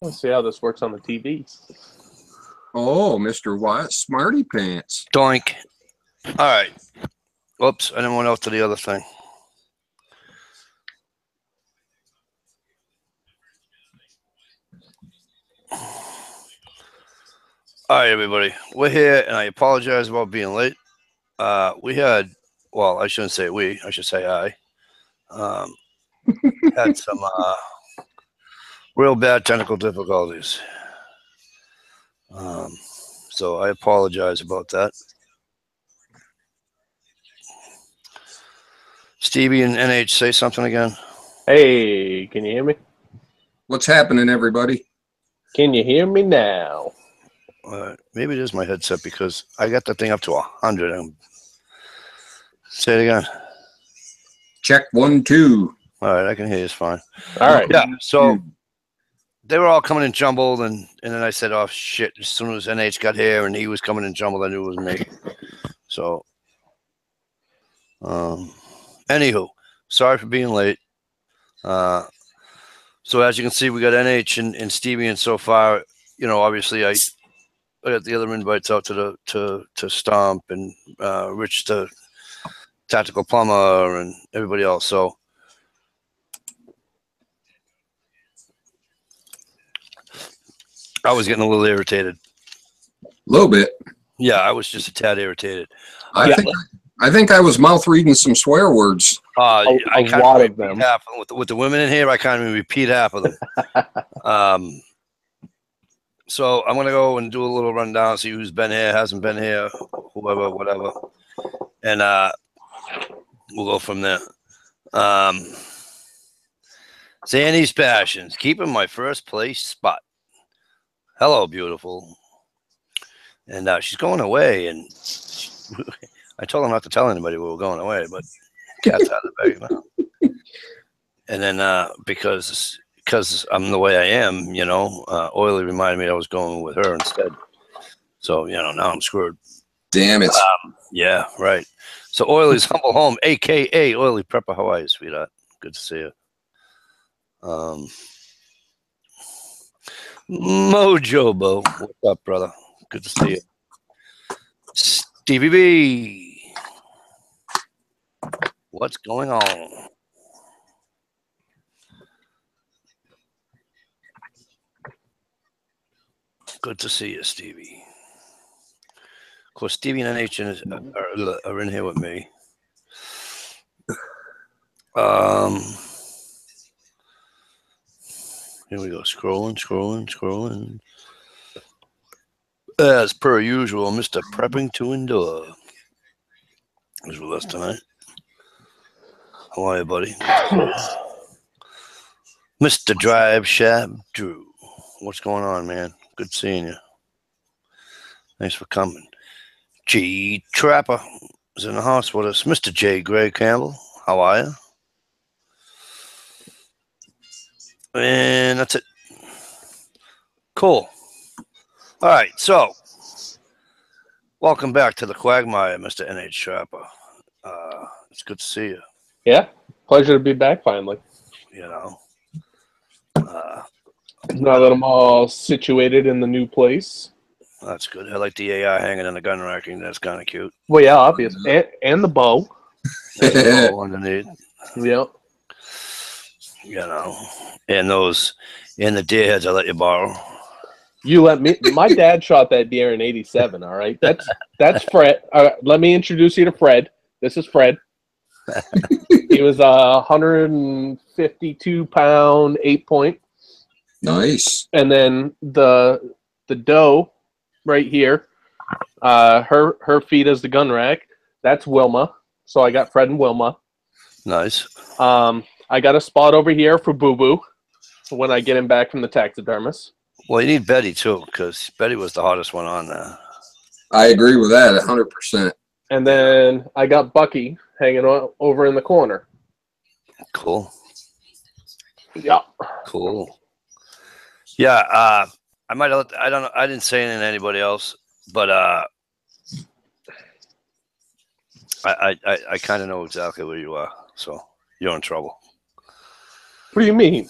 Let's see how this works on the TV. Oh, Mr. Wyatt, Smarty Pants. Doink. All right. Whoops, I didn't want out to the other thing. All right, everybody. We're here, and I apologize about being late. We had, well, I shouldn't say we. I should say I. Had some real bad technical difficulties. So I apologize about that. Stevie and NH, say something again. Hey, can you hear me? What's happening, everybody? Can you hear me now? Maybe it is my headset because I got the thing up to 100. Say it again. Check 1, 2. All right, I can hear you. It's fine. All right. Yeah, so they were all coming in jumbled, and then I said, oh, shit. As soon as NH got here and he was coming in jumbled, I knew it was me. So, anywho, sorry for being late. So as you can see, we got NH and Stevie, and so far, you know, obviously I got the other invites out to Stomp and Rich, the Tactical Plumber, and everybody else. So I was getting a little irritated. A little bit. Yeah, I was just a tad irritated. I think I was mouth reading some swear words. A lot of them. With the women in here, I can't even repeat half of them. So I'm gonna go and do a little rundown, see who's been here, hasn't been here, whoever, whatever, and we'll go from there. Zanny's Passions, keeping my first place spot. Hello, beautiful. And she's going away, and I told her not to tell anybody we were going away, but cat's out of the bag now. And then because I'm the way I am, you know, Oily reminded me I was going with her instead. So, you know, now I'm screwed. Damn it. Yeah, right. So Oily's Humble Home, a.k.a. Oily Prepper. How are you, sweetheart? Good to see you. Mojobo, what's up, brother? Good to see you. Stevie B, what's going on? Good to see you, Stevie. Of course, Stevie and NH are in here with me. Here we go. Scrolling. As per usual, Mr. Prepping to Endure is with us tonight. How are you, buddy? Mr. Drive Shab Drew. What's going on, man? Good seeing you. Thanks for coming. G Trapper is in the house with us. Mr. J. Gray Campbell, how are you? And that's it. Cool. All right, so welcome back to the Quagmire, Mr. NH Trapper. It's good to see you. Yeah, pleasure to be back finally. You know. Now that I'm all situated in the new place. That's good. I like the AI hanging in the gun racking. That's kind of cute. Well, yeah, obvious. And the bow. And the bow underneath. Yep. You know. And the deer heads I let you borrow. You let me. My dad shot that deer in '87. All right, that's Fred. Let me introduce you to Fred. This is Fred. He was 152-pound 8-point. Nice. And then the doe right here, her feet is the gun rack. That's Wilma. So I got Fred and Wilma. Nice. I got a spot over here for Boo Boo when I get him back from the taxidermist. Well, you need Betty too, because Betty was the hottest one on there. I agree with that 100%. And then I got Bucky hanging over in the corner. Cool. Yeah. Cool. Yeah. I might have. I don't know. I didn't say anything to anybody else, but I kind of know exactly where you are. So you're in trouble. What do you mean?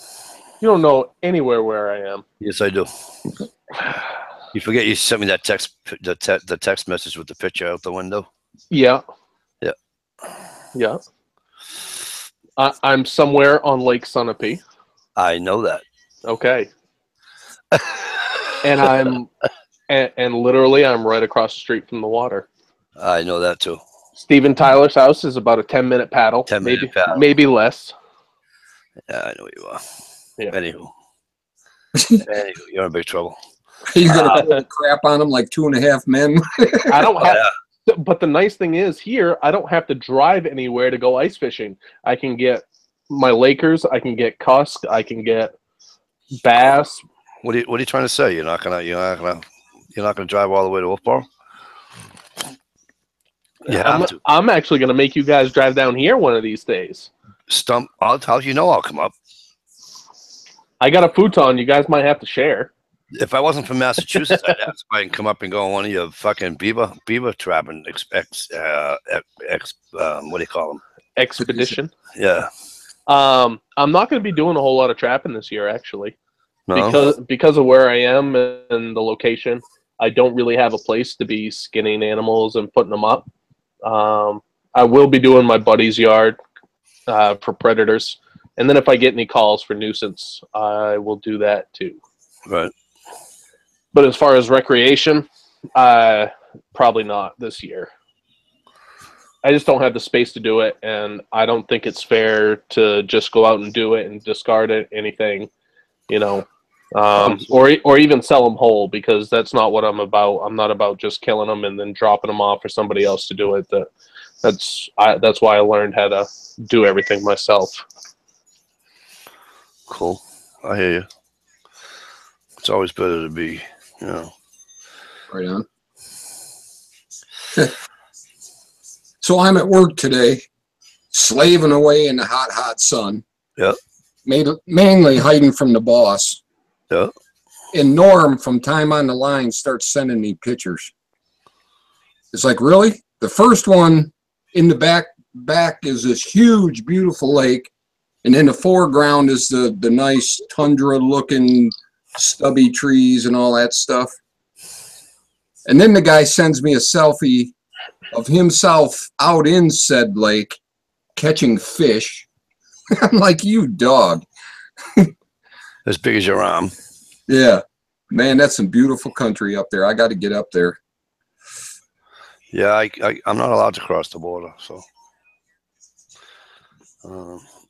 You don't know anywhere where I am. Yes, I do. You forget you sent me that text, the text message with the picture out the window. Yeah. Yeah. Yeah. I'm somewhere on Lake Sunapee. I know that. Okay. And and literally I'm right across the street from the water. I know that too. Steven Tyler's house is about a 10-minute paddle. 10-minute paddle. Maybe less. Yeah, I know you are. Yeah. Anywho, you're in big trouble. You're gonna pull the crap on them like 2.5 men. I don't have. But the nice thing is here, I don't have to drive anywhere to go ice fishing. I can get my Lakers. I can get cusk. I can get bass. What are you trying to say? You're not gonna drive all the way to Wolfboro? You have to. I'm actually gonna make you guys drive down here one of these days. How you know I'll come up? I got a futon. You guys might have to share. If I wasn't from Massachusetts, I'd ask if I can come up and go on one of your fucking beaver trapping what do you call them? Expedition. Yeah. I'm not going to be doing a whole lot of trapping this year, actually, No? because of where I am and the location. I don't really have a place to be skinning animals and putting them up. I will be doing my buddy's yard for predators, and then if I get any calls for nuisance, I will do that too. Right. But as far as recreation, probably not this year. I just don't have the space to do it, and I don't think it's fair to just go out and do it and discard anything, or even sell them whole, because that's not what I'm about. I'm not about just killing them and then dropping them off for somebody else to do it. That's why I learned how to do everything myself. Cool. I hear you. It's always better to be, Right on. So I'm at work today, slaving away in the hot, hot sun. Yeah. Mainly hiding from the boss. Yeah. And Norm, from time on the line, starts sending me pictures. It's like, really? The first one in the back is this huge, beautiful lake. And in the foreground is the nice tundra-looking stubby trees and all that stuff. And then the guy sends me a selfie of himself out in said lake catching fish. I'm like, you dog. As big as your arm. Yeah. Man, that's some beautiful country up there. I got to get up there. Yeah, I'm not allowed to cross the border, so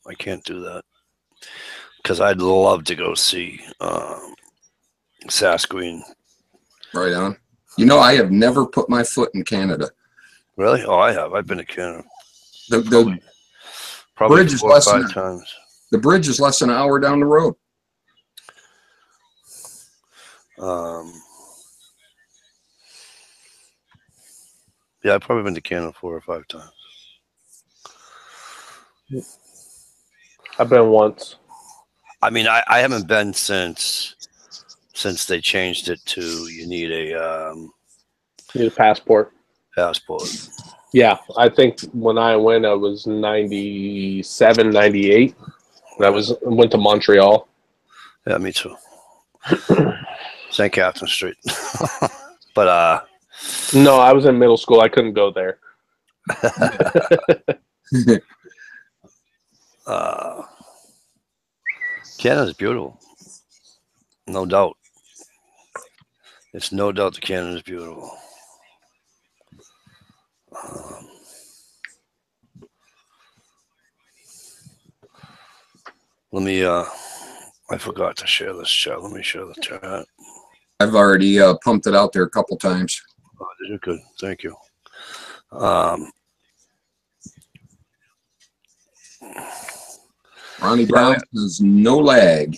I can't do that. Because I'd love to go see Sasquatch. Right on. I have never put my foot in Canada. Really? Oh, I have. I've been to Canada. The Probably bridge is 4 or 5 times. The bridge is less than an hour down the road. Yeah, I've probably been to Canada 4 or 5 times. I've been once. I mean, I haven't been since they changed it to you need a passport. Passport. Yeah, I think when I went, I was 97, 98. I went to Montreal. Yeah, me too. St. Catherine Street. But no, I was in middle school. I couldn't go there. Canada's beautiful. No doubt. It's no doubt that Canada's beautiful. Let me, I forgot to share this chat. Let me share the chat. I've already pumped it out there a couple times. Oh, did you? Good. Thank you. Ronnie Brown says no lag.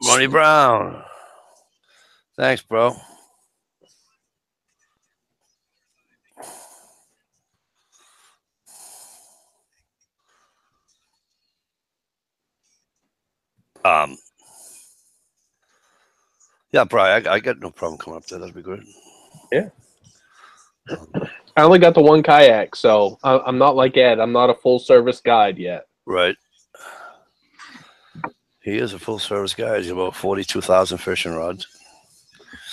Ronnie Brown. Thanks, bro. Yeah, Brian, I got no problem coming up there. That'd be good. Yeah. I only got the one kayak, so I'm not like Ed. I'm not a full service guide yet. Right. He is a full service guy. He's about 42,000 fishing rods.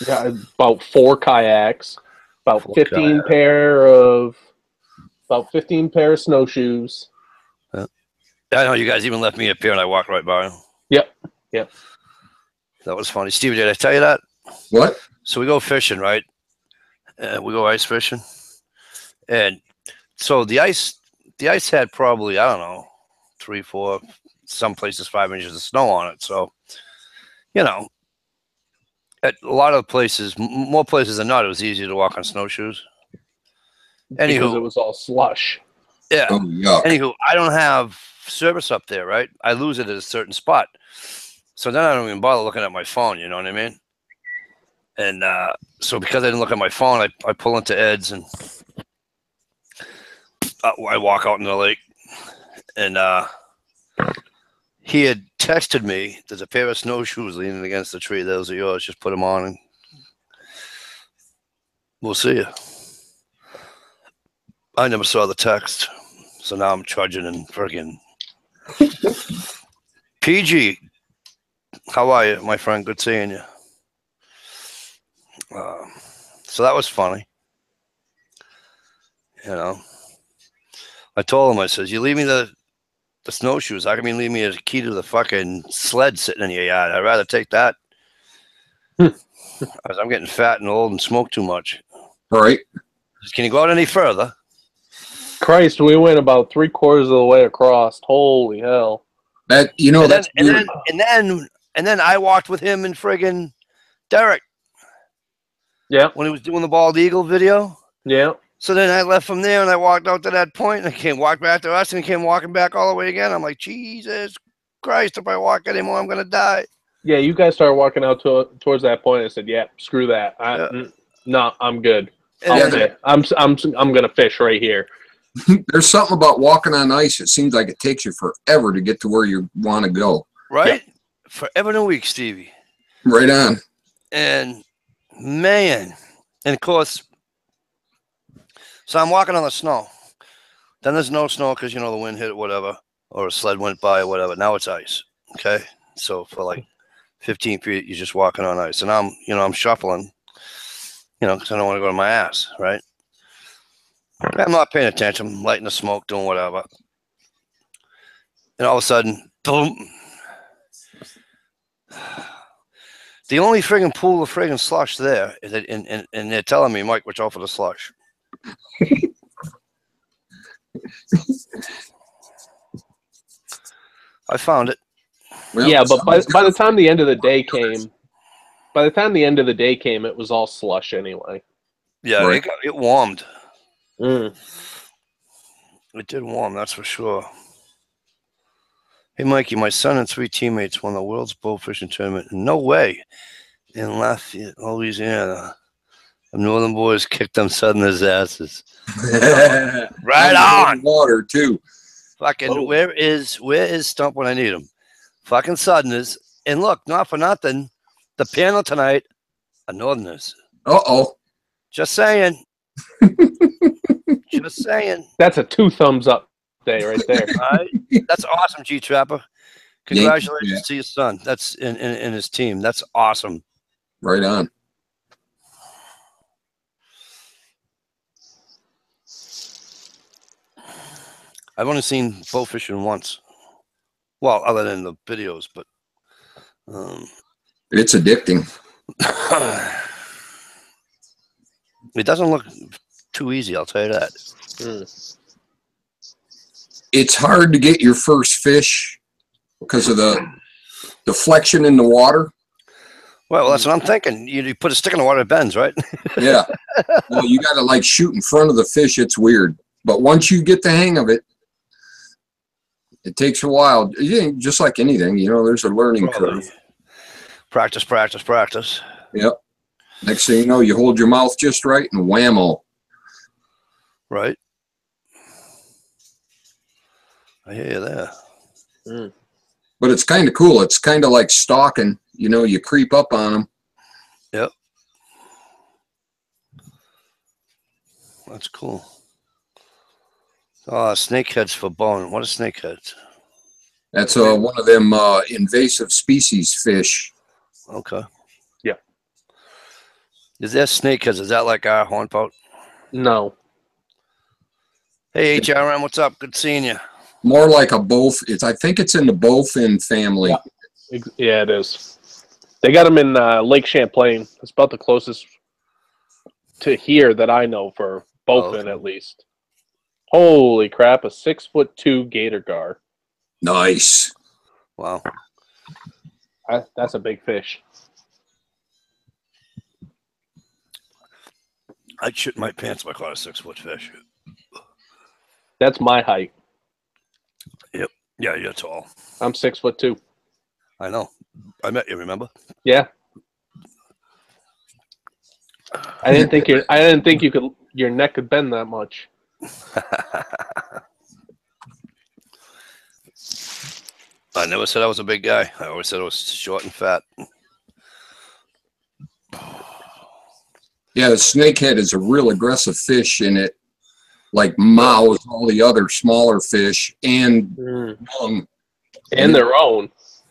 Got about 4 kayaks, about 4 15 kayaks. about 15 pair of snowshoes. Yeah. I know you guys even left me up here and I walked right by him. Yep. That was funny. Stevie, did I tell you that? What? So we go fishing, right? We go ice fishing. And so the ice had probably, I don't know, 3, 4, some places 5 inches of snow on it. So, you know, at a lot of places, more places than not, it was easier to walk on snowshoes. Because it was all slush. Yeah. Oh, yuck. Anywho, I don't have service up there, right? I lose it at a certain spot. So then I don't even bother looking at my phone, you know what I mean? And so because I didn't look at my phone, I pull into Ed's and I walk out in the lake. And he had texted me, there's a pair of snowshoes leaning against the tree. Those are yours. Just put them on and we'll see you. I never saw the text. So now I'm trudging and friggin' PG. How are you, my friend? Good seeing you. So that was funny. You know, I told him, I says, you leave me the snowshoes. How come you leave me a key to the fucking sled sitting in your yard? I'd rather take that. Because I'm getting fat and old and smoke too much. All right. Can you go out any further? Christ, we went about 3/4 of the way across. Holy hell! That that's weird. And then I walked with him and friggin' Derek. Yeah. When he was doing the bald eagle video. Yeah. So then I left from there and I walked out to that point and I walked back to us and came walking back all the way again. I'm like, Jesus Christ, if I walk anymore, I'm gonna die. Yeah, you guys started walking out towards that point. I said, "Yeah, screw that. No, I'm good. I'm gonna fish right here." There's something about walking on ice. It seems like it takes you forever to get to where you want to go. Right? Yep. Forever and a week, Stevie. Right on. And man, and of course, so I'm walking on the snow. Then there's no snow because, the wind hit it, whatever, or a sled went by or whatever. Now it's ice. Okay. So for like 15 feet, you're just walking on ice. And I'm shuffling, because I don't want to go to my ass. Right. I'm not paying attention. I'm lighting the smoke, doing whatever. And all of a sudden, boom. The only friggin' pool of friggin' slush there is that, and they're telling me, Mike, watch out for the slush. I found it. Well, yeah, but by the time the end of the day came, it was all slush anyway. Yeah, right. It warmed. Mm. It did warm, that's for sure. Hey, Mikey, my son and 3 teammates won the world's bow fishing tournament. No way. In Lafayette, Louisiana. The Northern boys kicked them Southerners' asses. Right on. Water too. Fucking where is Stump when I need him? Fucking Southerners. And look, not for nothing, the panel tonight are Northerners. Uh-oh. Just saying. Just saying. That's a 2 thumbs up day right there. All right. That's awesome, G Trapper. Congratulations to your son. That's in his team. That's awesome. Right on. I've only seen bow fishing once. Well, other than the videos, but it's addicting. It doesn't look too easy, I'll tell you that. It's hard to get your first fish because of the deflection in the water. Well, that's what I'm thinking. You put a stick in the water, it bends, right? Yeah. Well, you got to shoot in front of the fish. It's weird. But once you get the hang of it, it takes a while. Just like anything, there's a learning curve. Practice, practice, practice. Yep. Next thing you know, you hold your mouth just right and whammo. Right. I hear you there. But it's kind of cool. It's kind of like stalking. You creep up on them. Yep. That's cool. Oh, snakeheads for bone. What are snakeheads? That's one of them invasive species fish. Okay. Yeah. Is that snakeheads? Is that like our hornpout? No. Hey, HRM, what's up? Good seeing you. More like a I think it's in the bowfin family. Yeah, it is. They got them in Lake Champlain. It's about the closest to here that I know for bowfin, at least. Holy crap! A 6'2" gator gar. Nice. Wow. That's a big fish. I'd shit my pants if I caught a 6-foot fish. That's my height. Yep. Yeah, you're tall. I'm 6'2". I know. I met you, remember? Yeah. I didn't think your neck could bend that much. I never said I was a big guy. I always said I was short and fat. Yeah, the snakehead is a real aggressive fish, and it like mouths all the other smaller fish and And their own.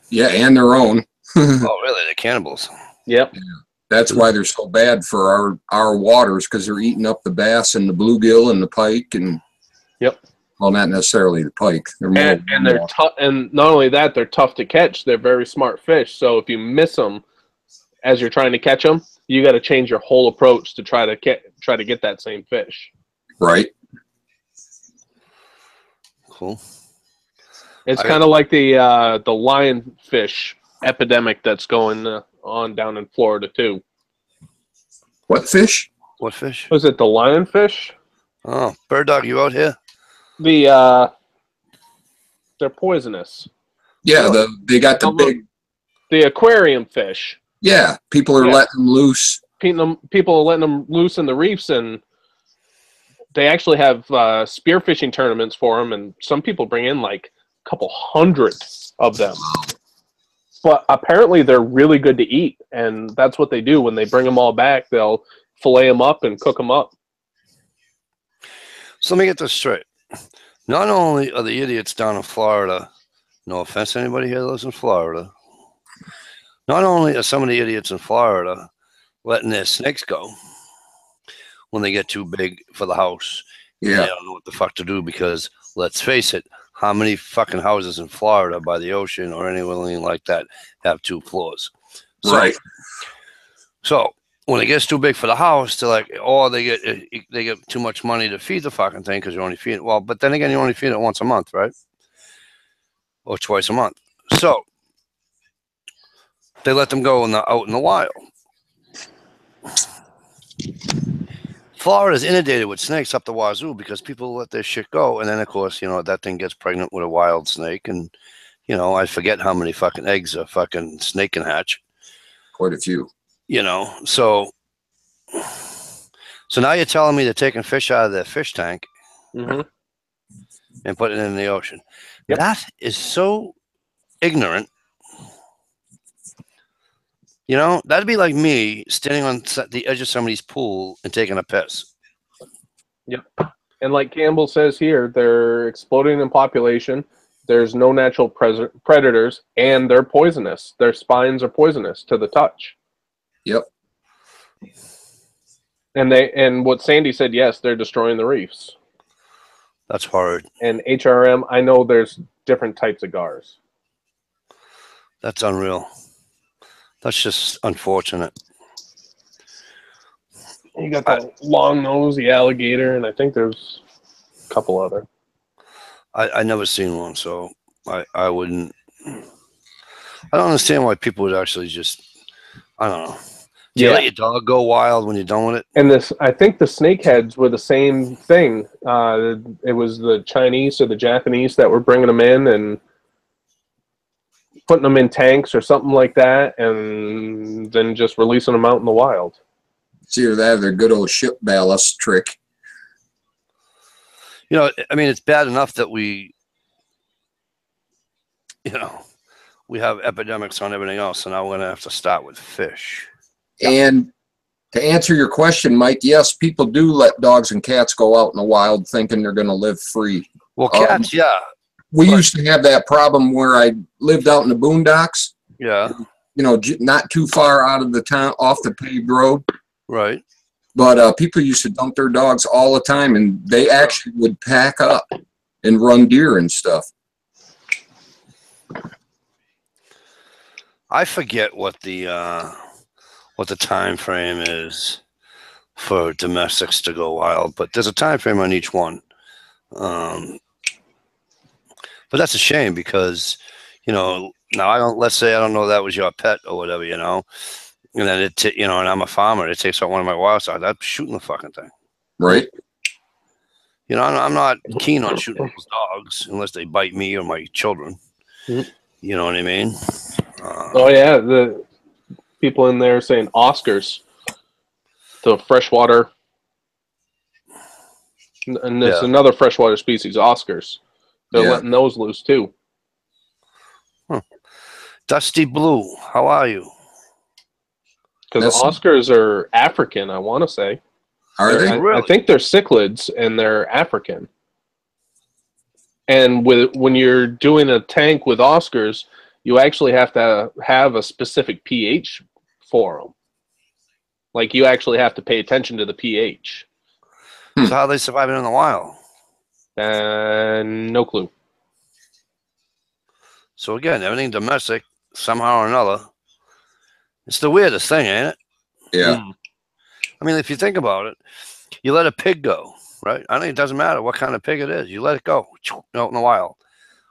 Yeah, and their own. Oh, really? They're cannibals. Yep. Yeah. That's why they're so bad for our waters, because they're eating up the bass and the bluegill and the pike and. Yep. Well, not necessarily the pike. They're and they're tough. And not only that, they're tough to catch. They're very smart fish. So if you miss them as you're trying to catch them, you got to change your whole approach to try to get that same fish. Right. Cool. It's kind of like the lionfish epidemic that's going on down in Florida too. What fish? What fish? Was it the lionfish? Oh, bird dog, you out here? They're poisonous. Yeah, they got the aquarium fish. Yeah, people are letting them loose. People are letting them loose in the reefs, and they actually have spearfishing tournaments for them, and some people bring in like a couple hundred of them. But apparently they're really good to eat, and that's what they do. When they bring them all back, they'll fillet them up and cook them up. So let me get this straight. Not only are the idiots down in Florida, no offense to anybody here that lives in Florida, not only are some of the idiots in Florida letting their snakes go when they get too big for the house. Yeah. They don't know what the fuck to do because, let's face it, how many fucking houses in Florida by the ocean or anything like that have 2 floors? Right. So when it gets too big for the house, they're like, or they get too much money to feed the fucking thing because you only feed it. Well, but then again, you only feed it once a month, right? Or twice a month. So they let them go out in the wild. Florida's inundated with snakes up the wazoo because people let their shit go. And then, of course, that thing gets pregnant with a wild snake. And, I forget how many fucking eggs a fucking snake can hatch. Quite a few. So now you're telling me they're taking fish out of their fish tank and putting it in the ocean. Yep. That is so ignorant. That'd be like me standing on the edge of somebody's pool and taking a piss. Yep. And like Campbell says here, they're exploding in population. There's no natural predators, and they're poisonous. Their spines are poisonous to the touch. Yep. And what Sandy said, yes, they're destroying the reefs. That's hard. And HRM, I know there's different types of gars. That's unreal. That's just unfortunate. You got the long nose, the alligator, and I think there's a couple other. I never seen one, so I wouldn't. I don't understand why people would actually just. I don't know. Do you let your dog go wild when you're done with it? And I think the snakeheads were the same thing. It was the Chinese or the Japanese that were bringing them in and putting them in tanks or something like that, and then just releasing them out in the wild. It's either that or their good old ship ballast trick. It's bad enough that we have epidemics on everything else, so now we're going to have to start with fish. And to answer your question, Mike, yes, people do let dogs and cats go out in the wild thinking they're going to live free. Well, cats, yeah. we used to have that problem where I lived out in the boondocks. Yeah. You know, not too far out of the town, off the paved road. Right. But people used to dump their dogs all the time, and they actually would pack up and run deer and stuff. I forget what the time frame is for domestics to go wild, but there's a time frame on each one. But that's a shame because, you know, now let's say I don't know that was your pet or whatever, you know, and then you know, and I'm a farmer, it takes out one of my wild dogs, I'm shooting the fucking thing. Right. You know, I'm not keen on shooting people's dogs unless they bite me or my children. You know what I mean? Oh yeah, the people in there saying Oscars, the freshwater, and there's another freshwater species, Oscars. They're letting those loose too. Dusty Blue, how are you? Because Oscars are African, I want to say. Are they? I think they're cichlids and they're African. And when you're doing a tank with Oscars, you actually have to have a specific pH for them. Like, you actually have to pay attention to the pH. So how are they surviving in the wild? No clue. So again, everything domestic, somehow or another. It's the weirdest thing, ain't it? Yeah. I mean, if you think about it, you let a pig go, right? I think it doesn't matter what kind of pig it is. You let it go out in the wild.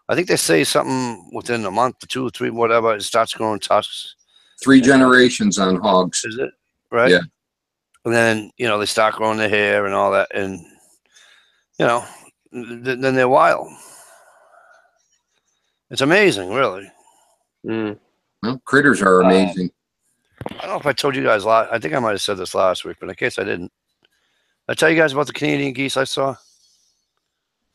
I think they say something within a month, 2 or 3, whatever, it starts growing tusks. 3 generations on hogs. Is it? Right? Yeah. And then, you know, they start growing their hair and all that. And, you know, then they're wild. It's amazing, really. Well, critters are amazing. I don't know if I told you guys I think I might have said this last week, but in case I didn't. Did I tell you guys about the Canadian geese I saw?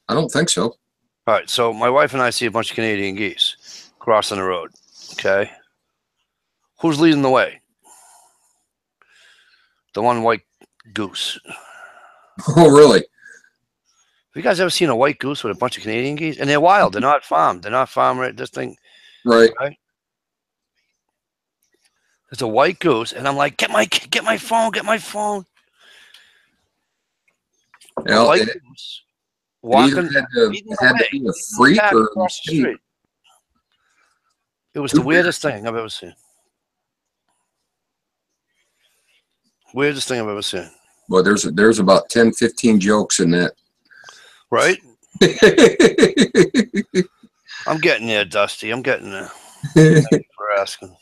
I don't think so. All right, so my wife and I see a bunch of Canadian geese crossing the road, okay? Who's leading the way? The one white goose. Oh, really? Have you guys ever seen a white goose with a bunch of Canadian geese? And they're wild. They're not farmed. They're not farmed right this thing. Right. It's a white goose, and I'm like, get my phone, get my phone. Well, white goose walking. Had to be a freak or a street. It was the weirdest thing I've ever seen. Weirdest thing I've ever seen. Well, there's about 10, 15 jokes in that. Right? I'm getting there, Dusty. I'm getting there. Thank you for asking.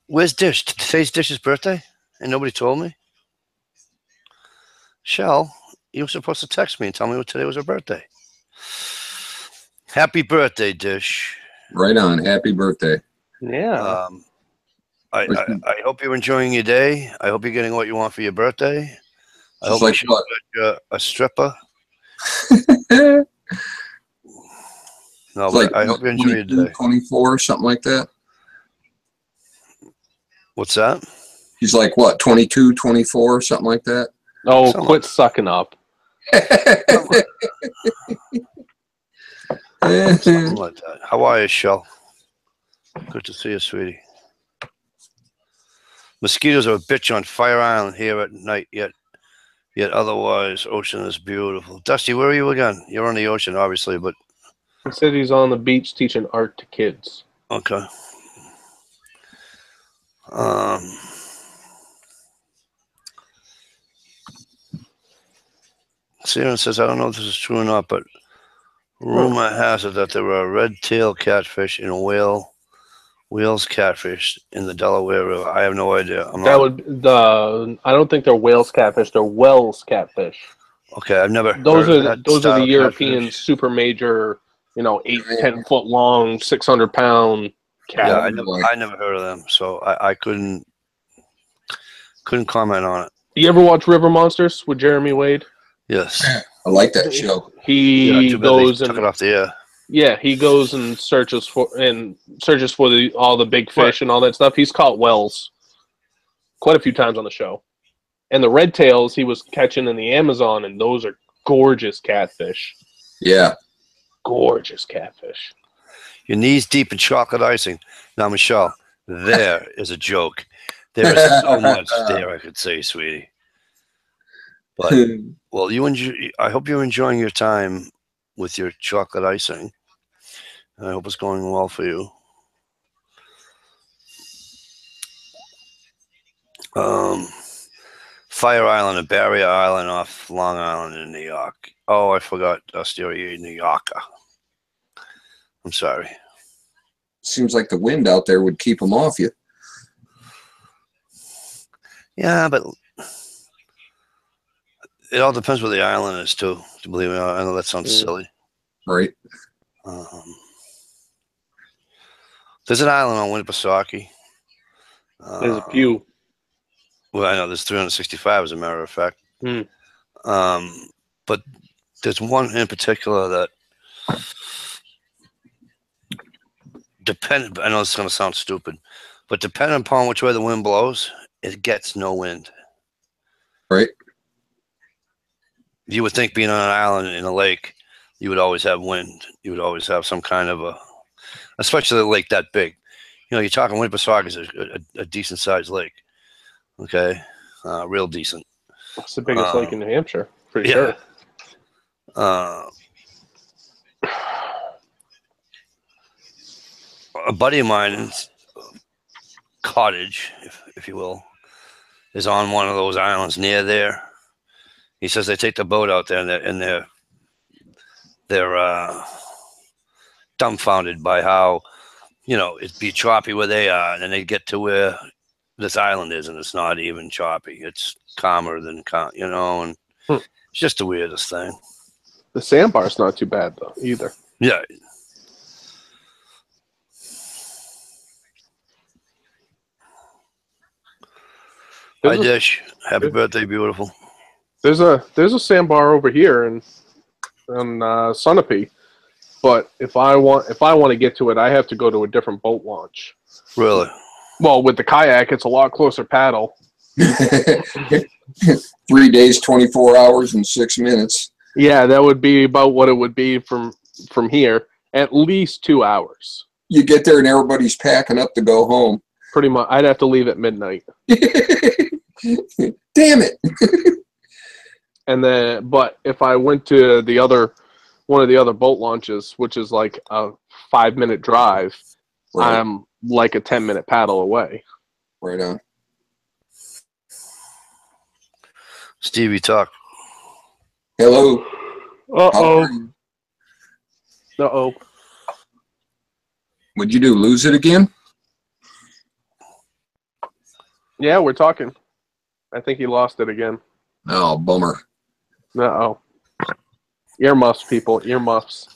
Where's Dish? Today's Dish's birthday, and nobody told me. Shell, you were supposed to text me and tell me what today was her birthday. Happy birthday, Dish. Right on. Happy birthday. Yeah. I hope you're enjoying your day. I hope you're getting what you want for your birthday. I hope like you get a stripper. No, but like I hope you enjoy your day. 24, something like that. What's that? He's like, what, 22, 24, something like that? Oh, quit sucking up. Something like that. How are you, Shell? Good to see you, sweetie. Mosquitoes are a bitch on Fire Island here at night, yet otherwise, ocean is beautiful. Dusty, where are you again? You're on the ocean, obviously, but... He said he's on the beach teaching art to kids. Okay. Siren says, I don't know if this is true or not, but rumor has it that there are red-tailed catfish and whales catfish in the Delaware River. I have no idea. I don't think they're whales catfish. They're Wells catfish. Okay, I've never. Those are the European super major, 8-10 foot long, 600-pound cat. Yeah, I never heard of them, so I couldn't comment on it. You ever watch River Monsters with Jeremy Wade? Yes. I like that show. He goes and took it off the air. Yeah, he goes and searches for all the big fish and all that stuff. He's caught whales quite a few times on the show, And the red tails he was catching in the Amazon, and those are gorgeous catfish. Yeah. Gorgeous catfish. Your knees deep in chocolate icing. Now, Michelle, there is a joke. There is so much there I could say, sweetie. But, well, I hope you're enjoying your time with your chocolate icing. I hope it's going well for you. Fire Island and Barrier Island off Long Island in New York. Oh, I forgot Astoria, New Yorker. I'm sorry. Seems like the wind out there would keep them off you. Yeah, but it all depends where the island is, too. To believe it or not, I know that sounds silly. Right. There's an island on Winnipesaukee. There's a few. Well, I know there's 365, as a matter of fact. But there's one in particular that I know this is going to sound stupid, but depending upon which way the wind blows, it gets no wind. Right. You would think being on an island in a lake, you would always have wind. You would always have some kind of especially a lake that big. You know, you're talking Winnipesaukee is a decent sized lake. Okay. Real decent. It's the biggest lake in New Hampshire, pretty sure. A buddy of mine's cottage, if you will, is on one of those islands near there. He says they take the boat out there and they're dumbfounded by how, you know, it'd be choppy where they are, and then they get to where this island is, and it's not even choppy. It's calmer than, you know, and it's just the weirdest thing. The sandbar's not too bad, though, either. Yeah. Hi, Dish. Happy birthday, beautiful. There's a sandbar over here in Sunapee, but if I want to get to it, I have to go to a different boat launch. Really? Well, with the kayak, it's a lot closer paddle. 3 days, 24 hours, and 6 minutes. Yeah, that would be about what it would be from here. At least 2 hours. You get there and everybody's packing up to go home. Pretty much. I'd have to leave at midnight. Damn it. And then, but if I went to one of the other boat launches, which is like a 5-minute drive, right. I'm like a 10-minute paddle away. Right on. Stevie, talk. Hello. Uh-oh. What'd you do, lose it again? Yeah, we're talking. I think he lost it again. Oh, bummer. Uh-oh. Earmuffs, people. Earmuffs.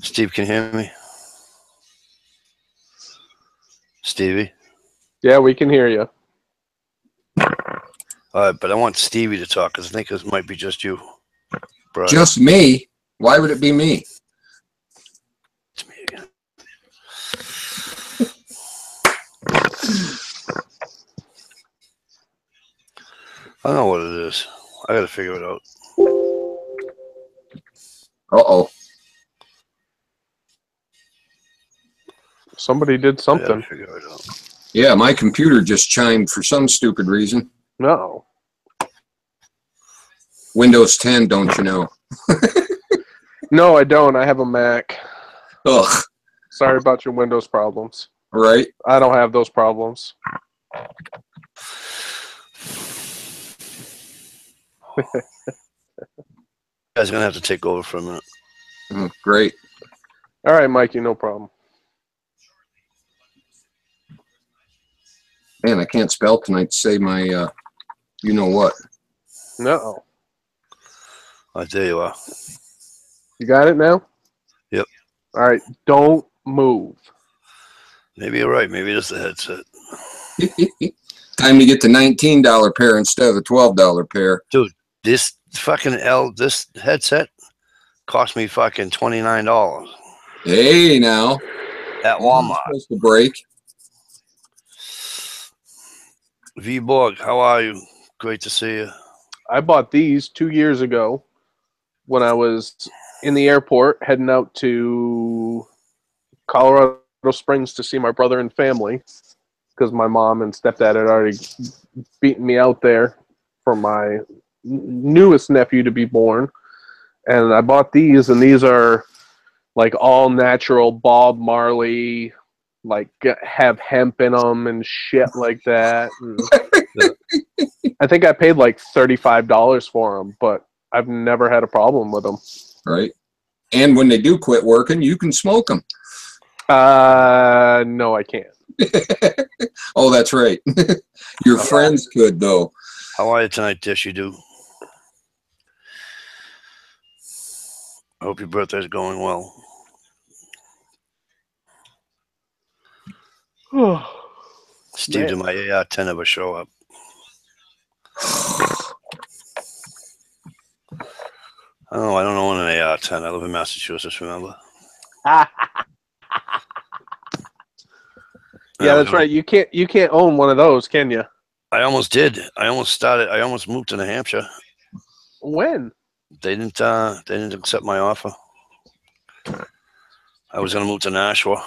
Steve, can you hear me? Stevie? Yeah, we can hear you. All right, but I want Stevie to talk because I think this might be just you. Brian. Just me? Why would it be me? It's me again. I don't know what it is. I got to figure it out. Uh-oh. Somebody did something. Figure it out. Yeah, my computer just chimed for some stupid reason. No. Windows 10, don't you know? No, I don't. I have a Mac. Ugh. Sorry about your Windows problems. Right? I don't have those problems. You guys are going to have to take over for a minute. Great. All right, Mikey, no problem. Man, I can't spell tonight to say my, you know what. No. Oh, there you are. You got it now? Yep. All right, don't move. Maybe you're right. Maybe it's the headset. Time to get the $19 pair instead of the $12 pair. Dude, this fucking this headset cost me fucking $29. Hey, now. At Walmart. Supposed to break. V Borg, how are you? Great to see you. I bought these 2 years ago when I was in the airport heading out to Colorado Springs to see my brother and family because my mom and stepdad had already beaten me out there for my newest nephew to be born. And I bought these, and these are like all natural Bob Marley, like have hemp in them and shit like that. And I think I paid like $35 for them, but I've never had a problem with them. Right. And when they do quit working, you can smoke them. No, I can't. Oh, that's right. Your friends could, though. How are you tonight, Tish? You do? I hope your birthday's going well. Steve, did my AR-10 ever show up? Oh, I don't own an AR-10. I live in Massachusetts, remember? Yeah, that's right. You can't own one of those, can you? I almost did. I almost moved to New Hampshire. When? They didn't accept my offer. I was gonna move to Nashua.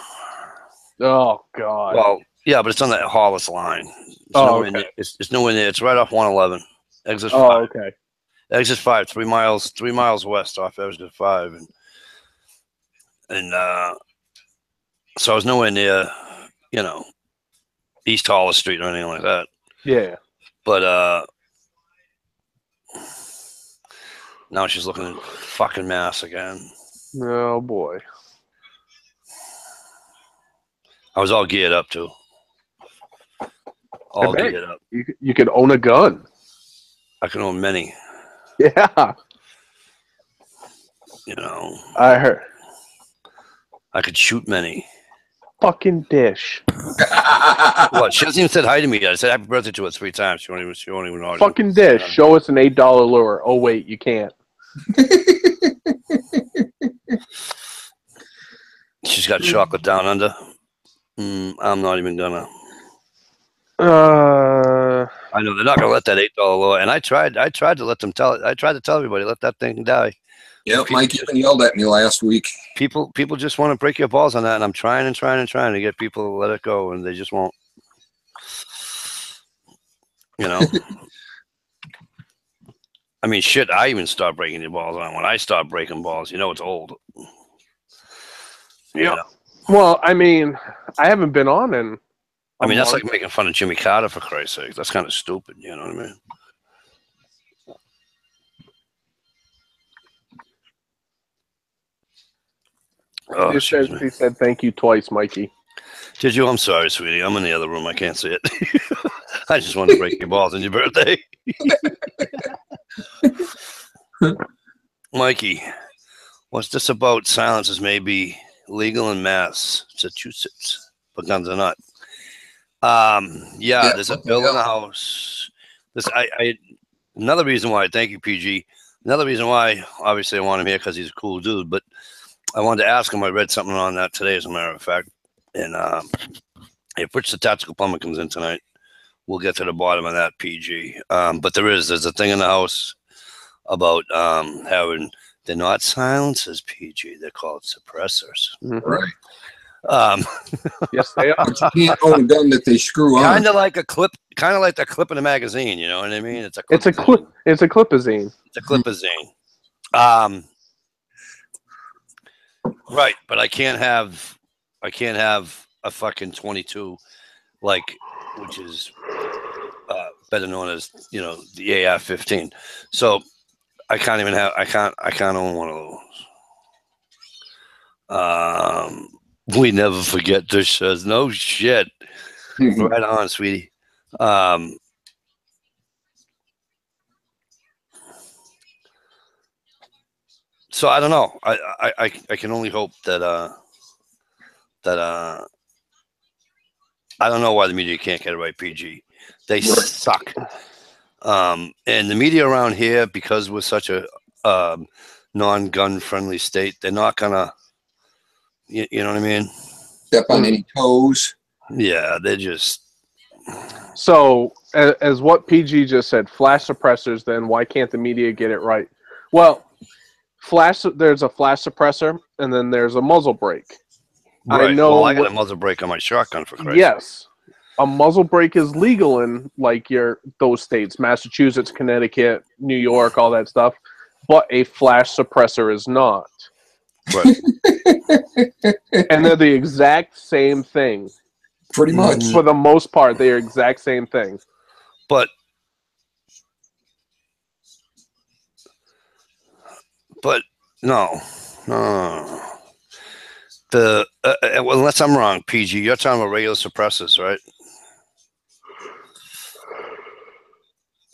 Oh God. Well, yeah, but it's on that Hollis line. Okay. It's nowhere near. It's right off 111. Exit 5. Oh, okay. Exit 5, 3 miles west off Exit 5, and so I was nowhere near, East Hollis Street or anything like that. Yeah. But now she's looking at fucking Mass again. Oh boy. I was all geared up too. All geared up. You could own a gun. I can own many. Yeah. I heard. I could shoot many. Fucking Dish. What? She hasn't even said hi to me yet. I said happy birthday to her 3 times. She won't even know. Fucking Dish. Show us an $8 lure. Oh wait, you can't. She's got chocolate down under. I'm not even gonna. I know they're not gonna let that $8 lure. And I tried to let them tell it. I tried to tell everybody, let that thing die. Yeah, Mike even yelled at me last week. People just want to break your balls on that, and I'm trying to get people to let it go, and they just won't. I mean, shit, I even stopped breaking your balls on. When I start breaking balls, it's old. Yeah. Well, I mean, I haven't been on in. I mean, that's like making fun of Jimmy Carter, for Christ's sake. That's kind of stupid, you know what I mean? Oh, he said thank you twice, Mikey. Did you? I'm sorry, sweetie. I'm in the other room. I can't see it. I just wanted to break your balls on your birthday. Mikey, what's this about? Silences may be legal in Massachusetts, but guns are not. Yeah, there's a bill in the House. Another reason why, thank you, PG. Another reason why, obviously, I want him here because he's a cool dude, but I wanted to ask him. I read something on that today, as a matter of fact. And if Rich the Tactical Plumber comes in tonight, we'll get to the bottom of that, PG. But there's a thing in the House about having, they're not silencers, PG. They're called suppressors. Mm-hmm. Right. Yes, they are. But you can't own a gun that they screw on. Kind of like a clip, kind of like the clip in a magazine. You know what I mean? It's a clipazine. It's a clipazine. It's a clipazine. Right, but I can't have a fucking 22, which is better known as the AR-15. So I can't even have. I can't own one of those. We never forget this says no shit. Right on, sweetie. So I don't know. I can only hope that I don't know why the media can't get it right, PG. They suck. And the media around here, because we're such a non-gun friendly state, they're not gonna, you know what I mean? Step on any toes. Yeah, they're just, So, as what PG just said, flash suppressors, then why can't the media get it right? Well, there's a flash suppressor, and then there's a muzzle brake. Right. I know. Well, I got a muzzle brake on my shotgun, for Christ's Yes. A muzzle brake is legal in like those states, Massachusetts, Connecticut, New York, all that stuff, but a flash suppressor is not. Right. And they're the exact same thing. Pretty much. For the most part, they are exact same thing. But no. The well, unless I'm wrong, PG, you're talking about regular suppressors, right?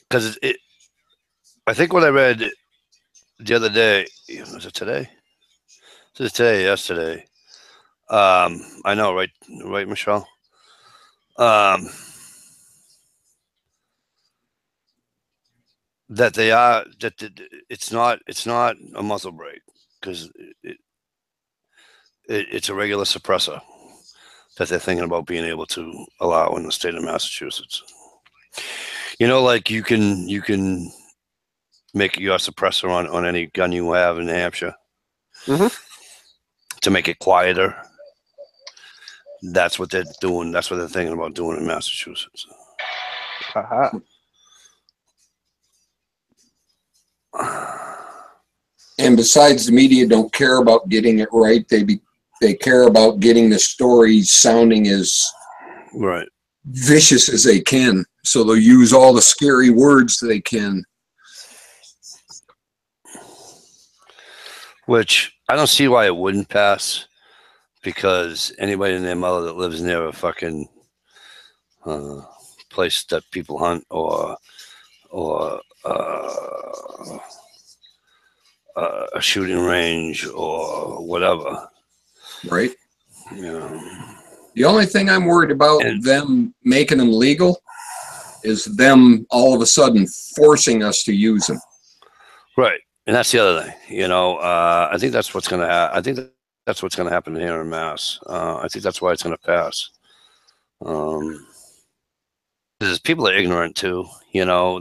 Because I think what I read the other day, was it today? Was it today? Yesterday? I know, right, Michelle. That they are it's not a muzzle brake because it's a regular suppressor that they're thinking about being able to allow in the state of Massachusetts. You know, like you can make your suppressor on any gun you have in New Hampshire to make it quieter. That's what they're doing. That's what they're thinking about doing in Massachusetts. And besides, the media don't care about getting it right. They care about getting the stories sounding as right vicious as they can. So they'll use all the scary words they can. Which I don't see why it wouldn't pass, because anybody and their mother that lives near a fucking place that people hunt or a shooting range or whatever. Right. Yeah. The only thing I'm worried about them making them legal is them all of a sudden forcing us to use them. Right. And that's the other thing, you know, I think that's what's going to happen. I think that's what's going to happen here in Mass. I think that's why it's going to pass. Because people are ignorant too, you know,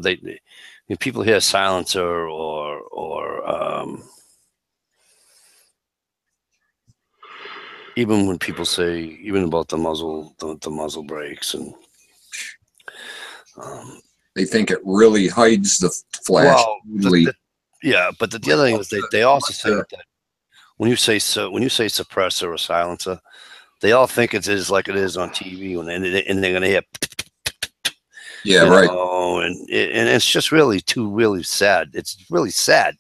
people hear silencer or even when people say, even about the muzzle brakes, and they think it really hides the flash. Well, yeah, but the other thing is they also say that when you say suppressor or silencer, they all think it is like it is on TV, and they're gonna hear. Yeah, right. Know, and it's just really sad. It's really sad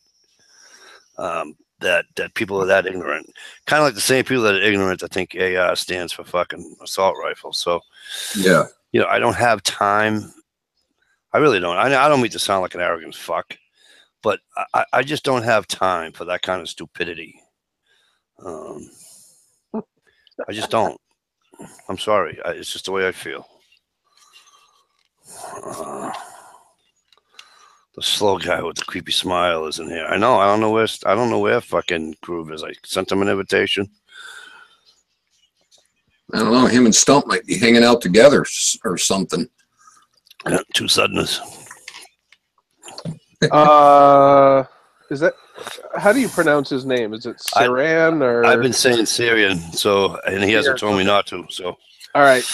that people are that ignorant. Kind of like the same people that are ignorant that think AR stands for fucking assault rifle. So yeah, you know, I don't have time. I really don't. I don't mean to sound like an arrogant fuck, but I just don't have time for that kind of stupidity. I just don't. I'm sorry. It's just the way I feel. The slow guy with the creepy smile is in here. I know. I don't know where fucking Groove is. I sent him an invitation. I don't know. Him and Stump might be hanging out together or something. Yeah, two Suddeners. Is that, how do you pronounce his name? Is it Syrian or? I've been saying Syrian, and he hasn't told me not to. So. All right,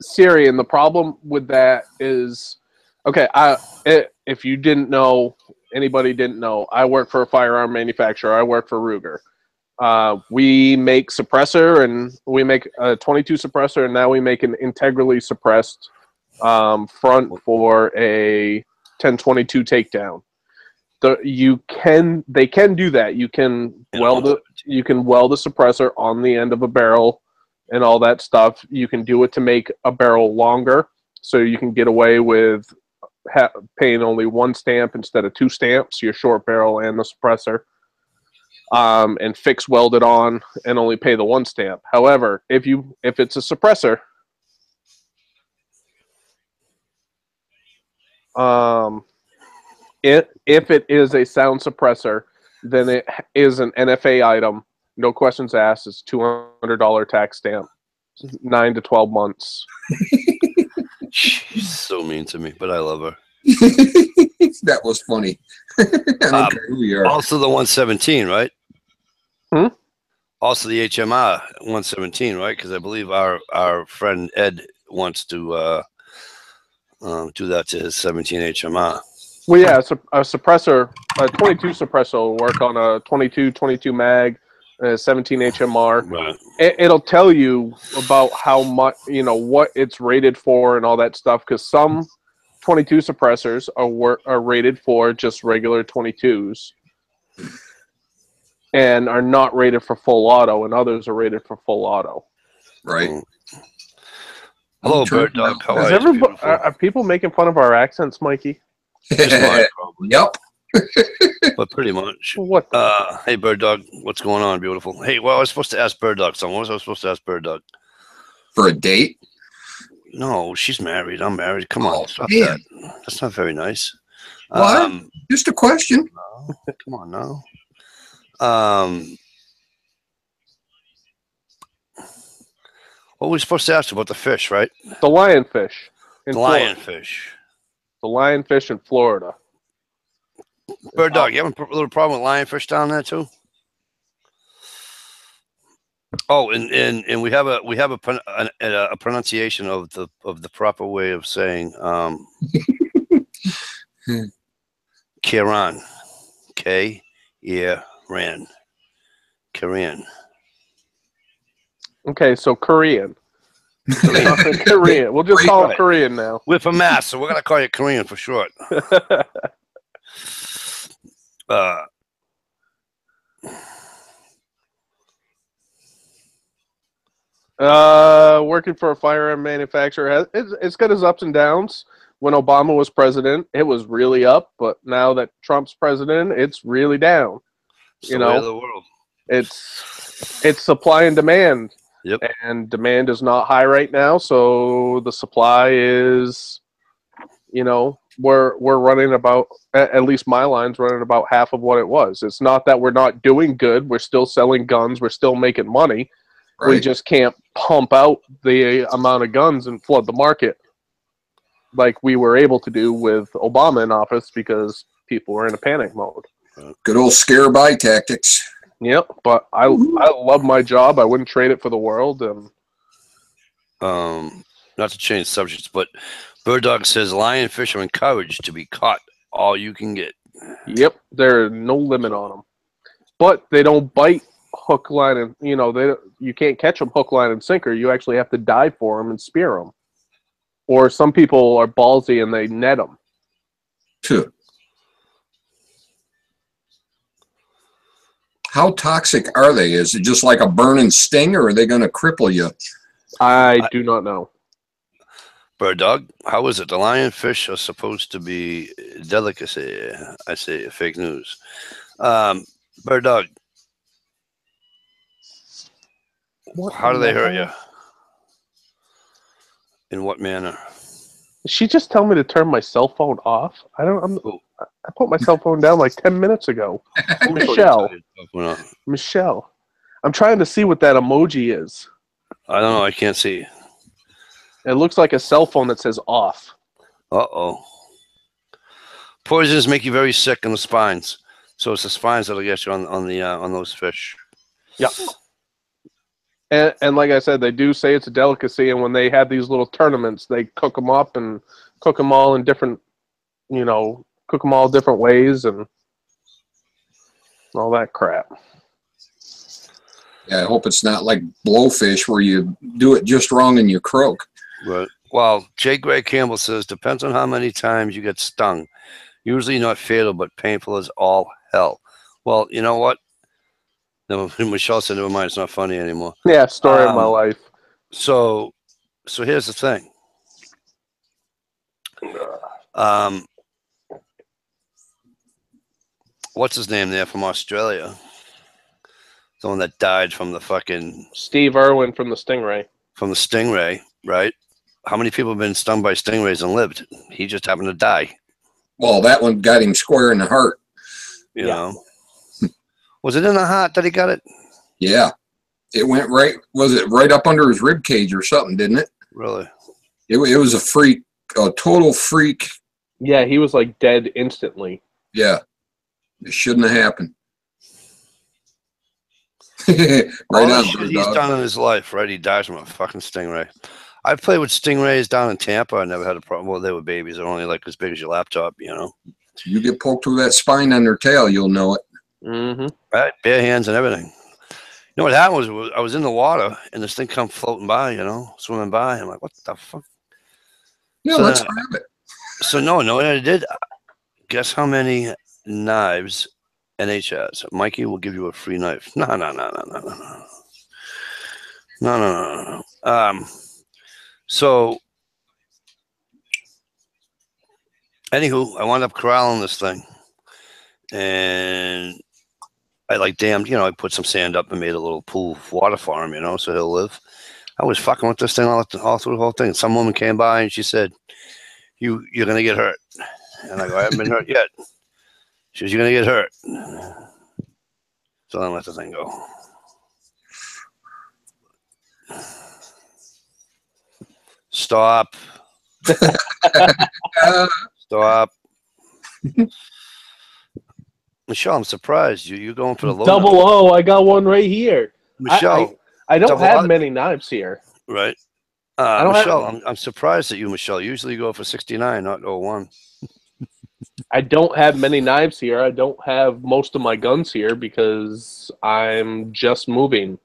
Syrian. The problem with that is, okay. If you didn't know, anybody didn't know, I work for a firearm manufacturer. I work for Ruger. We make suppressor, and we make a 22 suppressor, and now we make an integrally suppressed front for a 1022 takedown. They can do that. You can weld a suppressor on the end of a barrel and all that stuff. You can do it to make a barrel longer, so you can get away with paying only one stamp instead of two stamps, your short barrel and the suppressor, and fix weld it on and only pay the one stamp. However, if it's a suppressor, if it is a sound suppressor, then it is an NFA item. No questions asked. It's $200 tax stamp, 9 to 12 months. She's so mean to me, but I love her. That was funny. I don't care who you are. Also the 117, right? Hmm? Also the HMR 117, right? Because I believe our friend Ed wants to do that to his 17 HMR. Well, yeah, a suppressor, a 22 suppressor will work on a 22 mag, 17 HMR. Right. It'll tell you about how much, what it's rated for and all that stuff, because some 22 suppressors are rated for just regular 22s and are not rated for full auto, and others are rated for full auto. Right. Hello, Bird Dog. How Is are you? Beautiful. are people making fun of our accents, Mikey? Just mine, probably. Yep. But pretty much. What? Hey, Bird Dog. What's going on, beautiful? Hey, well, I was supposed to ask Bird Dog something. What was I supposed to ask Bird Dog? For a date? No, she's married. I'm married. Come on, stop man. that. That's not very nice. What? Just a question. No, come on now. What were we supposed to ask about the fish, right? The lionfish. The lionfish. The lionfish in Florida. Bird Dog, you having a little problem with lionfish down there too? Oh, and we have a pronunciation of the proper way of saying Kiran, K-E-R-A-N, Korean. Okay, so Korean. Korean. We'll just call it Korean now. We're from Mass, so we're gonna call you Korean for short. Working for a firearm manufacturer, it's got its ups and downs. When Obama was president, it was really up, but now that Trump's president, it's really down. It's the way of the world. It's supply and demand. Yep. And demand is not high right now, so the supply is, we're running about, at least my line's running about half of what it was. It's not that we're not doing good. We're still selling guns. We're still making money. Right. We just can't pump out the amount of guns and flood the market like we were able to do with Obama in office because people were in a panic mode. Good old scare buy tactics. Yep, but I love my job. I wouldn't trade it for the world. And not to change subjects, but Bird Dog says lionfish are encouraged to be caught all you can get. Yep, there's no limit on them, but they don't bite hook, line, and you can't catch them hook, line, and sinker. You actually have to dive for them and spear them. Or some people are ballsy and they net them. Sure. How toxic are they? Is it just like a burning sting, or are they going to cripple you? I do not know. Bird Dog, how is it? The lionfish are supposed to be delicacy. I say fake news. Bird Dog, how do they hurt you? In what manner? Did she just tell me to turn my cell phone off? I put my cell phone down like 10 minutes ago. Michelle. I'm trying to see what that emoji is. I don't know. I can't see. It looks like a cell phone that says off. Uh-oh. Poisons make you very sick in the spines. So it's the spines that'll get you on those fish. Yeah. And like I said, they do say it's a delicacy, and when they have these little tournaments, they cook them up and cook them all in different, cook them all different ways and all that crap. Yeah, I hope it's not like blowfish where you do it just wrong and you croak. Right. Well, J. Greg Campbell says, depends on how many times you get stung. Usually not fatal, but painful as all hell. Well, you know what? Michelle said, never mind, it's not funny anymore. Yeah, story of my life. So here's the thing. What's his name there from Australia? The one that died from the fucking... Steve Irwin from the Stingray. From the Stingray, right? How many people have been stung by stingrays and lived? He just happened to die. Well, that one got him square in the heart. You know? Was it in the heart that he got it? Yeah. It went right, was it right up under his rib cage or something, didn't it? Really? It was a freak, a total freak. Yeah, he was like dead instantly. Yeah, it shouldn't have happened. Right All the on, shit Bird he's Dog. done in his life, right? He dies from a fucking stingray. I've played with stingrays down in Tampa. I never had a problem. Well, they were babies. They're only like as big as your laptop, you know. You get poked with that spine on their tail, you'll know it. Mm-hmm. Right, bare hands and everything. You know what happened was I was in the water and this thing come floating by, you know, swimming by. I'm like, what the fuck? Yeah, So let's then- grab it. So no, what I did. Guess how many knives NH has? Mikey will give you a free knife. No. So, anywho, I wound up corralling this thing, and I like damned, you know, I put some sand up and made a little pool of water for him, you know, so he'll live. I was fucking with this thing all through the whole thing. Some woman came by and she said, "You're gonna get hurt," and I go, "I haven't been hurt yet." She goes, "You're gonna get hurt." So then let the thing go. Stop. Stop. Michelle, I'm surprised. You're going for the low Double knife. O, I got one right here. Michelle, I don't double have O? many knives here. right? don't Michelle, have- I'm surprised at you, Michelle. Usually you go for 69, not 01. I don't have many knives here. I don't have most of my guns here because I'm just moving.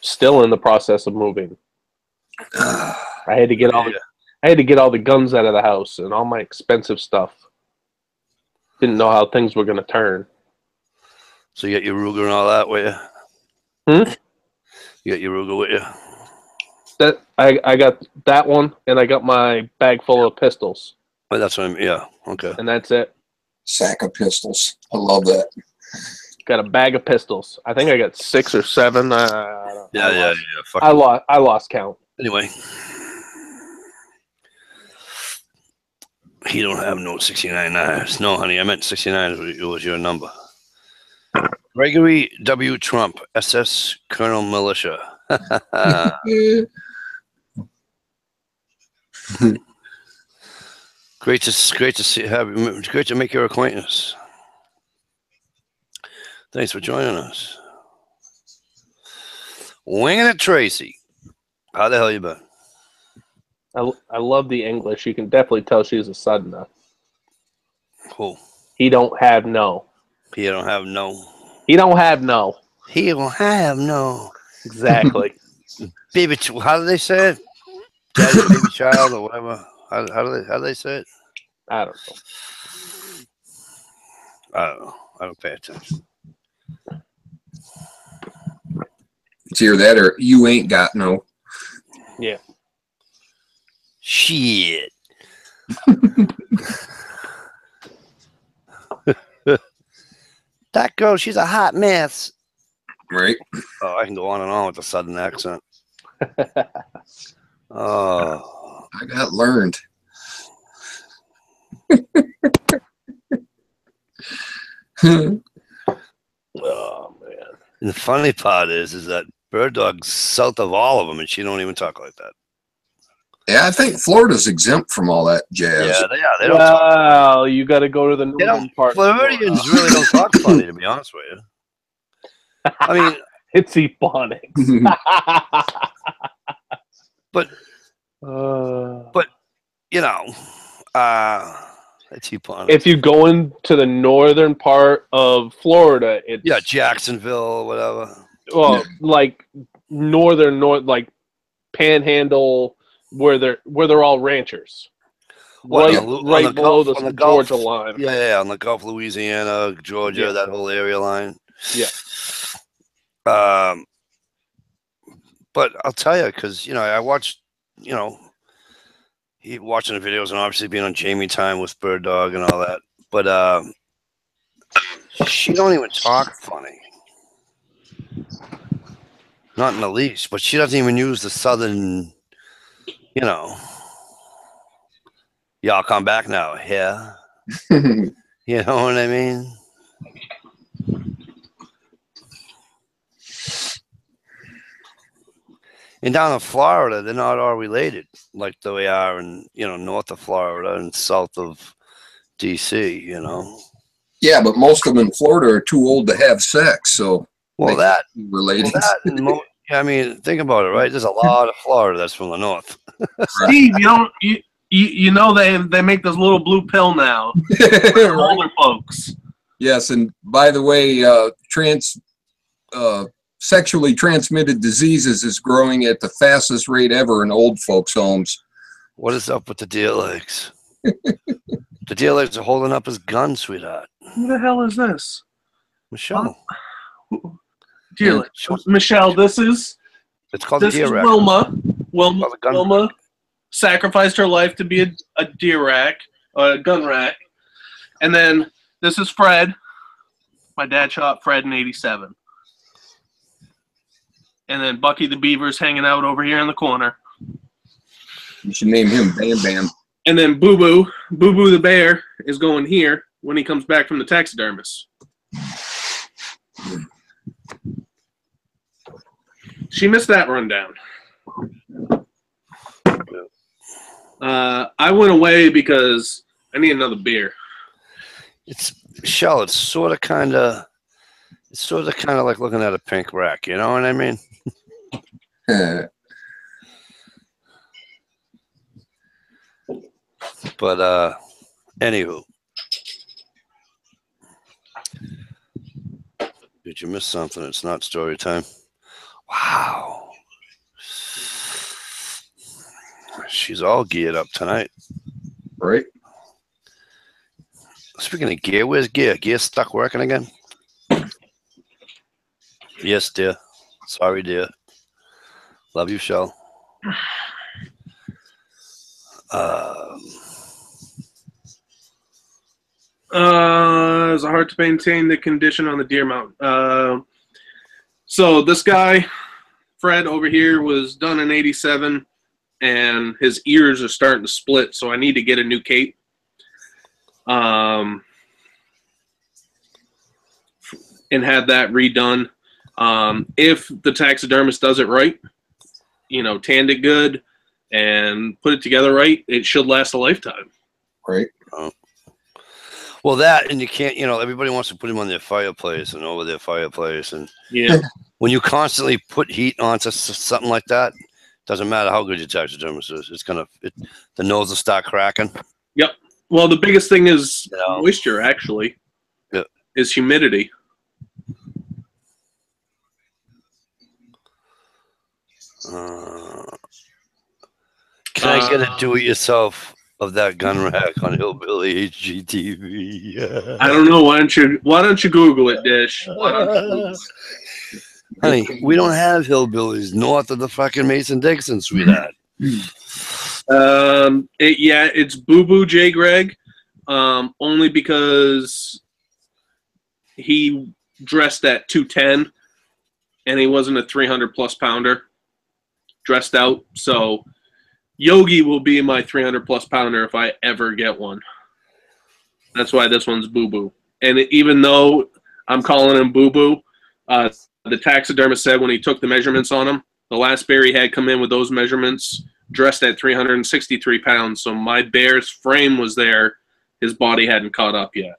Still in the process of moving. I had to get all the guns out of the house and all my expensive stuff. Didn't know how things were gonna turn. So you got your Ruger and all that with you? Hmm? You got your Ruger with you? That I got that one, and I got my bag full of pistols, Well, that's what I mean. Yeah, okay. and that's it. Sack of pistols. I love that. Got a bag of pistols. I think I got 6 or 7. Yeah. Fuck I it. lost count. Anyway. He don't have no 69 knives. No, honey, I meant 69 was your number. Gregory W. Trump, SS Colonel Militia. Great to see. Great to make your acquaintance. Thanks for joining us. Winging it, Tracy. How the hell you been? I love the English. You can definitely tell she's a Southerner. Who? He don't have no. He don't have no. He don't have no. He don't have no. Exactly. Baby, how do they say it? Daddy, baby, child, or whatever. How do they say it? I don't know. I don't know. I don't pay attention. It's either that or you ain't got no. Yeah. Shit. That girl, she's a hot mess. Right? Oh, I can go on and on with the Southern accent. Oh. I got learned. Oh man. And the funny part is that Bird Dog's south of all of them, and she don't even talk like that. Yeah, I think Florida's exempt from all that jazz. Yeah, they are. They don't talk. Well, you got to go to the They northern don't. part. Floridians really don't talk funny, to be honest with you. I mean, It's Ebonics. but uh, you know, it's Ebonics. if you go into the northern part of Florida, it's Yeah, Jacksonville, whatever. well, like north, like Panhandle, where they're all ranchers, What, right, on right the below Gulf- the on the Gulf? Georgia line. Yeah, on the Gulf, Louisiana, Georgia, Yeah. that whole area line. Yeah. But I'll tell you, because I watched, watching the videos and obviously being on Jamie Time with Bird Dog and all that. But she don't even talk funny, not in the least. But she doesn't even use the Southern, y'all come back now, yeah. You know what I mean? And down in Florida, they're not all related like they are in, north of Florida and south of DC, Yeah, but most of them in Florida are too old to have sex, so Well, they that, can't be related. I mean, think about it, right? There's a lot of Florida that's from the north. Steve, you know they make this little blue pill now for Right. older folks. Yes, and by the way, sexually transmitted diseases is growing at the fastest rate ever in old folks' homes. What is up with the deer legs? The deer legs are holding up his gun, sweetheart. Who the hell is this? Michelle. Dear Michelle, It's called this the deer is rack. Wilma sacrificed her life to be a deer rack, a gun rack. And then this is Fred. My dad shot Fred in '87. And then Bucky the Beaver's hanging out over here in the corner. You should name him Bam Bam. And then Boo Boo the bear is going here when he comes back from the taxidermist. She missed that rundown. I went away because I need another beer. It's sort of kind of like looking at a pink rack. You know what I mean? But anywho, did you miss something? It's not story time. Wow, she's all geared up tonight. Right. Speaking of gear, where's gear? Gear stuck working again? Yes, dear. Sorry, dear. Love you, Shell. It's hard to maintain the condition on the deer mount. So this guy, Fred over here, was done in '87, and his ears are starting to split. So I need to get a new cape. And have that redone. If the taxidermist does it right, tanned it good and put it together right, it should last a lifetime. Right. Well, that, and you can't, everybody wants to put him on their fireplace and over their fireplace. And yeah, when you constantly put heat onto something like that, doesn't matter how good your taxidermist is, the nose will start cracking. Yep. Well, the biggest thing is moisture, actually. Yep. Is humidity. Can I get a do-it-yourself of that gun rack on Hillbilly HGTV? I don't know. Why don't you Google it, Dish? Honey, we don't have hillbillies north of the fucking Mason-Dixon, sweetheart. It's Boo Boo J. Greg, only because he dressed at 210, and he wasn't a 300-plus pounder dressed out. So Yogi will be my 300-plus pounder if I ever get one. That's why this one's Boo Boo. And even though I'm calling him Boo Boo, the taxidermist said when he took the measurements on him, the last bear he had come in with those measurements dressed at 363 pounds. So my bear's frame was there. His body hadn't caught up yet.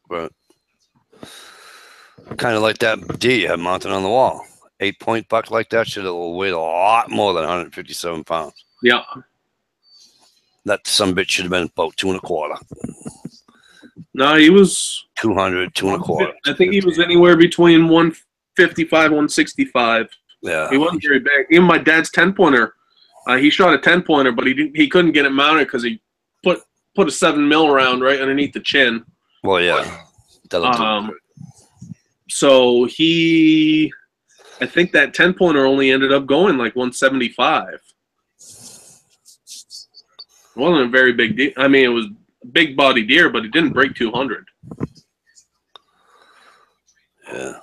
Right. Kind of like that deer you had mounted on the wall. 8-point buck like that should have weighed a lot more than 157 pounds. Yeah. That sumbitch should have been about 2 1/4. No, he was 200, 2 1/4. I think he was anywhere between 155, 165. Yeah. He wasn't very big. Even my dad's 10-pointer, he shot a 10-pointer, but he couldn't get it mounted because he put a 7mm round right underneath the chin. Well, yeah. So I think that 10-pointer only ended up going like 175. It wasn't a very big deer. I mean, it was a big body deer, but it didn't break 200. Yeah.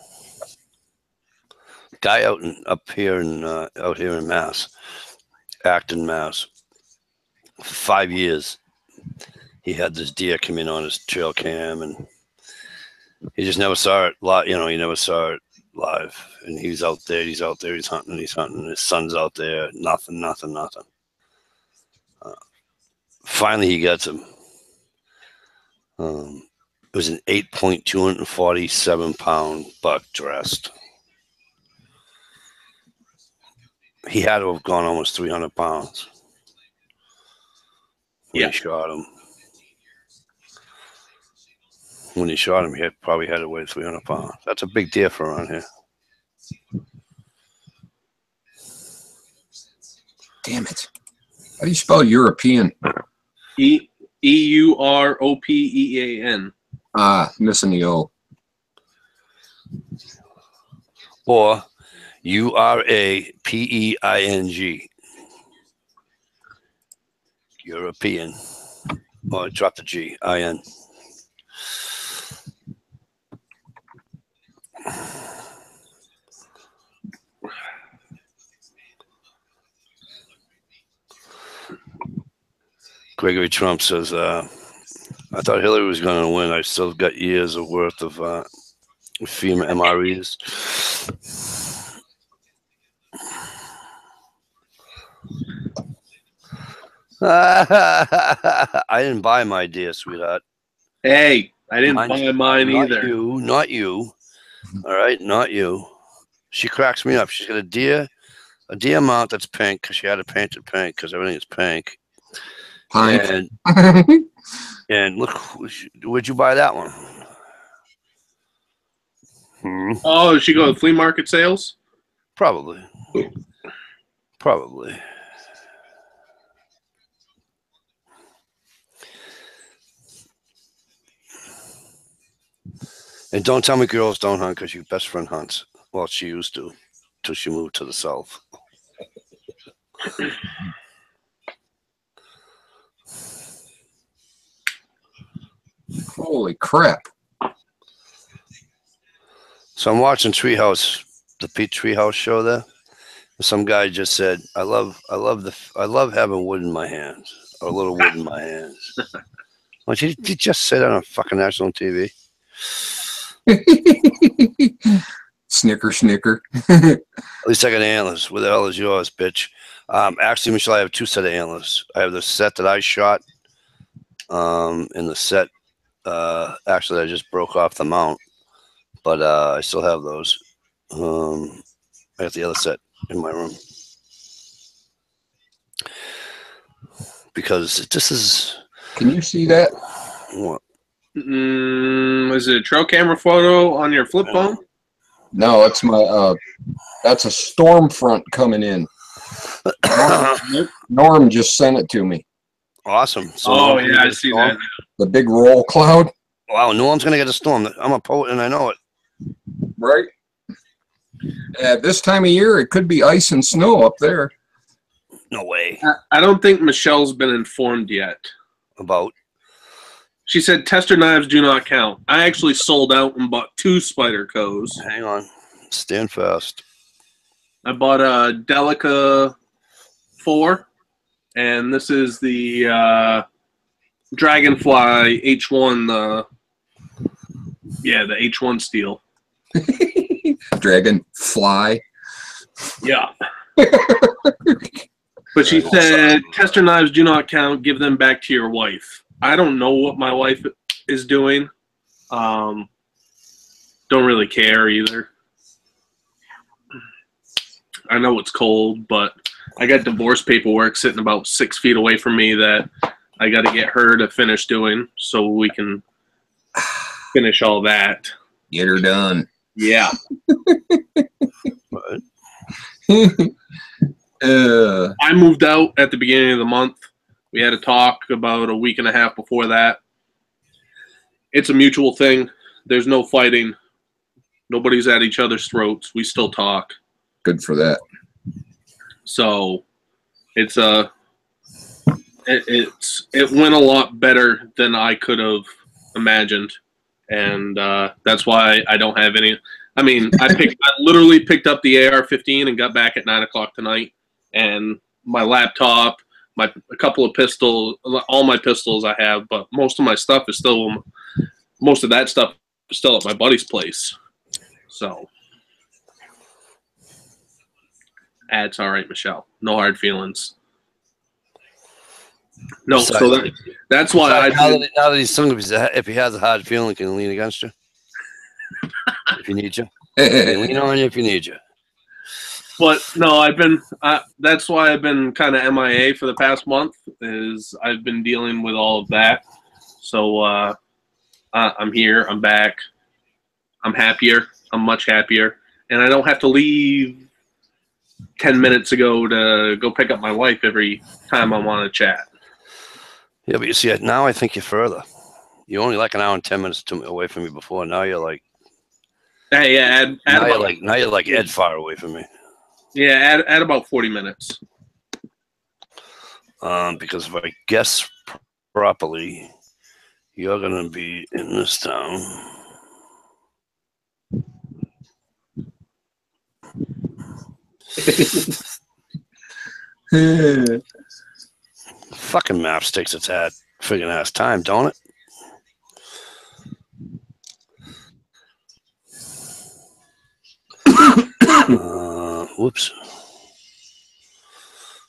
Guy out here in Mass, Acton, Mass. For 5 years, he had this deer come in on his trail cam, and he just never saw it. He never saw it live, and he's out there. He's out there. He's hunting. He's hunting. His son's out there. Nothing. Nothing. Nothing. Finally, he gets him. It was an 8.247 buck dressed. He had to have gone almost 300 pounds when he shot him. When he shot him, he probably had to weigh 300 pounds. That's a big deer for around here. Damn it. How do you spell European? EUROPEAN. Ah, missing the O. Or URAPEING. European. Or drop the G. IN. Gregory Trump says, I thought Hillary was going to win. I still got years of worth of FEMA MREs. I didn't buy my deer, sweetheart. Hey, I didn't buy mine either. Not you. All right, not you. She cracks me up. She's got a deer mount that's pink because she had it painted pink because everything is pink. Pink. And look, where'd you buy that one? Oh, did she go to flea market sales? Probably. Probably. And don't tell me girls don't hunt because your best friend hunts. Well, she used to, till she moved to the south. Holy crap. So I'm watching Treehouse, the Pete Treehouse show there. Some guy just said, I love having wood in my hands, or a little wood in my hands. Well, did you just say that on fucking national TV? Snicker. At least I got antlers. Where the hell is yours, bitch? Actually, Michelle, I have two set of antlers. I have the set that I shot, and the set, actually, I just broke off the mount, but I still have those. I got the other set in my room. Because this is... Can you see that? What? Is it a trail camera photo on your flip phone? No, it's my that's a storm front coming in. Norm just sent it to me. Awesome. So I see that. The big roll cloud. Wow, Norm's gonna get a storm. I'm a poet and I know it. Right. At this time of year, it could be ice and snow up there. No way. I don't think Michelle's been informed yet. About? She said tester knives do not count. I actually sold out and bought 2 Spydercos. Hang on. Stand fast. I bought a Delica 4, and this is the Dragonfly H1, the H1 steel. Dragonfly. Yeah. But she said tester knives do not count. Give them back to your wife. I don't know what my wife is doing. Don't really care either. I know it's cold, but I got divorce paperwork sitting about 6 feet away from me that I got to get her to finish doing so we can finish all that. Get her done. Yeah. I moved out at the beginning of the month. We had a talk about a week and a half before that. It's a mutual thing. There's no fighting. Nobody's at each other's throats. We still talk. Good for that. So it went a lot better than I could have imagined, and that's why I don't have any. I mean, I literally picked up the AR-15 and got back at 9 o'clock tonight, and my laptop, a couple of pistols, all my pistols I have, but most of my stuff is still, most of that stuff is still at my buddy's place. So It's all right, Michelle. No hard feelings. No, Besides, so that's why I now that he's sung, if he has a hard feeling, he can lean against you if he needs you. He can lean on you if he needs you. But no, that's why I've been kind of MIA for the past month, is I've been dealing with all of that. So I'm here, I'm back, I'm happier, I'm much happier, and I don't have to leave 10 minutes ago to go pick up my wife every time I want to chat. Yeah, but you see, now I think you're further. You're only like an hour and 10 minutes away from me before. Now you're like, hey, yeah, now you're like Ed far away from me. Yeah, add about 40 minutes. Because if I guess properly, you're gonna be in this town. Fucking maps takes its friggin' ass time, don't it? Whoops.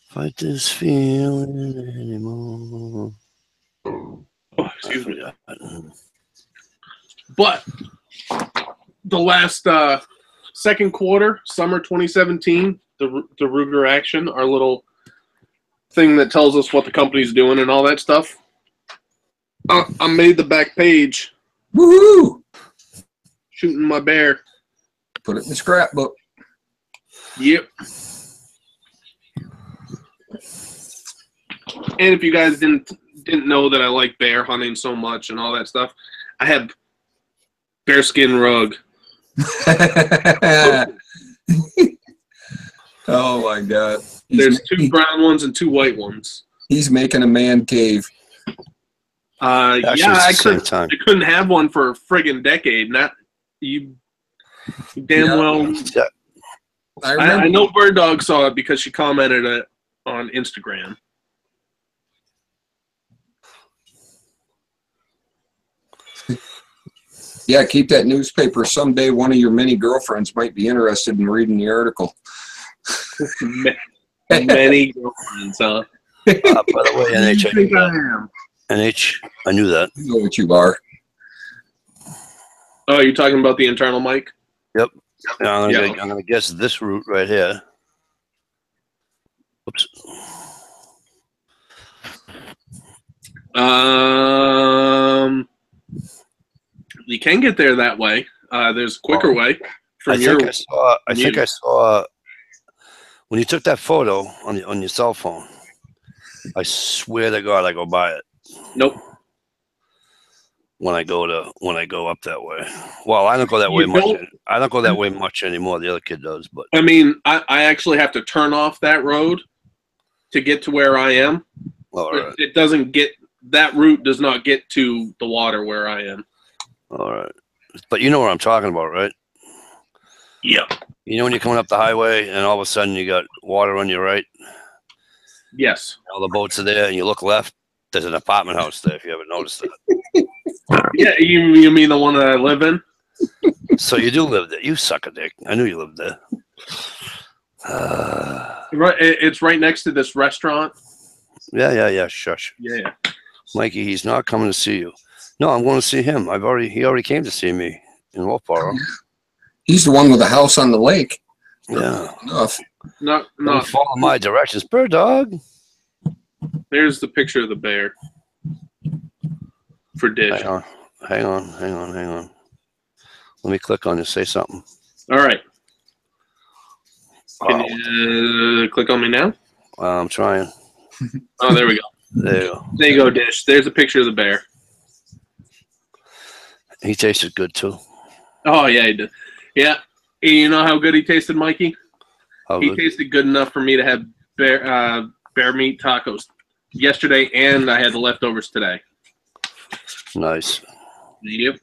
Fight this feeling anymore. Oh, excuse me. But the last second quarter, summer 2017, the Ruger Action, our little thing that tells us what the company's doing and all that stuff. I made the back page. Woohoo! Shooting my bear. Put it in the scrapbook. Yep. And if you guys didn't know that I like bear hunting so much and all that stuff, I have bearskin rug. Oh my God! There's 2 brown ones and 2 white ones. He's making a man cave. Actually, yeah, I couldn't have one for a friggin' decade. Not you. Damn well. Yeah. I I know Bird Dog saw it because she commented it on Instagram. Yeah, keep that newspaper. Someday one of your many girlfriends might be interested in reading the article. Many girlfriends, huh? By the way, NH, I think I am. NH, I knew that. You know what you are. Oh, you're talking about the internal mic? Yep. I'm gonna guess this route right here. Oops. You can get there that way. There's a quicker way from I think I saw when you took that photo on your cell phone. I swear to God, I go by it. Nope. When I go up that way. Well, I don't go that way much. I don't go that way much anymore. The other kid does, but I mean, I actually have to turn off that road to get to where I am. all right. It doesn't get that route does not get to the water where I am. All right. But you know what I'm talking about, right? Yeah. You know when you're coming up the highway and all of a sudden you got water on your right? Yes. All the boats are there and you look left, there's an apartment house there if you ever noticed that. Yeah, you mean the one that I live in? So you do live there. You suck a dick. I knew you lived there. Right, it's right next to this restaurant. Yeah. Shush. Yeah. Mikey, he's not coming to see you. No, I'm going to see him. He already came to see me in Wolfboro. He's the one with the house on the lake. Yeah. Enough. Not follow my directions, Bird Dog. There's the picture of the bear for Dish. Hang on. Let me click on it. Say something. All right. Can you click on me now? I'm trying. Oh, there we go. There you go. There you go, Dish. There's a picture of the bear. He tasted good too. Oh, yeah, he did. Yeah. You know how good he tasted, Mikey? He tasted good enough for me to have bear meat tacos yesterday, and I had the leftovers today. Nice. Yep.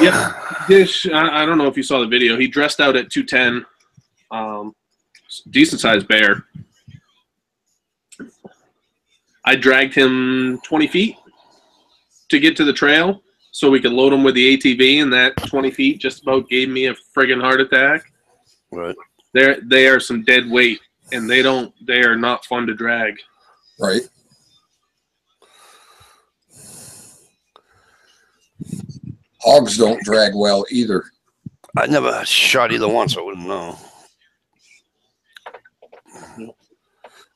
Yep. Dish, I don't know if you saw the video. He dressed out at 210. Decent sized bear. I dragged him 20 feet to get to the trail so we could load him with the ATV, and that 20 feet just about gave me a friggin' heart attack. Right. They are some dead weight, and they are not fun to drag. Right. Hogs don't drag well either. I never shot either one, so I wouldn't know.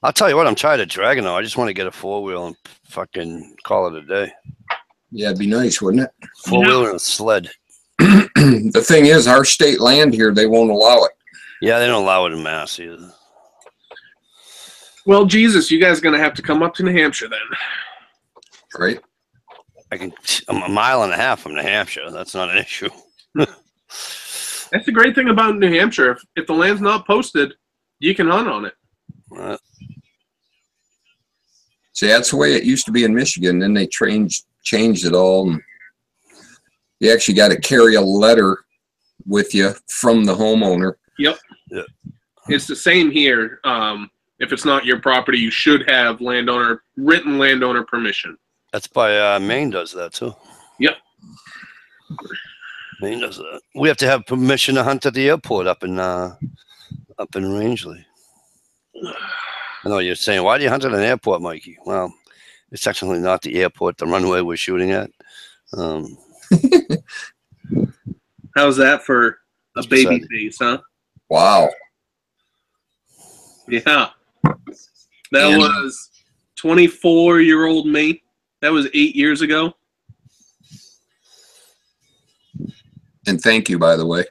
I'll tell you what, I'm tired of dragging though. I just want to get a 4-wheel and fucking call it a day. Yeah, it'd be nice, wouldn't it? 4-wheeler and a sled. The thing is, our state land here, they won't allow it. Yeah, they don't allow it in Mass either. Well, Jesus, you guys are going to have to come up to New Hampshire then. Right. I'm a mile and a half from New Hampshire. That's not an issue. That's the great thing about New Hampshire. If the land's not posted, you can hunt on it. See, that's the way it used to be in Michigan. Then they changed it all. And you actually got to carry a letter with you from the homeowner. Yep. Yeah. It's the same here. If it's not your property, you should have written landowner permission. That's by Maine does that too. Yep. Maine does that. We have to have permission to hunt at the airport up in Rangeley. I know you're saying, why do you hunt at an airport, Mikey? Well, it's technically not the airport, the runway we're shooting at. How's that for a baby face, huh? Wow. Yeah. That was 24-year-old me. That was 8 years ago. And thank you, by the way.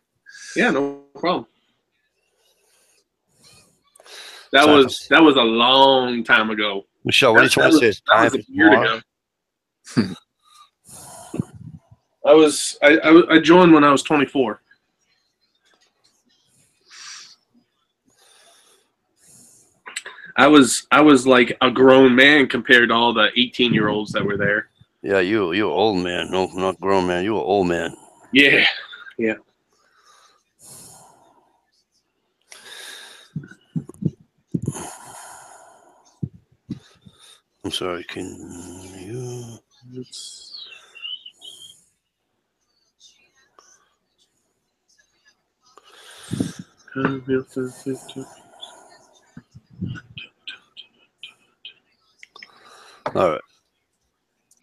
Yeah, no problem. That was a long time ago. Michelle, what are you trying to say? It's time for tomorrow? I joined when I was 24. I was like a grown man compared to all the 18-year-olds that were there. Yeah, you were old man. No, not grown man. You were old man. Yeah, yeah. I'm sorry. Can you? All right.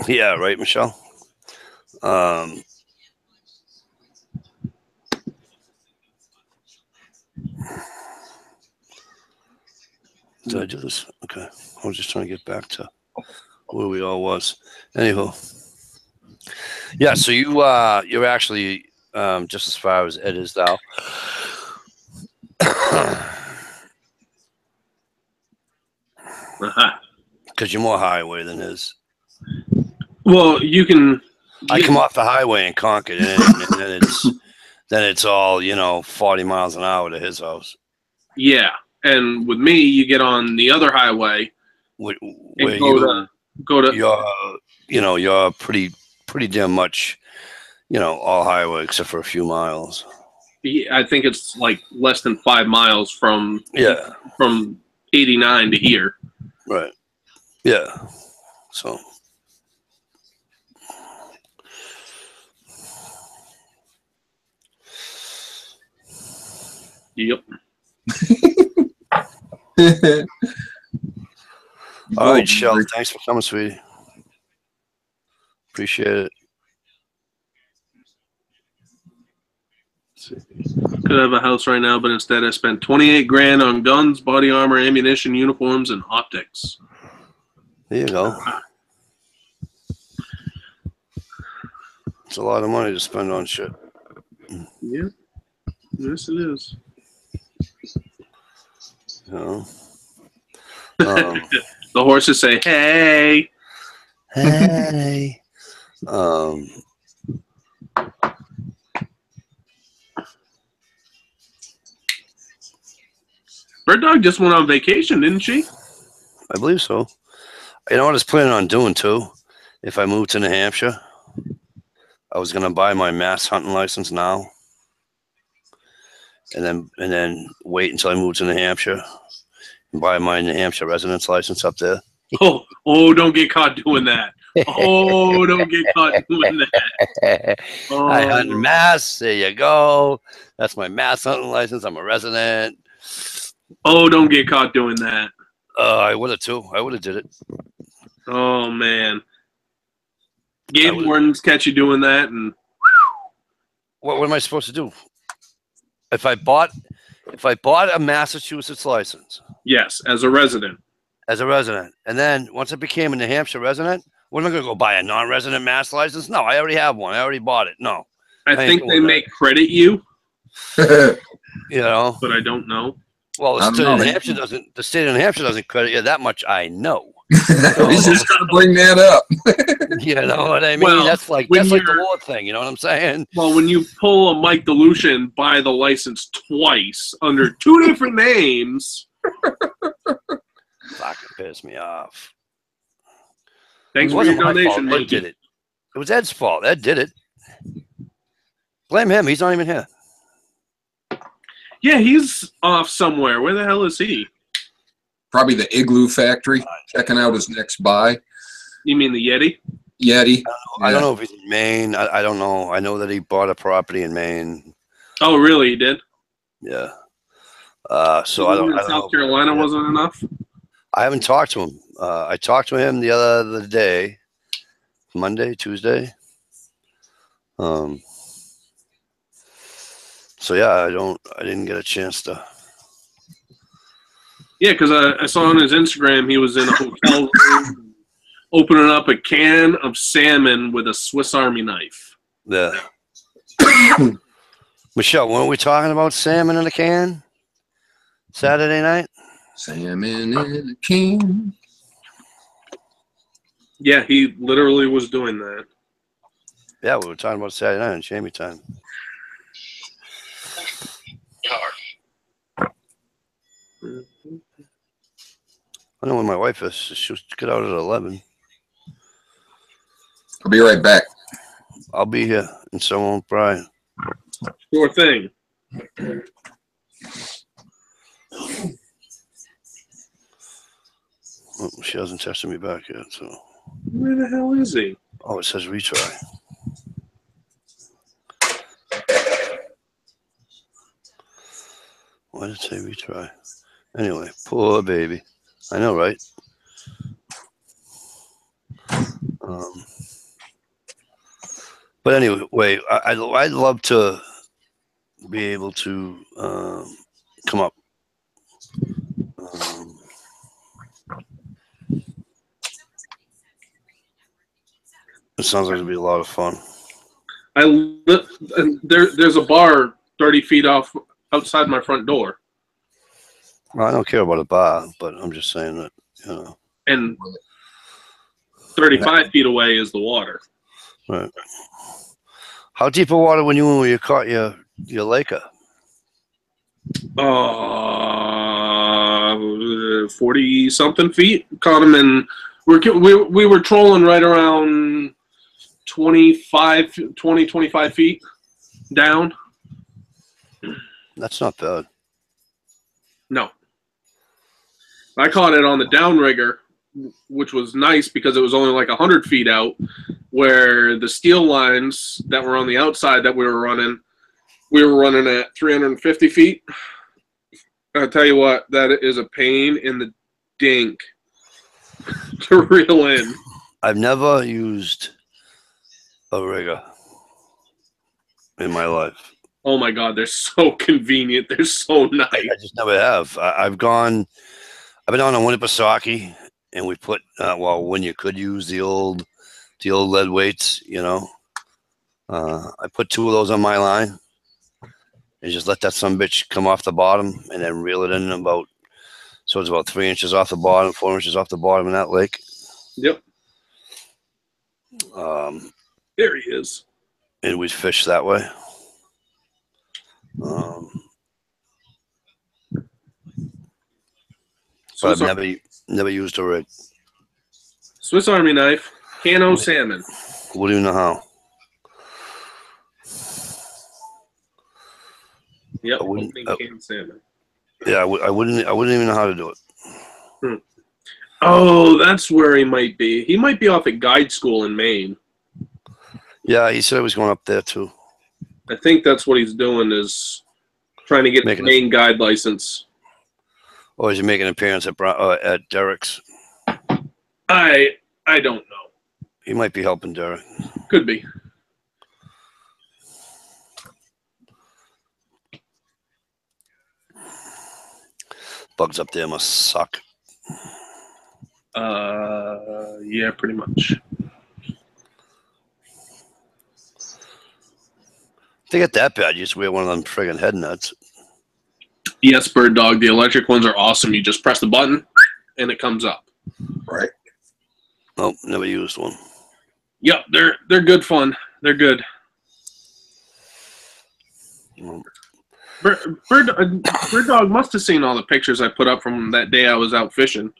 Yeah, right, Michelle. Did I do this? Okay. I was just trying to get back to where we all was. Anyhow. Yeah, so you're actually just as far as Ed is now. Because you're more highway than his. Well, I come off the highway in Concord, and then it's all 40 miles an hour to his house. Yeah, and with me, you get on the other highway. Where go to. You're pretty damn much, all highway except for a few miles. I think it's like less than 5 miles from 89 to here. Right. Yeah. So. Yep. All right, Shell. Thanks for coming, sweetie. Appreciate it. Could have a house right now, but instead I spent 28 grand on guns, body armor, ammunition, uniforms, and optics. There you go. It's a lot of money to spend on shit. Yeah. Yes, it is. The horses say, "Hey, hey." Bird Dog just went on vacation, didn't she? I believe so. You know what I was planning on doing too? If I moved to New Hampshire, I was gonna buy my Mass hunting license now, and then wait until I moved to New Hampshire and buy my New Hampshire residence license up there. Oh! Don't get caught doing that. Oh, don't get caught doing that. Oh. I hunt in Mass. There you go. That's my Mass hunting license. I'm a resident. Oh, don't get caught doing that. I would have too. I would have did it. Oh man, game wardens catch you doing that, and what am I supposed to do? If I bought a Massachusetts license, yes, as a resident, and then once I became a New Hampshire resident, what am I going to go buy a non-resident Mass license? No, I already have one. I already bought it. No, I think they may credit you. You know, but I don't know. Well, the state of New Hampshire doesn't. The state of New Hampshire doesn't credit you that much. I know. He's just going to bring that up. You know what I mean? Well, that's like the Lord thing. You know what I'm saying? Well, when you pull a Mike DeLucia and buy the license twice under 2 different names, fucking piss me off. Thanks for your donation, Ed did it. It was Ed's fault. Ed did it. Blame him. He's not even here. Yeah, he's off somewhere. Where the hell is he? Probably the Igloo factory, checking out his next buy. You mean the Yeti? Yeti. I don't know if he's in Maine. I don't know. I know that he bought a property in Maine. Oh, really? He did? Yeah. So I don't know. South Carolina wasn't enough? I haven't talked to him. I talked to him the other day, Monday, Tuesday. So yeah, I didn't get a chance to. Yeah, because I saw on his Instagram he was in a hotel room opening up a can of salmon with a Swiss Army knife. Yeah. Michelle, weren't we talking about salmon in a can Saturday night? Salmon in a can. Yeah, he literally was doing that. Yeah, we were talking about Saturday night and Jamie time. I know when my wife is. She'll get out at 11. I'll be right back. I'll be here, and so won't Brian. Sure thing. Well, she hasn't texted me back yet, so. Where the hell is he? Oh, it says retry. Why did it say retry? Anyway, poor baby. I know, right? But anyway, I'd love to be able to come up. It sounds like it'd be a lot of fun. There's a bar 30 feet off outside my front door. Well, I don't care about a bar, but I'm just saying that, you know. And 35 feet away is the water. Right. How deep of water when you caught your Laker? 40 something feet. Caught him in. We were trolling right around 25 feet down. That's not bad. No. I caught it on the downrigger, which was nice because it was only like 100 feet out, where the steel lines that were on the outside that we were running at 350 feet. I'll tell you what, that is a pain in the dink to reel in. I've never used a rigger in my life. Oh my God, they're so convenient. They're so nice. I just never have. I've been on a Winnipesaukee, and we put when you could use the old lead weights, you know. I put 2 of those on my line and just let that sumbitch come off the bottom and then reel it in about, so it's about 3 inches off the bottom, 4 inches off the bottom in that lake. Yep. There he is. And we fish that way. But I've never used a rig. Swiss Army knife, cano salmon. What do you know how? Yep, canned salmon. Yeah, I wouldn't even know how to do it. Oh, that's where he might be. He might be off at guide school in Maine. Yeah, he said he was going up there too. I think that's what he's doing, is trying to get the Maine guide license. Or is he making an appearance at Derek's? I don't know. He might be helping Derek. Could be. Bugs up there must suck. Yeah, pretty much. If they get that bad, you just wear one of them friggin' head nuts. Yes, Bird Dog. The electric ones are awesome. You just press the button, and it comes up. Right. Oh, never used one. Yep, they're good fun. They're good. Well, Bird Dog must have seen all the pictures I put up from that day I was out fishing.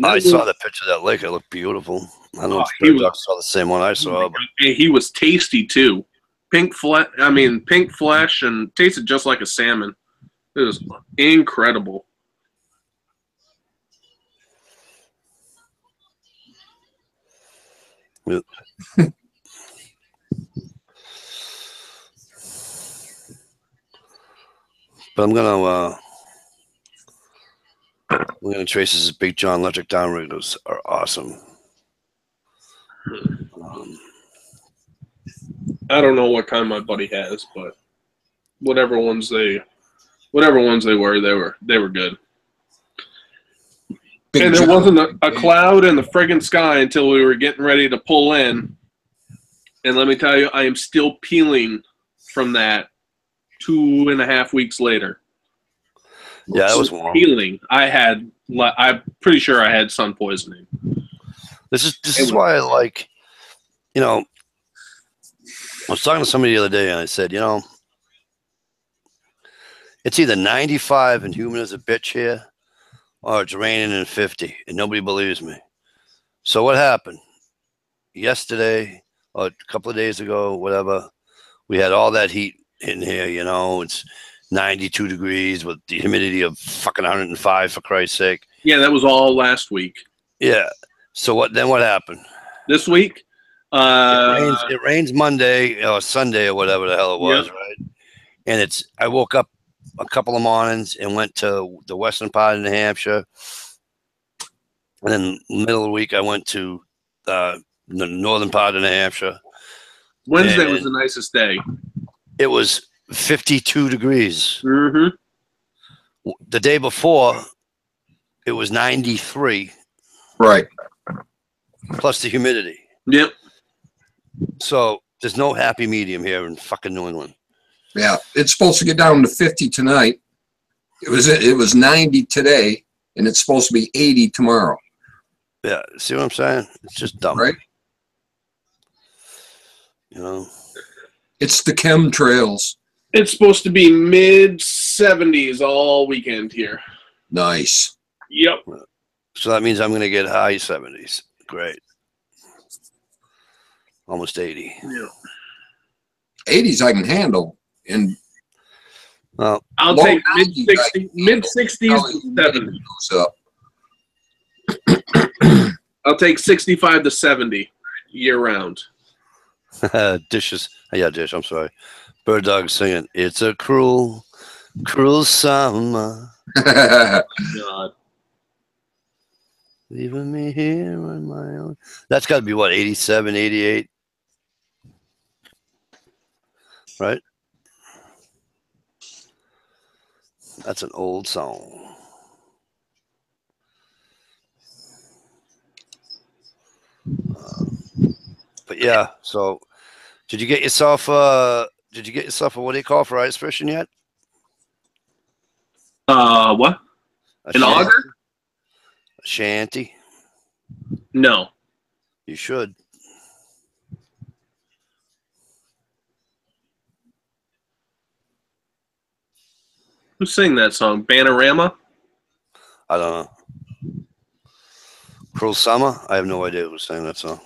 I saw the picture of that lake. It looked beautiful. I don't know if Bird Dog saw the same one I saw. But he was tasty too. Pink flesh, and tasted just like a salmon. It was incredible. Yeah. But I'm gonna trace this Big John electric downriggers are awesome. I don't know what kind my buddy has, but whatever ones they were, they were good. Big and there John. wasn't a cloud in the friggin' sky until we were getting ready to pull in. And let me tell you, I am still peeling from that 2.5 weeks later. Yeah, that was warm. Peeling. I'm pretty sure I had sun poisoning. This is why I like, I was talking to somebody the other day, and I said, it's either 95 and humid as a bitch here, or it's raining and 50, and nobody believes me. So what happened? Yesterday, or a couple of days ago, whatever, we had all that heat in here, it's 92 degrees with the humidity of fucking 105, for Christ's sake. Yeah, that was all last week. Yeah. So what happened? This week? It rains Monday or Sunday or whatever the hell it was, Yep. right? And I woke up a couple of mornings and went to the western part of New Hampshire. And then middle of the week, I went to the northern part of New Hampshire. Wednesday was the nicest day. It was 52 degrees. Mm-hmm. The day before, it was 93. Right. Plus the humidity. Yep. So there's no happy medium here in fucking New England. Yeah, it's supposed to get down to 50 tonight. It was 90 today, and it's supposed to be 80 tomorrow. Yeah, see what I'm saying? It's just dumb. Right. It's the chemtrails. It's supposed to be mid-70s all weekend here. Nice. Yep. So that means I'm going to get high 70s. Great. Almost 80. Yeah. 80s I can handle. And well, I'll low take 90s mid-60s to 70s. Goes up. I'll take 65 to 70 year-round. Dishes. Yeah, Dish, I'm sorry. Bird Dog singing, "It's a cruel, cruel summer." God. Leaving me here on my own. That's got to be what, 87, 88? Right? That's an old song. But yeah, so did you get yourself a what do you call for ice fishing yet? What? An auger? A shanty? No. You should. Who sang that song? Banarama? I don't know. Cruel Summer? I have no idea who sang that song.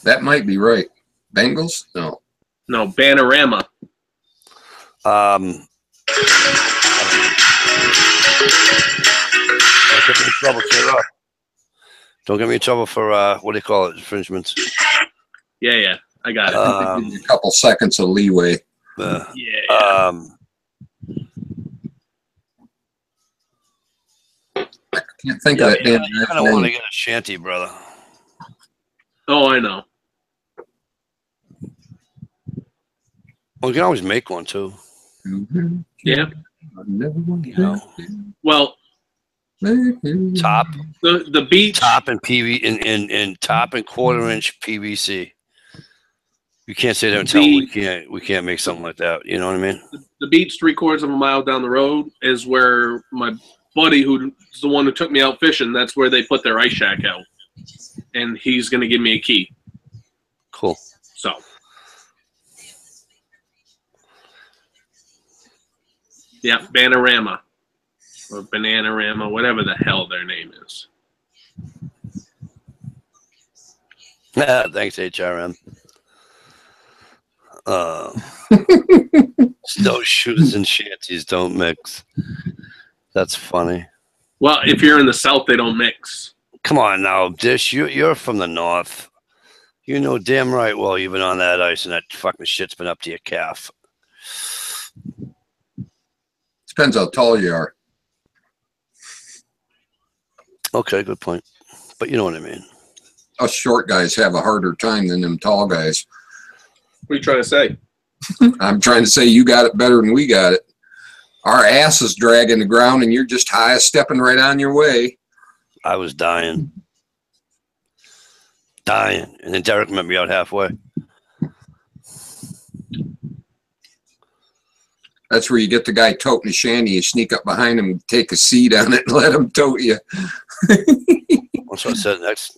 That might be right. Bengals? No. No, Banarama. Don't get me in trouble, sir. Don't get me in trouble for what do you call it? Infringements. Yeah, I got it. Give you a couple seconds of leeway. Yeah. Can't think of that damn you guy's kind of want to name. get a shanty, brother. Oh, I know. Well, you can always make one too. Yeah. You know, Well, top the beach. top and PV top and 1/4-inch PVC. You can't sit there and tell me we can't make something like that. You know what I mean? The beach 3/4 of a mile down the road is where my buddy, who's the one who took me out fishing, that's where they put their ice shack out, and he's gonna give me a key. Cool. So. Yeah, Banarama or Bananarama, whatever the hell their name is. Thanks, HRM. Snowshoes and shanties don't mix. That's funny. Well, if you're in the South, they don't mix. Come on now, Dish. You're from the North. You know damn right well you've been on that ice and that fucking shit's been up to your calf. Depends how tall you are. Okay, good point. But you know what I mean. Us short guys have a harder time than them tall guys. What are you trying to say? I'm trying to say you got it better than we got it. Our ass is dragging the ground and you're just high stepping right on your way. I was dying. Dying. And then Derek met me out halfway. That's where you get the guy toting a shanty. You sneak up behind him, take a seat on it, and let him tote you. That's what I said next.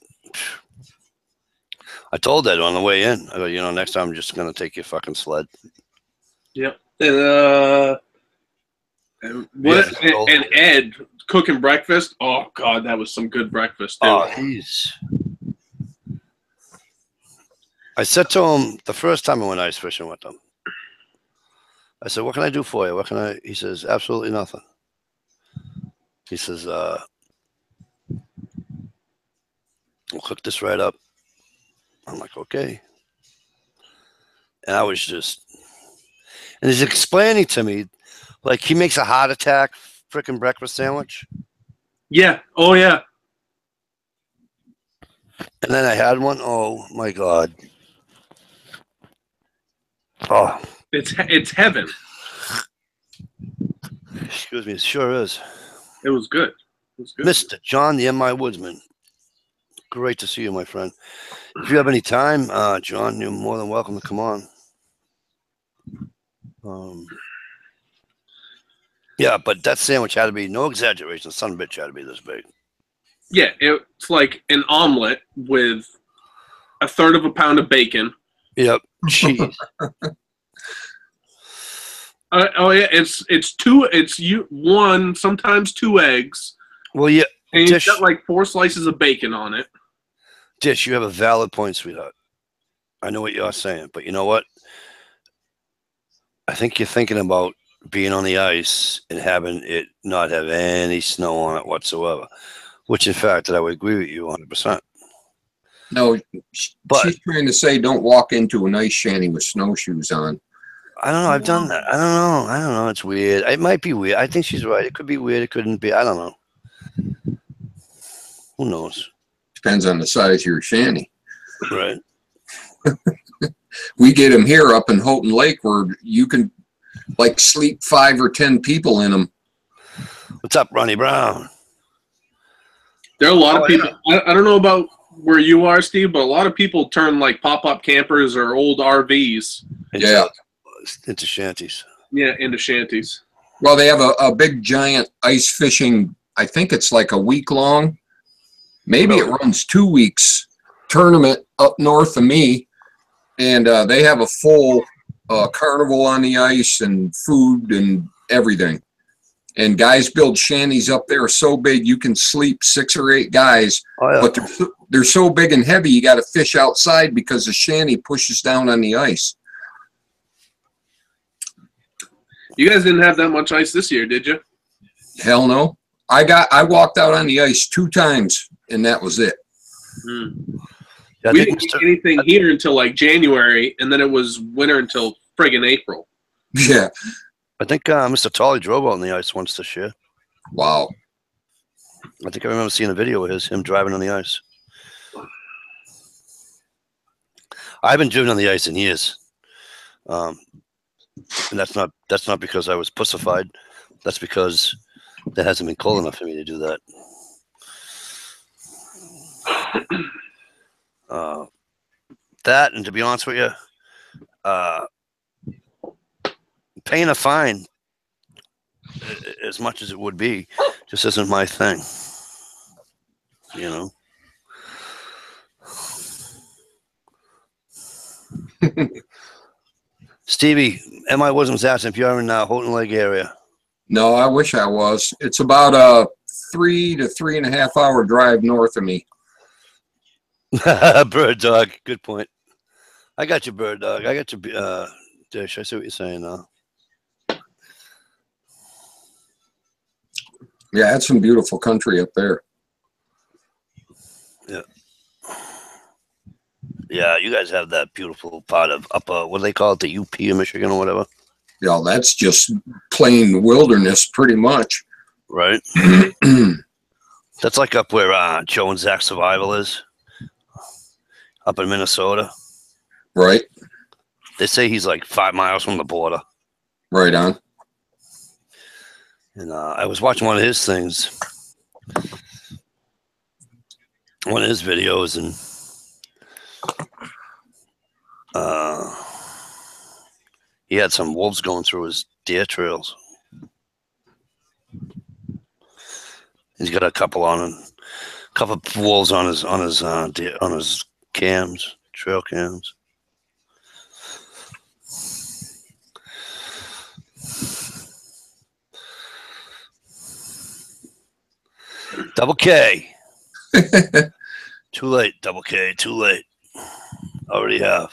I told that on the way in. I go, you know, next time I'm just going to take your fucking sled. Yep. And Ed cooking breakfast. Oh, God, that was some good breakfast, dude. Oh, he's... I said to him the first time I went ice fishing with him, I said, what can I do for you? What can I? He says, absolutely nothing. He says, we'll cook this right up. I'm like, okay. And I was just, and he's explaining to me, like he makes a heart attack freaking breakfast sandwich. Yeah. Oh, yeah. And then I had one. Oh, my God. Oh. It's heaven. Excuse me, it sure is. It was good. It was good. Mr. John, the M.I. Woodsman. Great to see you, my friend. If you have any time, John, you're more than welcome to come on. Yeah, but that sandwich had to be, no exaggeration, the son of a bitch had to be this big. Yeah, it's like an omelet with 1/3 of a pound of bacon. Yep, cheese. Oh yeah, it's one, sometimes 2 eggs. Well, yeah, and Dish, you've got like 4 slices of bacon on it. Dish, you have a valid point, sweetheart. I know what you're saying, but you know what? I think you're thinking about being on the ice and having it not have any snow on it whatsoever, which in fact I would agree with you 100%. No, she's trying to say don't walk into an ice shanty with snowshoes on. I don't know. I've done that. I don't know. It's weird. It might be weird. I think she's right. It could be weird. It couldn't be. I don't know. Who knows? Depends on the size of your shanty. Right. We get them here up in Houghton Lake where you can like sleep 5 or 10 people in them. What's up, Ronnie Brown? There are a lot of people. Yeah. I don't know about where you are, Steve, but a lot of people turn like pop-up campers or old RVs. Into shanties. Yeah, into shanties. Well, they have a big giant ice fishing, I think it's like a week long. Maybe it runs 2 weeks tournament up north of me. And they have a full carnival on the ice and food and everything. And guys build shanties up there so big you can sleep 6 or 8 guys. Oh, yeah. But they're so big and heavy you got to fish outside because the shanty pushes down on the ice. You guys didn't have that much ice this year, did you? Hell no. I walked out on the ice 2 times, and that was it. Yeah, we didn't get anything here until like January, and then it was winter until friggin' April. Yeah. I think Mr. Tolley drove out on the ice once this year. Wow. I think I remember seeing a video of him driving on the ice. I haven't driven on the ice in years, and that's not because I was pussified. That's because that hasn't been cold enough for me to do that. That, and to be honest with you, paying a fine, as much as it would be, just isn't my thing. You know. Stevie, M.I. Wisdom's asking if you're in Houghton Lake area. No, I wish I was. It's about a 3 to 3.5 hour drive north of me. Bird dog, good point. I got you, bird dog. I got you, Dish. I see what you're saying now. Yeah, that's some beautiful country up there. Yeah. Yeah, you guys have that beautiful part of what do they call it, the UP of Michigan or whatever? Yeah, that's just plain wilderness, pretty much. Right. That's like up where Joe and Zach Survival is, up in Minnesota. Right. They say he's like 5 miles from the border. Right on. And I was watching one of his things, one of his videos, and he had some wolves going through his deer trails. He's got a couple of wolves on his cams, trail cams. Double K. Too late, Double K. Too late. Already have.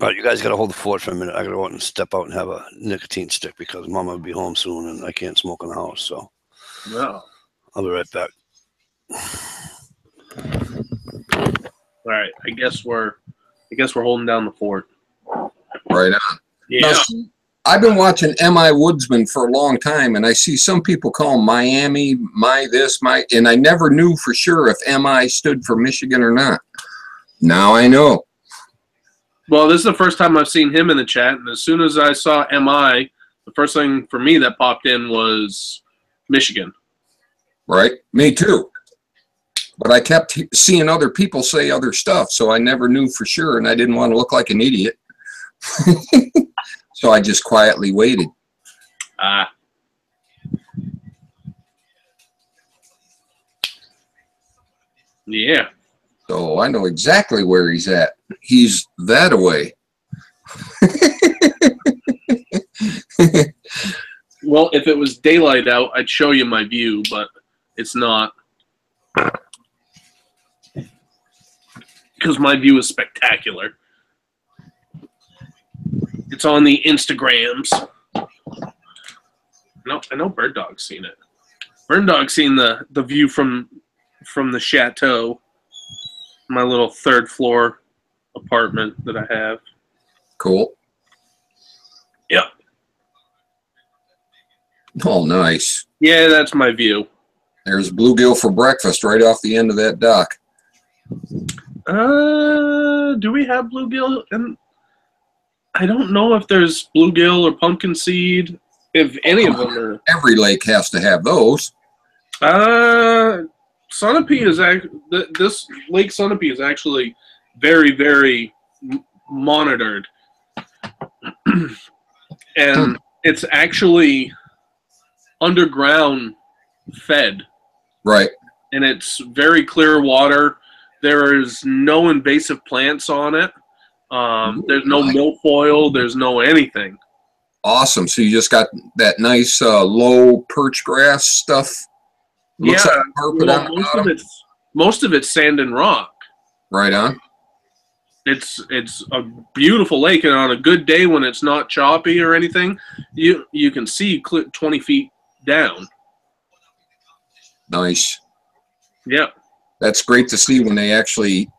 All right, you guys got to hold the fort for a minute. I got to go out and step out and have a nicotine stick because Mama will be home soon and I can't smoke in the house. So, No. I'll be right back. All right. I guess we're holding down the fort. Right on. Yeah. Now, I've been watching M.I. Woodsman for a long time, and I see some people call Miami, and I never knew for sure if M.I. stood for Michigan or not. Now I know. Well, this is the first time I've seen him in the chat, and as soon as I saw M.I., the first thing for me that popped in was Michigan. Right? Me too. But I kept seeing other people say other stuff, so I never knew for sure, and I didn't want to look like an idiot. So I just quietly waited. Yeah. So I know exactly where he's at. He's that away. Well, if it was daylight out, I'd show you my view, but it's not. Because my view is spectacular. It's on the Instagrams. No, I know Bird Dog's seen it. Bird Dog's seen the view from the chateau, my little 3rd floor apartment that I have. Cool. Yep. Oh, nice. Yeah, that's my view. There's bluegill for breakfast right off the end of that dock. Do we have bluegill? And I don't know if there's bluegill or pumpkin seed. If any of them are. Every lake has to have those. Sunapee is this Lake Sunapee is actually very, very monitored, and it's actually underground fed. Right. And it's very clear water. There is no invasive plants on it. There's no milfoil. There's no anything. Awesome. So you just got that nice low perch grass stuff. Looks like carpet on the bottom. Most of it's sand and rock. Right on. It's a beautiful lake, and on a good day when it's not choppy or anything, you can see 20 feet down. Nice. Yeah. That's great to see when they actually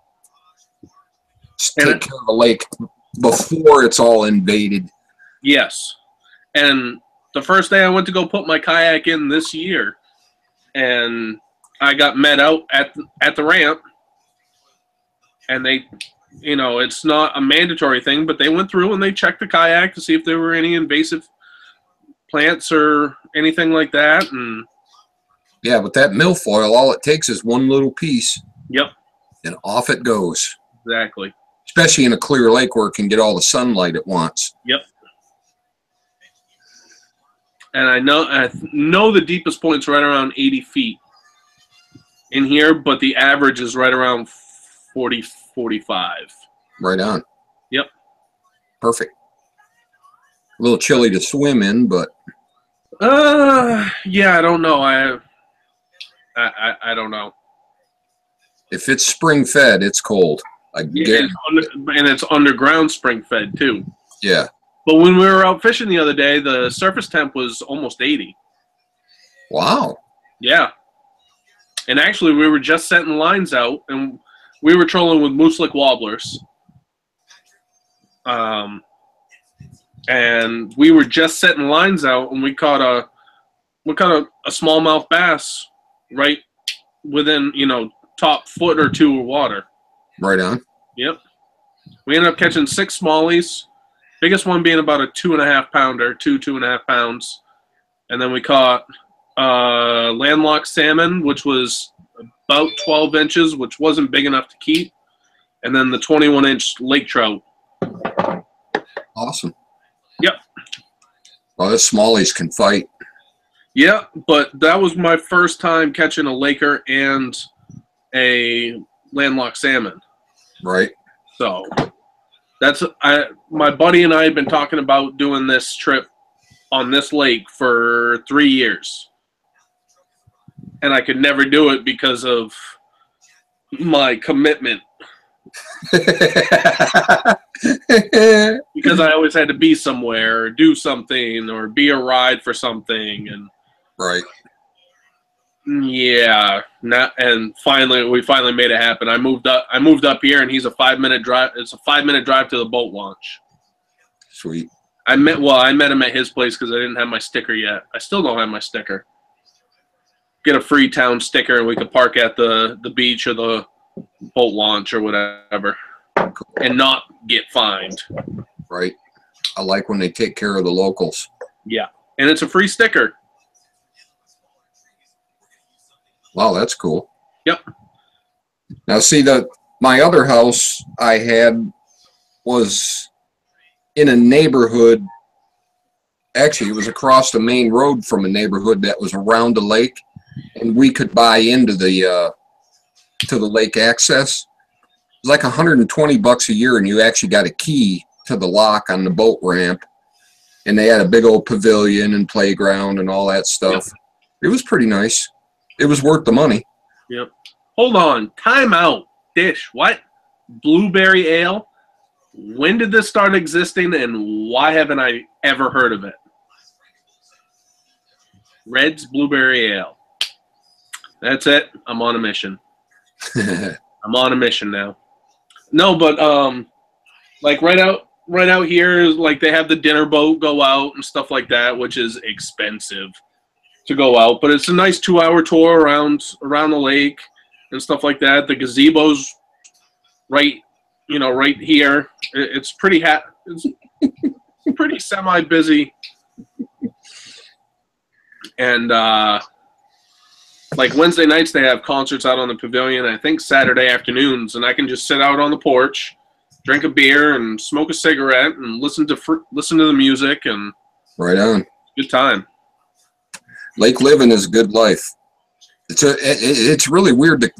take care of the lake before it's all invaded. Yes. And the first day I went to go put my kayak in this year, and I got met out at the ramp, and they, you know, it's not a mandatory thing, but they went through and they checked the kayak to see if there were any invasive plants or anything like that. And yeah, but that milfoil, all it takes is one little piece. Yep. And off it goes. Exactly. Especially in a clear lake where it can get all the sunlight at once. Yep. And I know the deepest point's right around 80 feet in here, but the average is right around 40, 45. Right on. Yep. Perfect. A little chilly to swim in, but yeah, I don't know. I don't know. If it's spring fed, it's cold. And it's underground spring fed too. Yeah. But when we were out fishing the other day, the surface temp was almost 80. Wow. Yeah. And actually, we were just setting lines out, and we were trolling with moose lick wobblers. And we were just setting lines out, and we caught a smallmouth bass right within, you know, top foot or two of water. Right on. Yep. We ended up catching 6 smallies. Biggest one being about a 2.5 pounder, 2.5 pounds. And then we caught landlocked salmon, which was about 12 inches, which wasn't big enough to keep. And then the 21-inch lake trout. Awesome. Yep. Well, the smallies can fight. Yeah, but that was my first time catching a laker and a landlocked salmon. Right. So my buddy and I had been talking about doing this trip on this lake for 3 years. And I could never do it because of my commitment. Because I always had to be somewhere or do something or be a ride for something. And right. Yeah, we finally made it happen. I moved up here, and he's a 5-minute drive. It's a 5-minute drive to the boat launch. Sweet. I met him at his place because I didn't have my sticker yet. I still don't have my sticker. Get a free town sticker, and we could park at the beach or the boat launch or whatever, and not get fined. Right. I like when they take care of the locals. Yeah, and it's a free sticker. Wow, that's cool. Yep. Now, see, my other house I had was in a neighborhood. Actually, it was across the main road from a neighborhood that was around the lake, and we could buy into the to the lake access. It was like $120 a year, and you actually got a key to the lock on the boat ramp. And they had a big old pavilion and playground and all that stuff. Yep. It was pretty nice. It was worth the money. Yep. Hold on. Time out. Dish. What? Blueberry ale? When did this start existing, and why haven't I ever heard of it? Red's Blueberry Ale. That's it. I'm on a mission. I'm on a mission now. No, but like right out here, like they have the dinner boat go out and stuff like that, which is expensive to go out, but it's a nice 2-hour tour around the lake and stuff like that. The gazebo's right here. It's pretty it's pretty semi-busy. And like Wednesday nights they have concerts out on the pavilion. I think Saturday afternoons, and I can just sit out on the porch, drink a beer and smoke a cigarette and listen to the music, and right on. Good time. Lake living is a good life. It's really weird.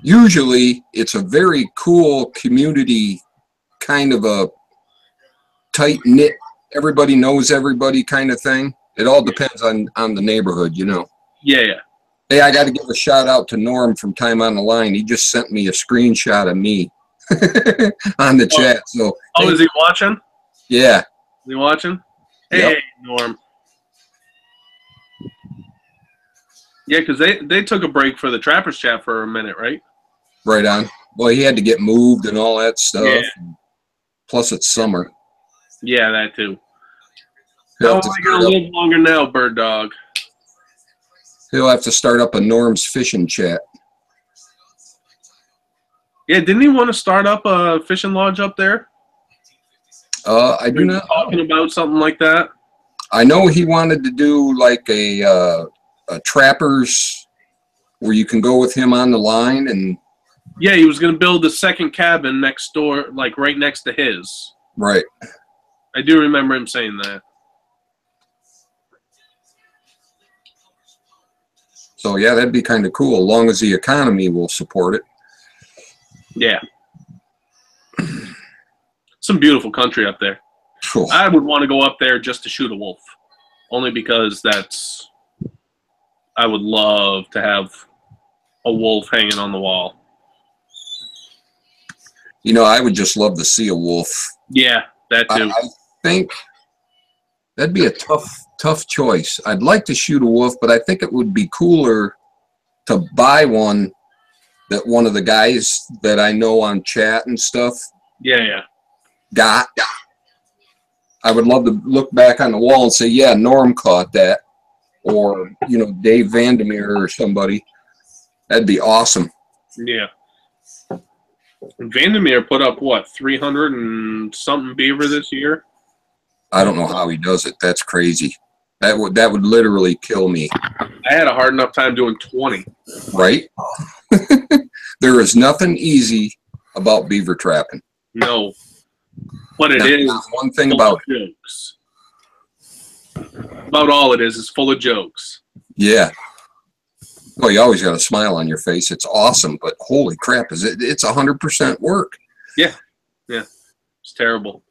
Usually it's a very cool community, kind of a tight knit, everybody knows everybody kind of thing. It all depends on the neighborhood, you know. Yeah. Hey, I got to give a shout out to Norm from Time on the Line. He just sent me a screenshot of me on the chat. So. Oh, is he watching? Yeah. Is he watching? Hey, yep. Norm. Yeah, because they took a break for the Trappers Chat for a minute, right? Right on. Well, he had to get moved and all that stuff. Yeah. Plus, it's summer. Yeah, that too. How am I going to live longer now, Bird Dog? He'll have to start up a Norm's fishing chat. Yeah, didn't he want to start up a fishing lodge up there? I do not talking about something like that. I know he wanted to do like a trappers where you can go with him on the line, and yeah, he was going to build a second cabin next door, like right next to his. Right. I do remember him saying that. So yeah, that'd be kind of cool, as long as the economy will support it. Yeah. Some beautiful country up there. Cool. I would want to go up there just to shoot a wolf. Only because I would love to have a wolf hanging on the wall. You know, I would just love to see a wolf. Yeah, that too. I think that'd be a tough choice. I'd like to shoot a wolf, but I think it would be cooler to buy one that one of the guys that I know on chat and stuff got. I would love to look back on the wall and say, yeah, Norm caught that. Or, you know, Dave Vandermeer or somebody. That'd be awesome. Yeah. Vandermeer put up, what, 300 and something beaver this year? I don't know how he does it. That's crazy. That would literally kill me. I had a hard enough time doing 20. Right? There is nothing easy about beaver trapping. No. But it is not one thing about jokes. About all it is full of jokes. Yeah. Well, you always got a smile on your face. It's awesome, but holy crap, it's 100% work. Yeah. Yeah. It's terrible.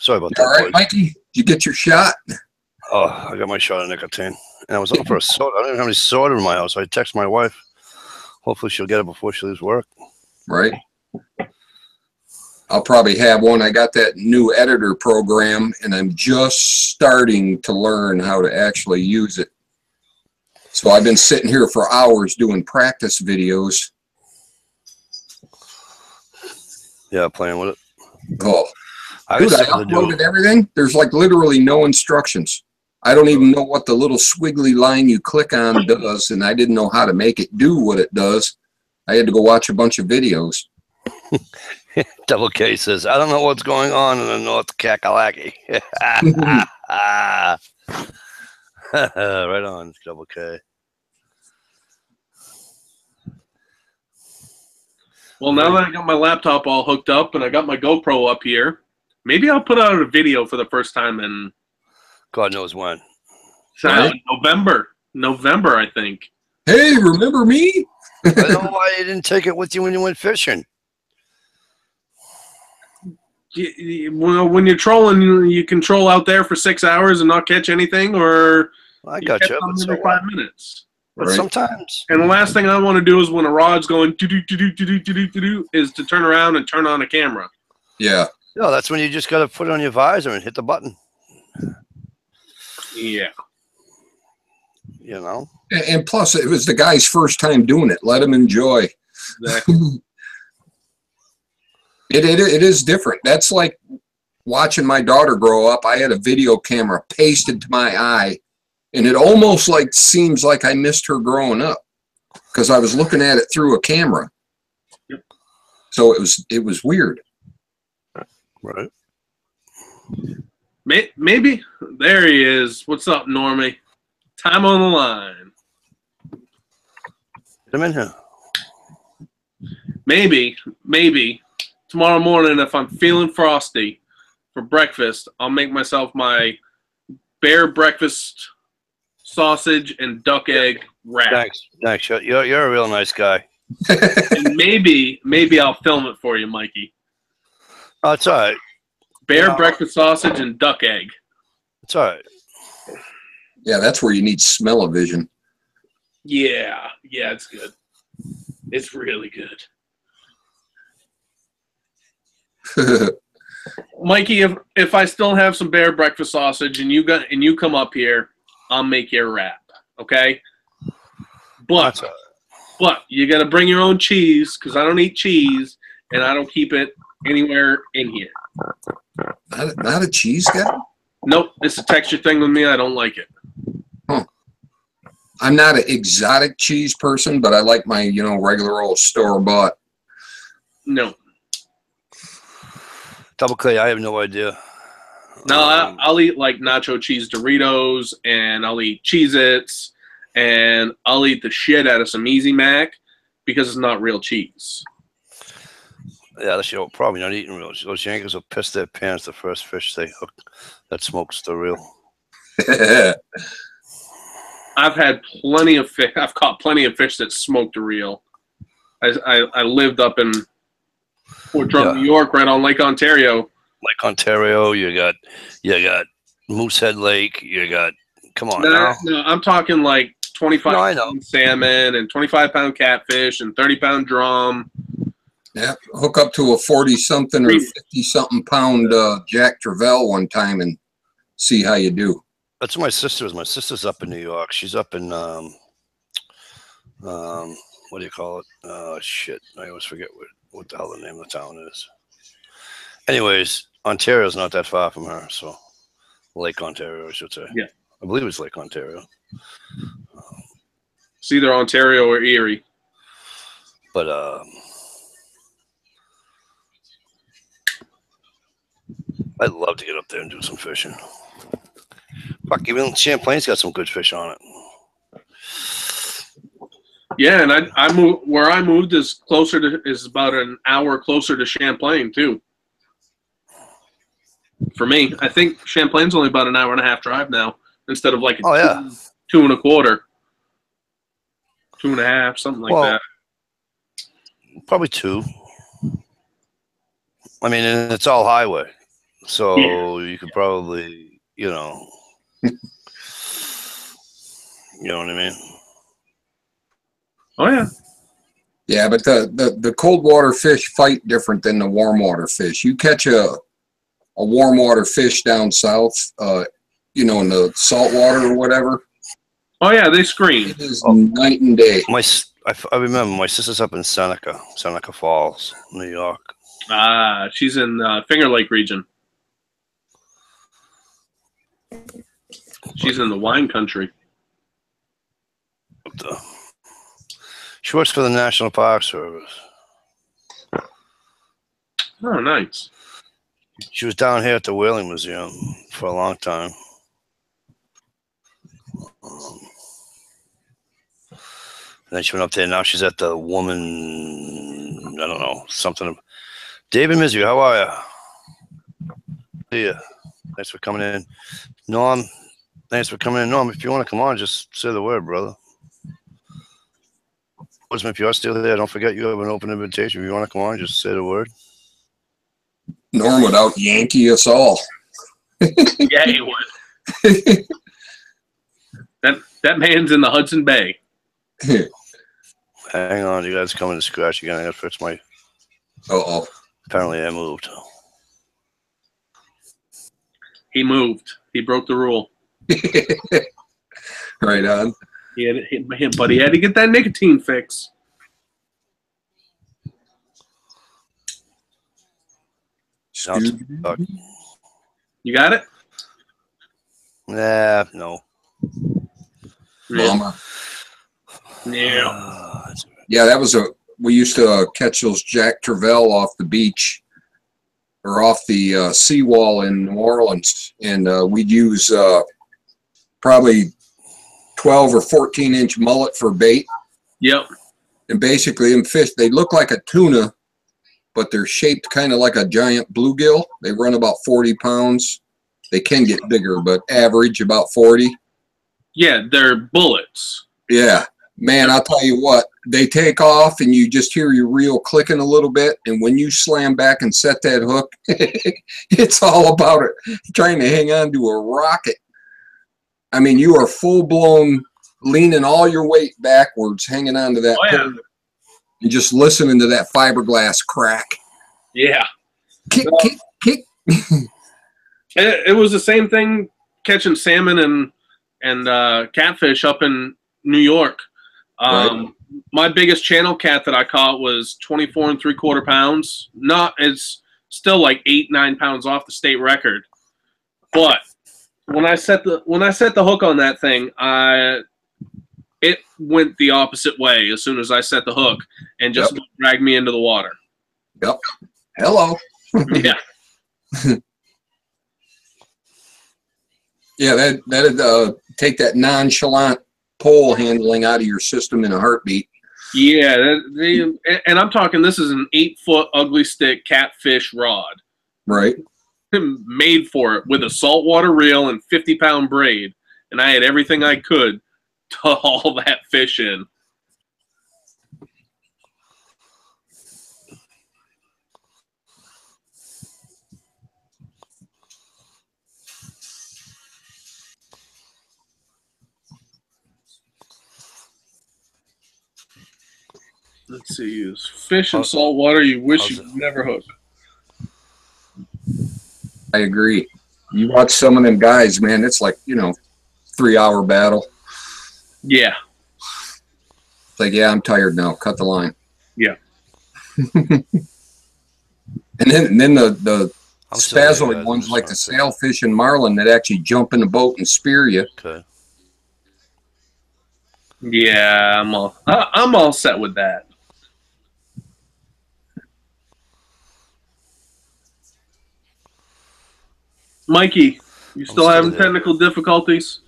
Sorry about that. All right, Mikey, did you get your shot? Oh, I got my shot of nicotine. And I was looking for a soda. I didn't have any soda in my house. I text my wife. Hopefully she'll get it before she leaves work. Right. I'll probably have one. I got that new editor program, and I'm just starting to learn how to actually use it. So I've been sitting here for hours doing practice videos. Yeah, playing with it. Oh, I dude, I uploaded everything. There's like literally no instructions. I don't even know what the little squiggly line you click on does, and I didn't know how to make it do what it does. I had to go watch a bunch of videos. Double K says, I don't know what's going on in the North Kakalaki. Right on, Double K. Well, now that I got my laptop all hooked up and I got my GoPro up here, maybe I'll put out a video for the first time in God knows when. November, I think. Hey, remember me? I don't know why you didn't take it with you when you went fishing. Well, when you're trolling, you can troll out there for 6 hours and not catch anything, or I got you. Every 5 minutes. But sometimes. And the last thing I want to do is when a rod's going do is to turn around and turn on a camera. Yeah. No, that's when you just got to put it on your visor and hit the button. Yeah. You know? And plus, it was the guy's first time doing it. Let him enjoy. Exactly. It is different. That's like watching my daughter grow up. I had a video camera pasted to my eye, and it almost like seems like I missed her growing up because I was looking at it through a camera. Yep. So it was weird. Right. Maybe there he is. What's up, Normie? Time on the line. Get him in here. Maybe tomorrow morning, if I'm feeling frosty for breakfast, I'll make myself my bear breakfast sausage and duck egg wrap. Thanks. You're a real nice guy. And maybe I'll film it for you, Mikey. Oh, it's all right. Bear breakfast sausage and duck egg. It's all right. Yeah, that's where you need smell-o-vision. Yeah, it's good. It's really good. Mikey, if I still have some bear breakfast sausage and you come up here, I'll make you a wrap. Okay? But you got to bring your own cheese because I don't eat cheese and I don't keep it anywhere in here. Not a cheese guy? Nope, it's a texture thing with me. I don't like it. Huh. I'm not an exotic cheese person, but I like my, you know, regular old store-bought. No. Double K, I have no idea. No, I'll eat like nacho cheese Doritos, and I'll eat Cheez-Its, and I'll eat the shit out of some Easy Mac because it's not real cheese. Yeah, that's probably not eating real. Those Yankees will piss their pants the first fish they hook that smokes the real. I've had plenty of fish. I've caught plenty of fish that smoked the real. I lived up in Fort Drum, New York, right on Lake Ontario. Lake Ontario, you got Moosehead Lake, you got, come on now. No, I'm talking like 25-pound salmon and 25-pound catfish and 30-pound drum. Yeah, hook up to a 40-something or 50-something pound Jack Travell one time and see how you do. That's my sister's. My sister's up in New York. She's up in what do you call it? Shit, I always forget what the hell the name of the town is. Anyways, Ontario's not that far from her, so Lake Ontario, I should say. Yeah, I believe it's Lake Ontario. It's either Ontario or Erie. But I'd love to get up there and do some fishing. Fuck, even Champlain's got some good fish on it. Yeah, and I moved where I moved is about an hour closer to Champlain too. For me, I think Champlain's only about an hour and a half drive now instead of like a 2 and a quarter, 2.5, something like that. Probably 2. I mean, and it's all highway, so you could probably, you know, you know what I mean. Oh yeah. Yeah, but the cold water fish fight different than the warm water fish. You catch a warm water fish down south, you know, in the salt water or whatever. Oh yeah, they scream. It is night and day. I remember my sister's up in Seneca Falls, New York. Ah, she's in Finger Lake region. She's in the wine country. She works for the National Park Service. Oh, nice. She was down here at the Whaling Museum for a long time. Then she went up there. Now she's at the Woman, I don't know, something. David Misery, how are you? See ya. Thanks for coming in. Norm, thanks for coming in. Norm, if you want to come on, just say the word, brother. If you're still there, don't forget you have an open invitation. If you want to come on, just say the word. Norm would out Yankee us all. Yeah, he would. That man's in the Hudson Bay. Hang on, you guys coming to scratch again. I gotta fix my. Uh-oh. Apparently I moved. He moved. He broke the rule. Right on. But he had to get that nicotine fix. You got it? Nah, no. Mama. Yeah. Yeah, that was we used to catch those Jack Travell off the beach or off the seawall in New Orleans, and we'd use probably 12 or 14-inch mullet for bait. Yep. And basically them fish, they look like a tuna, but they're shaped kind of like a giant bluegill. They run about 40 pounds. They can get bigger, but average about 40. Yeah, they're bullets. Yeah. Man, I'll tell you what, they take off and you just hear your reel clicking a little bit. And when you slam back and set that hook, it's all about it. Trying to hang on to a rocket. I mean, you are full-blown leaning all your weight backwards, hanging on to that pole, and just listening to that fiberglass crack. Yeah. Kick, kick, kick. It was the same thing catching salmon and catfish up in New York. Right. My biggest channel cat that I caught was 24 3/4 pounds. It's still like 8-9 pounds off the state record, but when I set the hook on that thing, it went the opposite way as soon as I set the hook and just dragged me into the water. Yep. Hello. Yeah. Yeah, that'd take that nonchalant pole handling out of your system in a heartbeat. Yeah, and I'm talking, this is an 8-foot ugly stick catfish rod. Right. Made for it with a saltwater reel and 50-pound braid. And I had everything I could to haul that fish in. Let's see, use fish in salt water you wish you'd never hook. I agree. You watch some of them guys, man, it's like, 3-hour battle. Yeah. It's like, yeah, I'm tired now. Cut the line. Yeah. and then the spazoid ones like the sailfish and marlin that actually jump in the boat and spear you. Okay. Yeah, I'm all set with that. Mikey, you still having technical difficulties?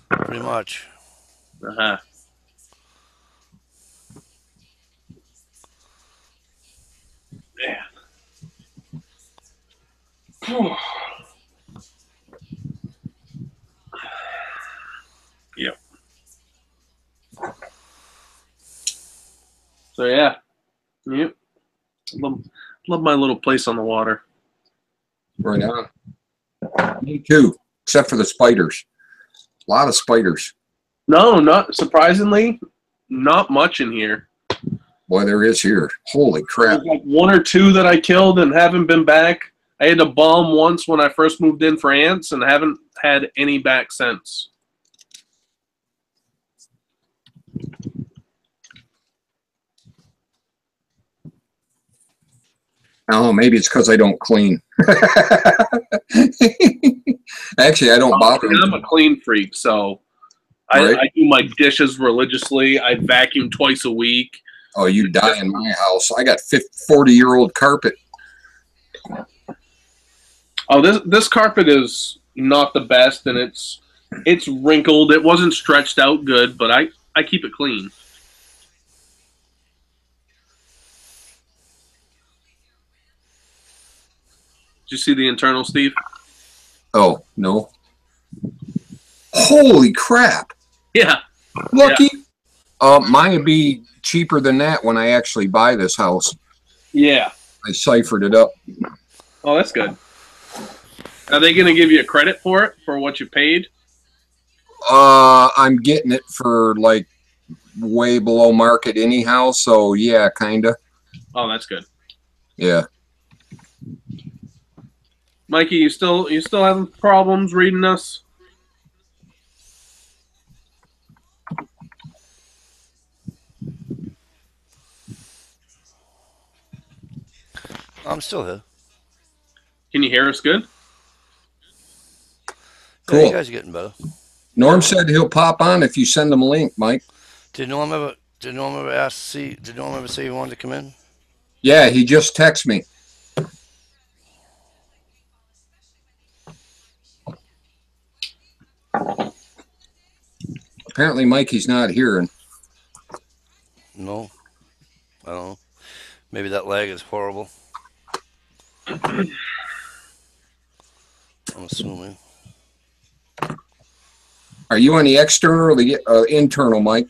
Pretty much. Uh-huh. Man. Yep. So yeah. Yep. Love my little place on the water. Right on. Me too, except for the spiders. A lot of spiders. No, not surprisingly, not much in here. Boy, there is here. Holy crap. There's like 1 or 2 that I killed and haven't been back. I had to bomb once when I first moved in for ants and haven't had any back since. Oh, maybe it's because I don't clean. Actually, I don't bother. I'm a clean freak, so I do my dishes religiously. I vacuum twice a week. Oh, you die in my house. I got 40-year-old carpet. Oh, this carpet is not the best, and it's wrinkled. It wasn't stretched out good, but I keep it clean. Did you see the internal, Steve? Oh, no. Holy crap. Yeah. Lucky. Yeah. Mine would be cheaper than that when I actually buy this house. Yeah. I ciphered it up. Oh, that's good. Are they going to give you a credit for it, for what you paid? I'm getting it for like way below market anyhow, so yeah, kind of. Oh, that's good. Yeah. Mikey, you still having problems reading us? I'm still here. Can you hear us good? Cool. Yeah, you guys are getting better. Norm said he'll pop on if you send him a link, Mike. Did Norm ever say he wanted to come in? Yeah, he just texted me. Apparently Mikey's not hearing. No. I don't know. Maybe that lag is horrible. I'm assuming. Are you on the external or the internal, Mike?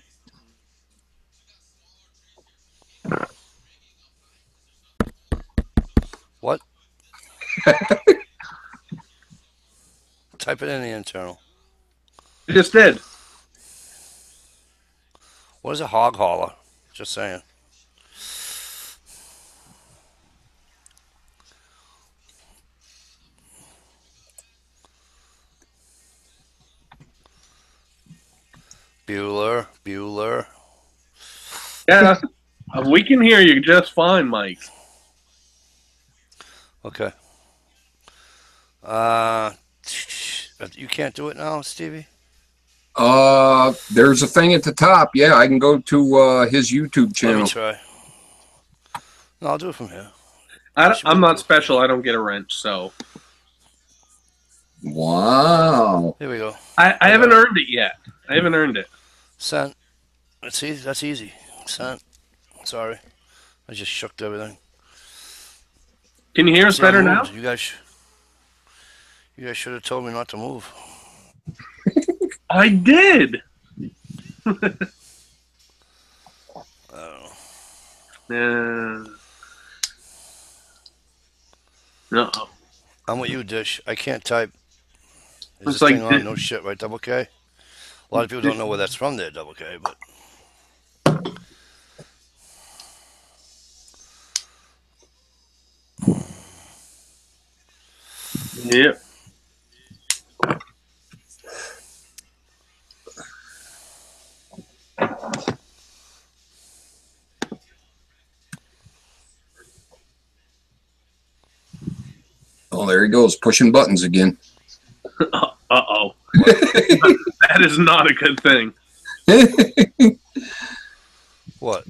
What? Type it in the internal. You just did. What is a hog hauler? Just saying. Bueller. Yeah, we can hear you just fine, Mike. Okay. You can't do it now, Stevie? There's a thing at the top. Yeah, I can go to his YouTube Let channel. me try. No, I'll do it from here. I'm not special. I don't get a wrench, so. Wow. Here we go. I haven't earned it yet. I haven't earned it. Sent. That's easy. That's easy. Sent. Sorry. I just shook everything. Can you hear us better now? You guys should have told me not to move. I did. Uh-oh. I'm with you, Dish. I can't type. Is It's this like thing on? No shit, right? Double K? A lot of people don't know where that's from there, Double K, but... Yep. Oh, there he goes, pushing buttons again. Uh-oh. That is not a good thing. What?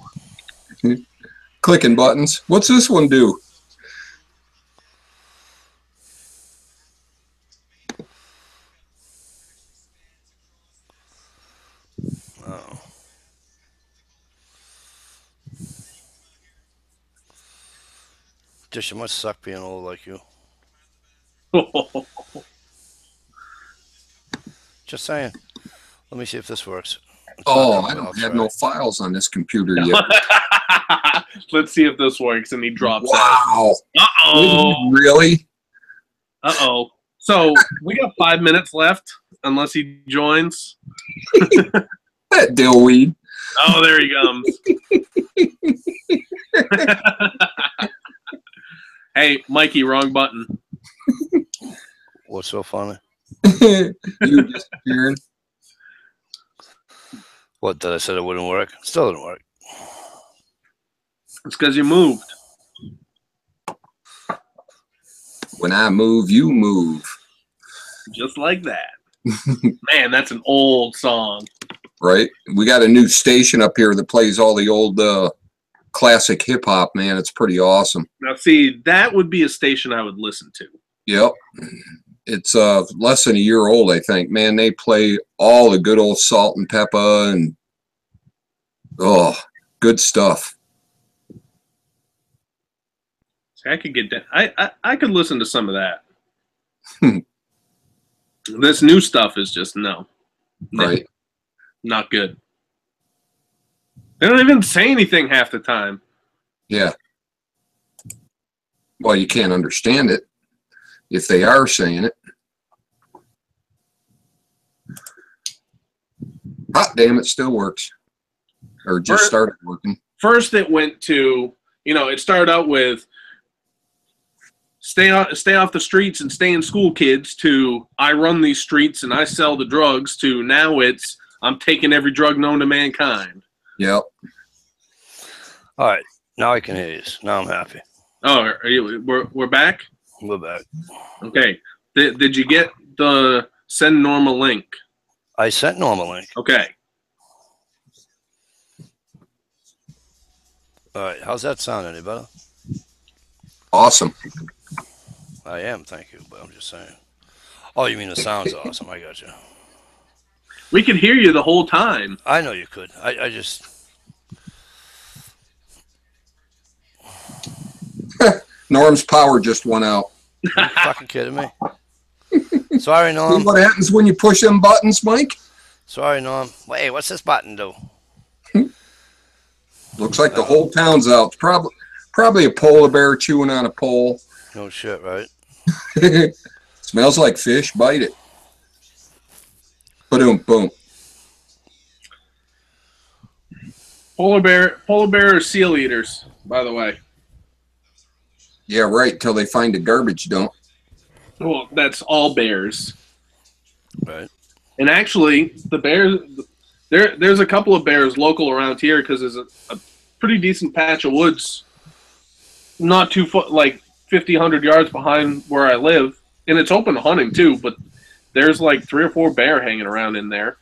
Clicking buttons. What's this one do? Oh. Dish, it must suck being old like you. Just saying. Let me see if this works. I don't have no files on this computer yet. Let's see if this works. And he drops Wow. out. Uh-oh. Really? Uh-oh. So we got 5 minutes left, unless he joins. That dillweed. Oh, there he comes. Hey, Mikey, wrong button. What's so funny? You disappeared. What, that I said it wouldn't work? Still didn't work. It's because you moved. When I move, you move. Just like that. Man, that's an old song. Right? We got a new station up here that plays all the old classic hip-hop, man. It's pretty awesome. Now, see, that would be a station I would listen to. Yep. It's less than a year old, I think. Man, they play all the good old Salt and Pepper and oh, good stuff. See, I could get that. I could listen to some of that. This new stuff is just no. Right. Not good. They don't even say anything half the time. Yeah. Well, you can't understand it if they are saying it. Hot damn, it still works. Or just started working. First it went to, it started out with stay off the streets and stay in school, kids, to I run these streets and I sell the drugs, to now it's I'm taking every drug known to mankind. Yep. All right. Now I can hear you. Now I'm happy. Oh, we're back? We're back. Okay. Did you get the send normal link? I sent normal link. Okay. All right. How's that sound? Any better? Awesome. I am. Thank you. But I'm just saying. Oh, you mean the sound's awesome. I got you. We could hear you the whole time. I know you could. I just... Norm's power just went out. Are you fucking kidding me? Sorry, Norm. See what happens when you push them buttons, Mike? Sorry, Norm. Wait, what's this button do? Looks like the whole town's out. Probably a polar bear chewing on a pole. No shit, right? Smells like fish. Bite it. Boom, boom. Polar bear are seal eaters, by the way. Yeah, right, till they find a garbage dump. Well, that's all bears. Right. And actually, the bears, there's a couple of bears local around here because there's a pretty decent patch of woods not too like 50, 100 yards behind where I live. and it's open hunting too. But there's like 3 or 4 bear hanging around in there.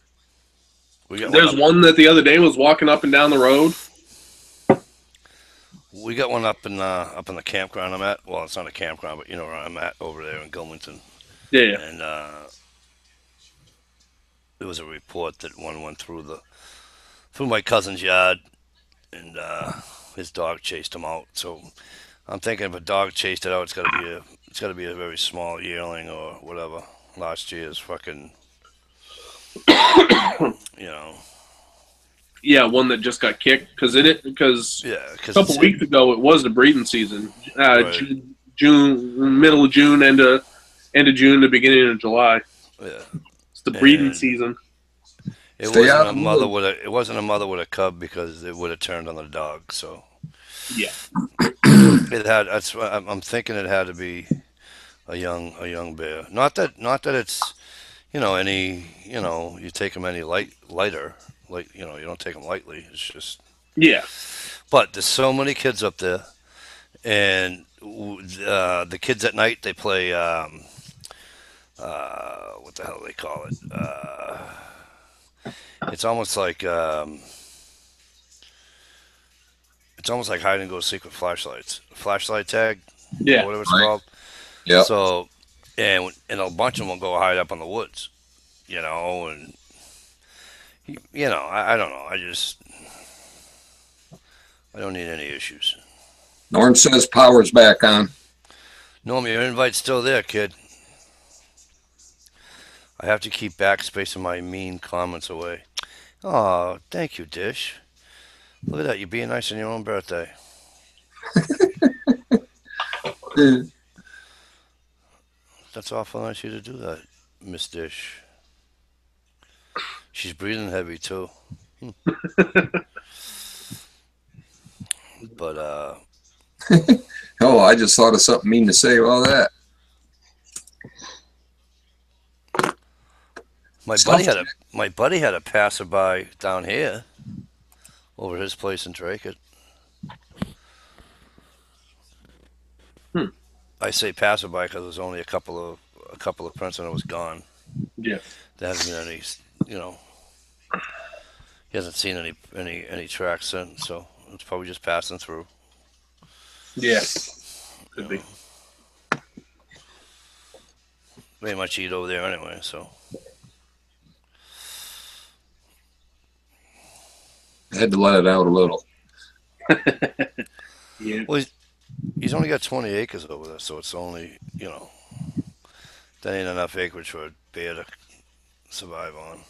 There's one that the other day was walking up and down the road. We got one up in the campground I'm at. Well, it's not a campground, but you know where I'm at over there in Gilmanton. Yeah. And there was a report that one went through my cousin's yard, and his dog chased him out. So I'm thinking if a dog chased it out, it's got to be a very small yearling or whatever. Last year's fucking, you know. Yeah, one that just got kicked because a couple weeks ago it was the breeding season. Right. June, middle of June, end of June, the beginning of July. Yeah, it's the breeding season. It wasn't a mother with a cub because it would have turned on the dog. So yeah, it had. I'm thinking it had to be a young bear. Not that it's you take them any lighter. Like, you don't take them lightly. It's just... Yeah. But there's so many kids up there. And the kids at night, they play... what the hell do they call it? It's almost like... it's almost like hide and go seek with flashlights. Flashlight tag? Yeah. Or whatever it's called. Yeah. So, and a bunch of them will go hide up in the woods. And... I don't know. I don't need any issues. Norm says power's back on. Norm, your invite's still there, kid. I have to keep backspacing my mean comments away. Oh, thank you, Dish. Look at that. You're being nice on your own birthday. That's awful nice of you to do that, Miss Dish. She's breathing heavy too. But oh, I just thought of something mean to say about that. My buddy had a passerby down here over his place in Drake. I say passerby because there's only a couple of prints and it was gone. Yeah. There hasn't been any, he hasn't seen any tracks since, so it's probably just passing through. Yeah. Could be. Very much eat over there anyway, so. I had to let it out a little. Yeah. Well, he's only got 20 acres over there, so it's only, that ain't enough acreage for a bear to survive on.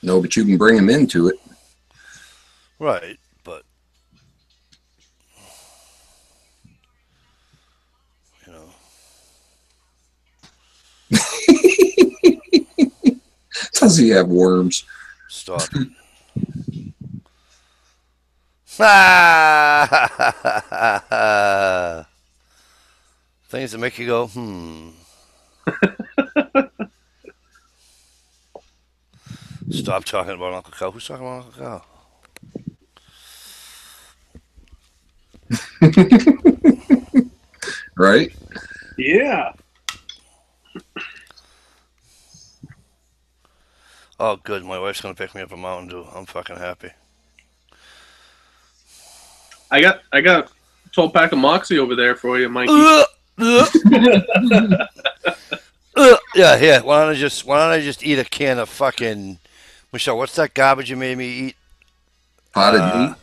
No, but you can bring him into it. Right, but, Does he have worms? Stop it. Things that make you go, Stop talking about Uncle Cal. Who's talking about Uncle Cal? Right? Yeah. Oh, good. My wife's going to pick me up a Mountain Dew. I'm fucking happy. I got a 12-pack of Moxie over there for you, Mikey. Yeah, here. Why don't I just eat a can of fucking... Michelle, what's that garbage you made me eat? Potted meat?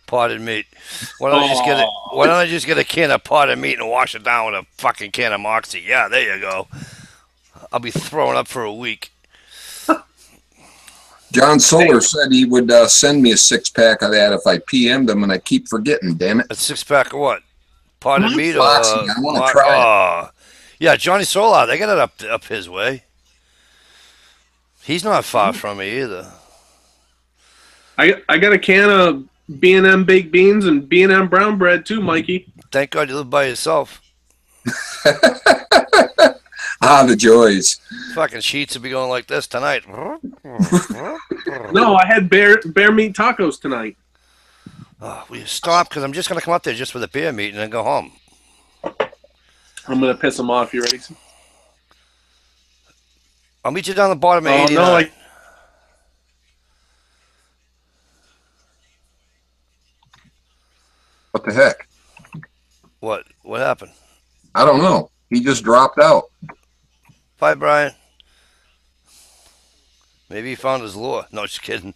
Potted meat. Why don't I just get a can of potted meat and wash it down with a fucking can of Moxie? Yeah, there you go. I'll be throwing up for a week. John Solar said he would send me a 6-pack of that if I PM'd him, and I keep forgetting, damn it. A 6-pack of what? Potted meat or... Moxie, I want to try it. Yeah, Johnny Solar, they got it up his way. He's not far from me either. I got a can of B&M baked beans and B&M brown bread too, Mikey. Thank God you live by yourself. Ah, the joys. Fucking sheets will be going like this tonight. No, I had bear meat tacos tonight. Oh, will you stop? Because I'm just going to come up there just for the bear meat and then go home. I'm going to piss them off. You ready? I'll meet you down the bottom of Oh 89. no, What the heck? What happened? I don't know. He just dropped out. Bye, Brian. Maybe he found his lure. No, just kidding.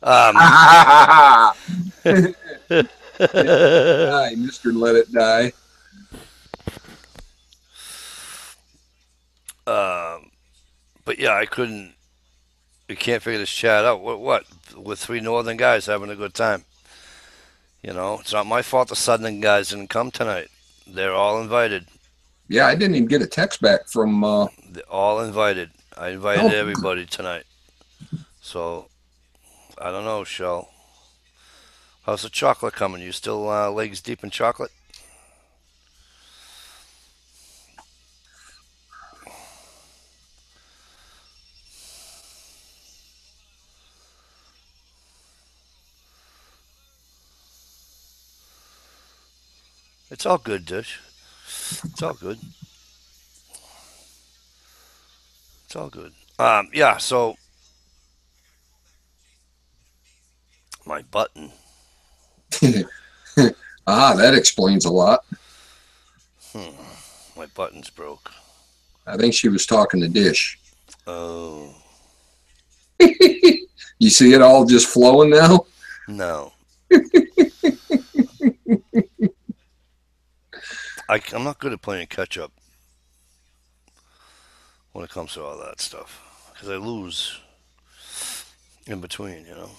Die, Mr. Let It Die. But yeah, we can't figure this chat out. What? With three northern guys having a good time. You know, it's not my fault the southern guys didn't come tonight. They're all invited. Yeah, I didn't even get a text back from. They're all invited. I invited everybody tonight. So, I don't know, Shell. How's the chocolate coming? You still legs deep in chocolate? It's all good, Dish. It's all good. It's all good. Yeah, so my button. That explains a lot. My button's broke. I think she was talking to Dish. Oh. You see it all just flowing now? No. I'm not good at playing catch up when it comes to all that stuff because I lose in between, you know.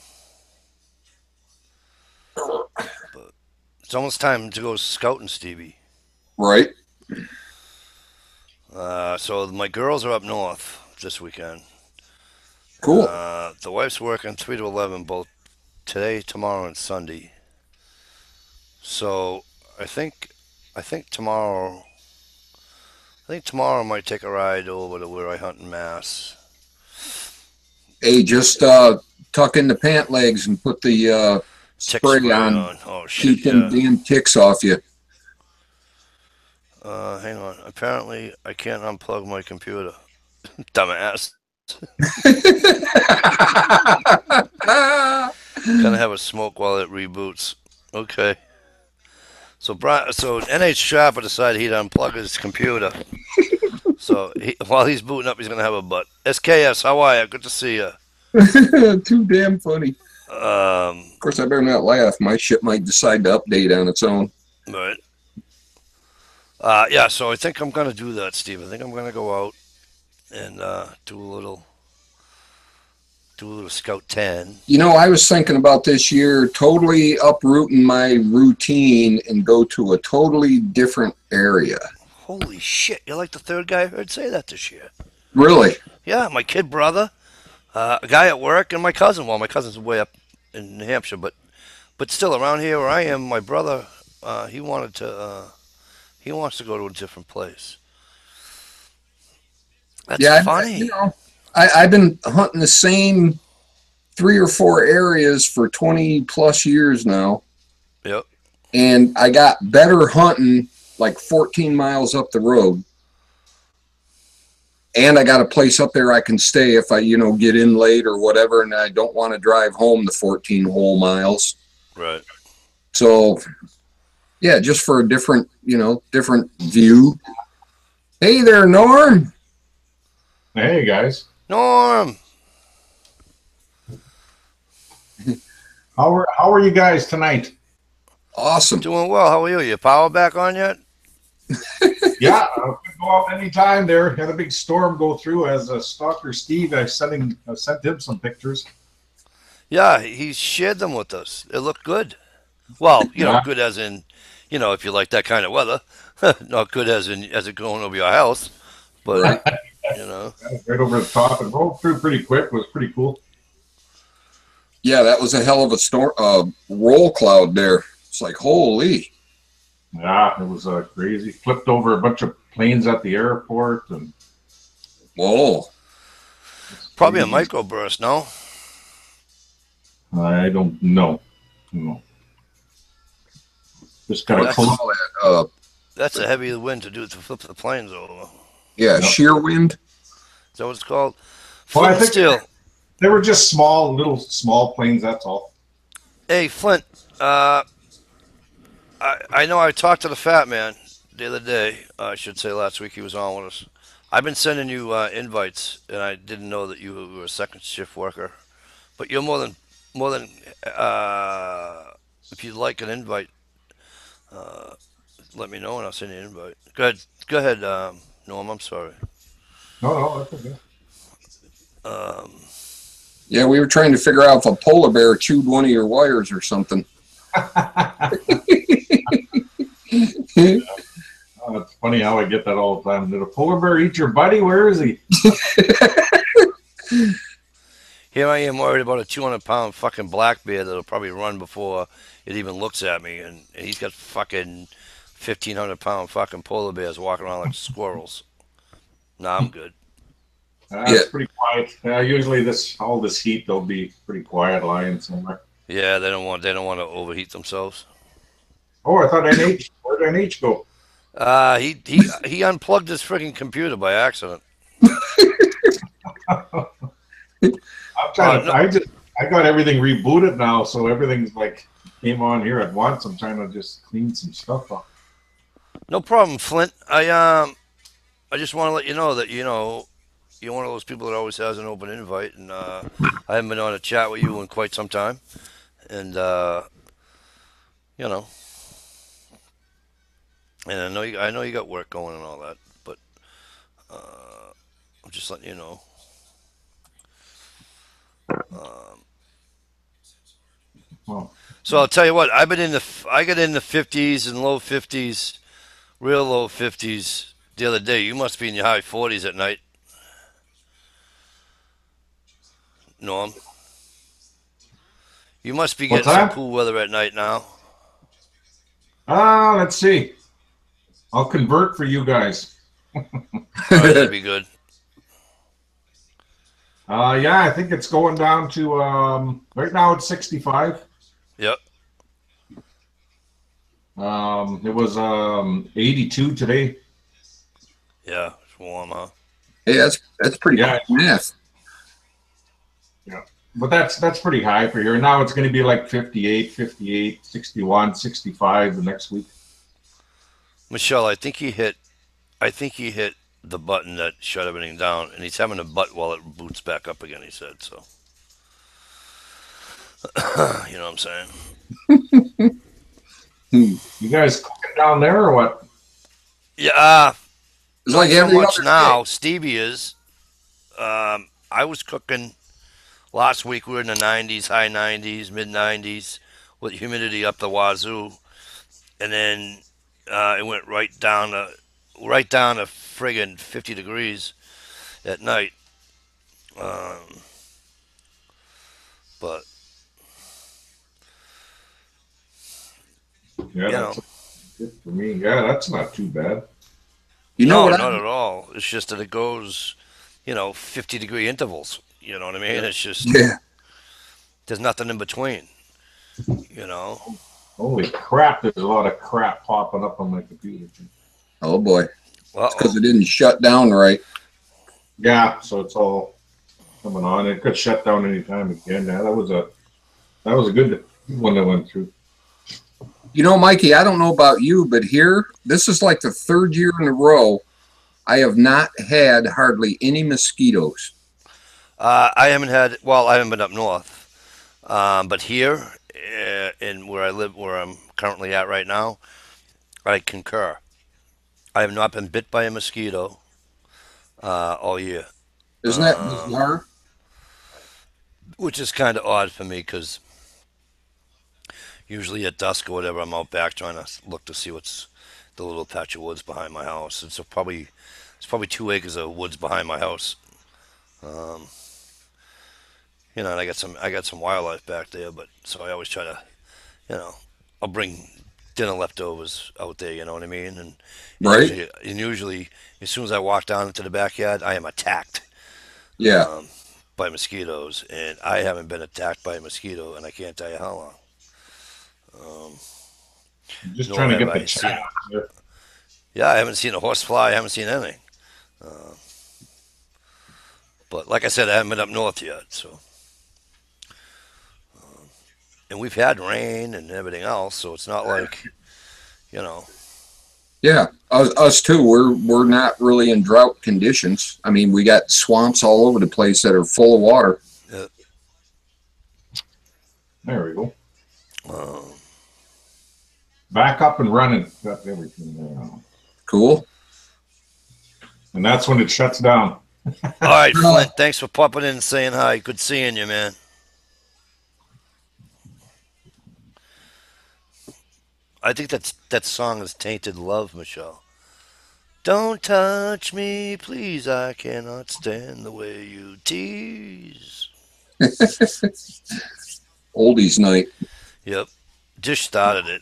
But it's almost time to go scouting, Stevie. Right. So my girls are up north this weekend. Cool. The wife's working 3 to 11 both today, tomorrow, and Sunday. So I think tomorrow I might take a ride over to where I hunt in Mass. Hey, just tuck in the pant legs and put the spray on. Oh shit! Keep them damn ticks off you. Hang on. Apparently, I can't unplug my computer. Dumbass. Gonna have a smoke while it reboots. Okay. So NH Sharper decided he'd unplug his computer. So while he's booting up, he's gonna have a butt. SKS, how are you? Good to see you. Too damn funny. Of course, I better not laugh. My shit might decide to update on its own. Right. Yeah. So I think I'm gonna do that, Steve. I think I'm gonna go out and do a little Scout 10. You know, I was thinking about this year totally uprooting my routine and go to a totally different area. Holy shit! You're like the third guy I heard say that this year. Really? Yeah, my kid brother, a guy at work, and my cousin. Well, my cousin's way up in New Hampshire, but still around here where I am, my brother, he wants to go to a different place. That's funny. I've been hunting the same 3 or 4 areas for 20 plus years now. Yep. And I got better hunting like 14 miles up the road. And I got a place up there I can stay if I, get in late or whatever, and I don't want to drive home the 14 whole miles. Right. So, yeah, just for a different view. Hey there, Norm. Hey, guys. Norm. How are you guys tonight? Awesome. Doing well. How are you? Your power back on yet? Yeah, I could go out anytime there. Had a big storm go through as a Stalker Steve. I sent him some pictures. Yeah, he shared them with us. It looked good. Well, good as in, if you like that kind of weather. Not good as it going over your house. But, Right over the top and rolled through pretty quick. It was pretty cool. Yeah, that was a hell of a storm, roll cloud there. It's like, holy. Yeah, it was crazy. Flipped over a bunch of planes at the airport. And whoa. Probably a microburst, no? I don't know. No. Just kind of that's a heavy wind to flip the planes over. Yeah, shear wind. that what it's called? Well, Flint I and think steel. they were just small planes. That's all. Hey, Flint. I know I talked to the fat man the other day. I should say last week he was on with us. I've been sending you invites, and I didn't know that you were a second shift worker. But you're more than if you'd like an invite, uh, let me know and I'll send you an invite. Go ahead, Norm. I'm sorry. No, that's okay. Um, Yeah, we were trying to figure out if a polar bear chewed one of your wires or something. Oh, it's funny how I get that all the time. Did a polar bear eat your buddy? Where is he? Here I am worried about a 200-pound fucking black bear that'll probably run before it even looks at me, and he's got fucking 1,500-pound fucking polar bears walking around like squirrels. Nah, I'm good. It's pretty quiet. Usually all this heat, they'll be pretty quiet lying somewhere. Yeah, they don't want to overheat themselves. Oh, I thought NH. Where'd NH go? He unplugged his freaking computer by accident. I'm trying to. I got everything rebooted now, so everything's like came on here at once. I'm trying to just clean some stuff up. No problem, Flint. I just want to let you know that you're one of those people that always has an open invite, and I haven't been on a chat with you in quite some time, and you know, and I know you got work going and all that, but I'm just letting you know. So I'll tell you what, I got in the 50s and low 50s, real low 50s the other day. You must be in your high 40s at night, Norm. You must be getting some cool weather at night now. Let's see. I'll convert for you guys. That'd be good. Yeah, I think it's going down to right now it's 65. Yep. It was 82 today. Yeah, it's warm, huh? Hey, that's pretty good math. Yeah. But that's pretty high for here. Now it's going to be like 58, 58, 61, 65 the next week. Michelle, I think he hit the button that shut everything down, and he's having a butt while it boots back up again, he said, so. You know what I'm saying? You guys cooking down there or what? Yeah, it's not like so every much other now. day. Stevie is. I was cooking last week. We were in the 90s, high 90s, mid 90s, with humidity up the wazoo, and then it went right down to friggin' 50 degrees at night. But Yeah, that's good for me. Yeah, that's not too bad. You know no, what? not at all. It's just that it goes, 50-degree intervals. You know what I mean? It's just there's nothing in between. Holy crap! There's a lot of crap popping up on my computer. Oh boy, it's because it didn't shut down right. Yeah, so it's all coming on. It could shut down any time again. Yeah, that was a good one that went through. You know, Mikey, I don't know about you, but here, this is like the third year in a row I have not had hardly any mosquitoes. I haven't been up north, but here in where I live, where I'm currently at right now, I concur. I have not been bit by a mosquito all year. Isn't that bizarre? Which is kind of odd for me because usually at dusk or whatever, I'm out back trying to look to see what's the little patch of woods behind my house. It's probably 2 acres of woods behind my house. And I got some wildlife back there, but so I always try to, I'll bring dinner leftovers out there. You know what I mean? And right. Usually, as soon as I walk down into the backyard, I am attacked. Yeah. By mosquitoes, and I haven't been attacked by a mosquito, and I can't tell you how long. Just trying to get the chat. Yeah, I haven't seen a horsefly. I haven't seen anything. But like I said, I haven't been up north yet. So, and we've had rain and everything else, so it's not like, you know. Yeah, us too. We're not really in drought conditions. I mean, we got swamps all over the place that are full of water. There we go. Um, Back up and running. Got everything there now. Cool. And that's when it shuts down. all right, Flint. Thanks for popping in and saying hi. Good seeing you, man. I think that song is Tainted Love, Michelle. Don't touch me, please. I cannot stand the way you tease. Oldies night. Yep. Just started it.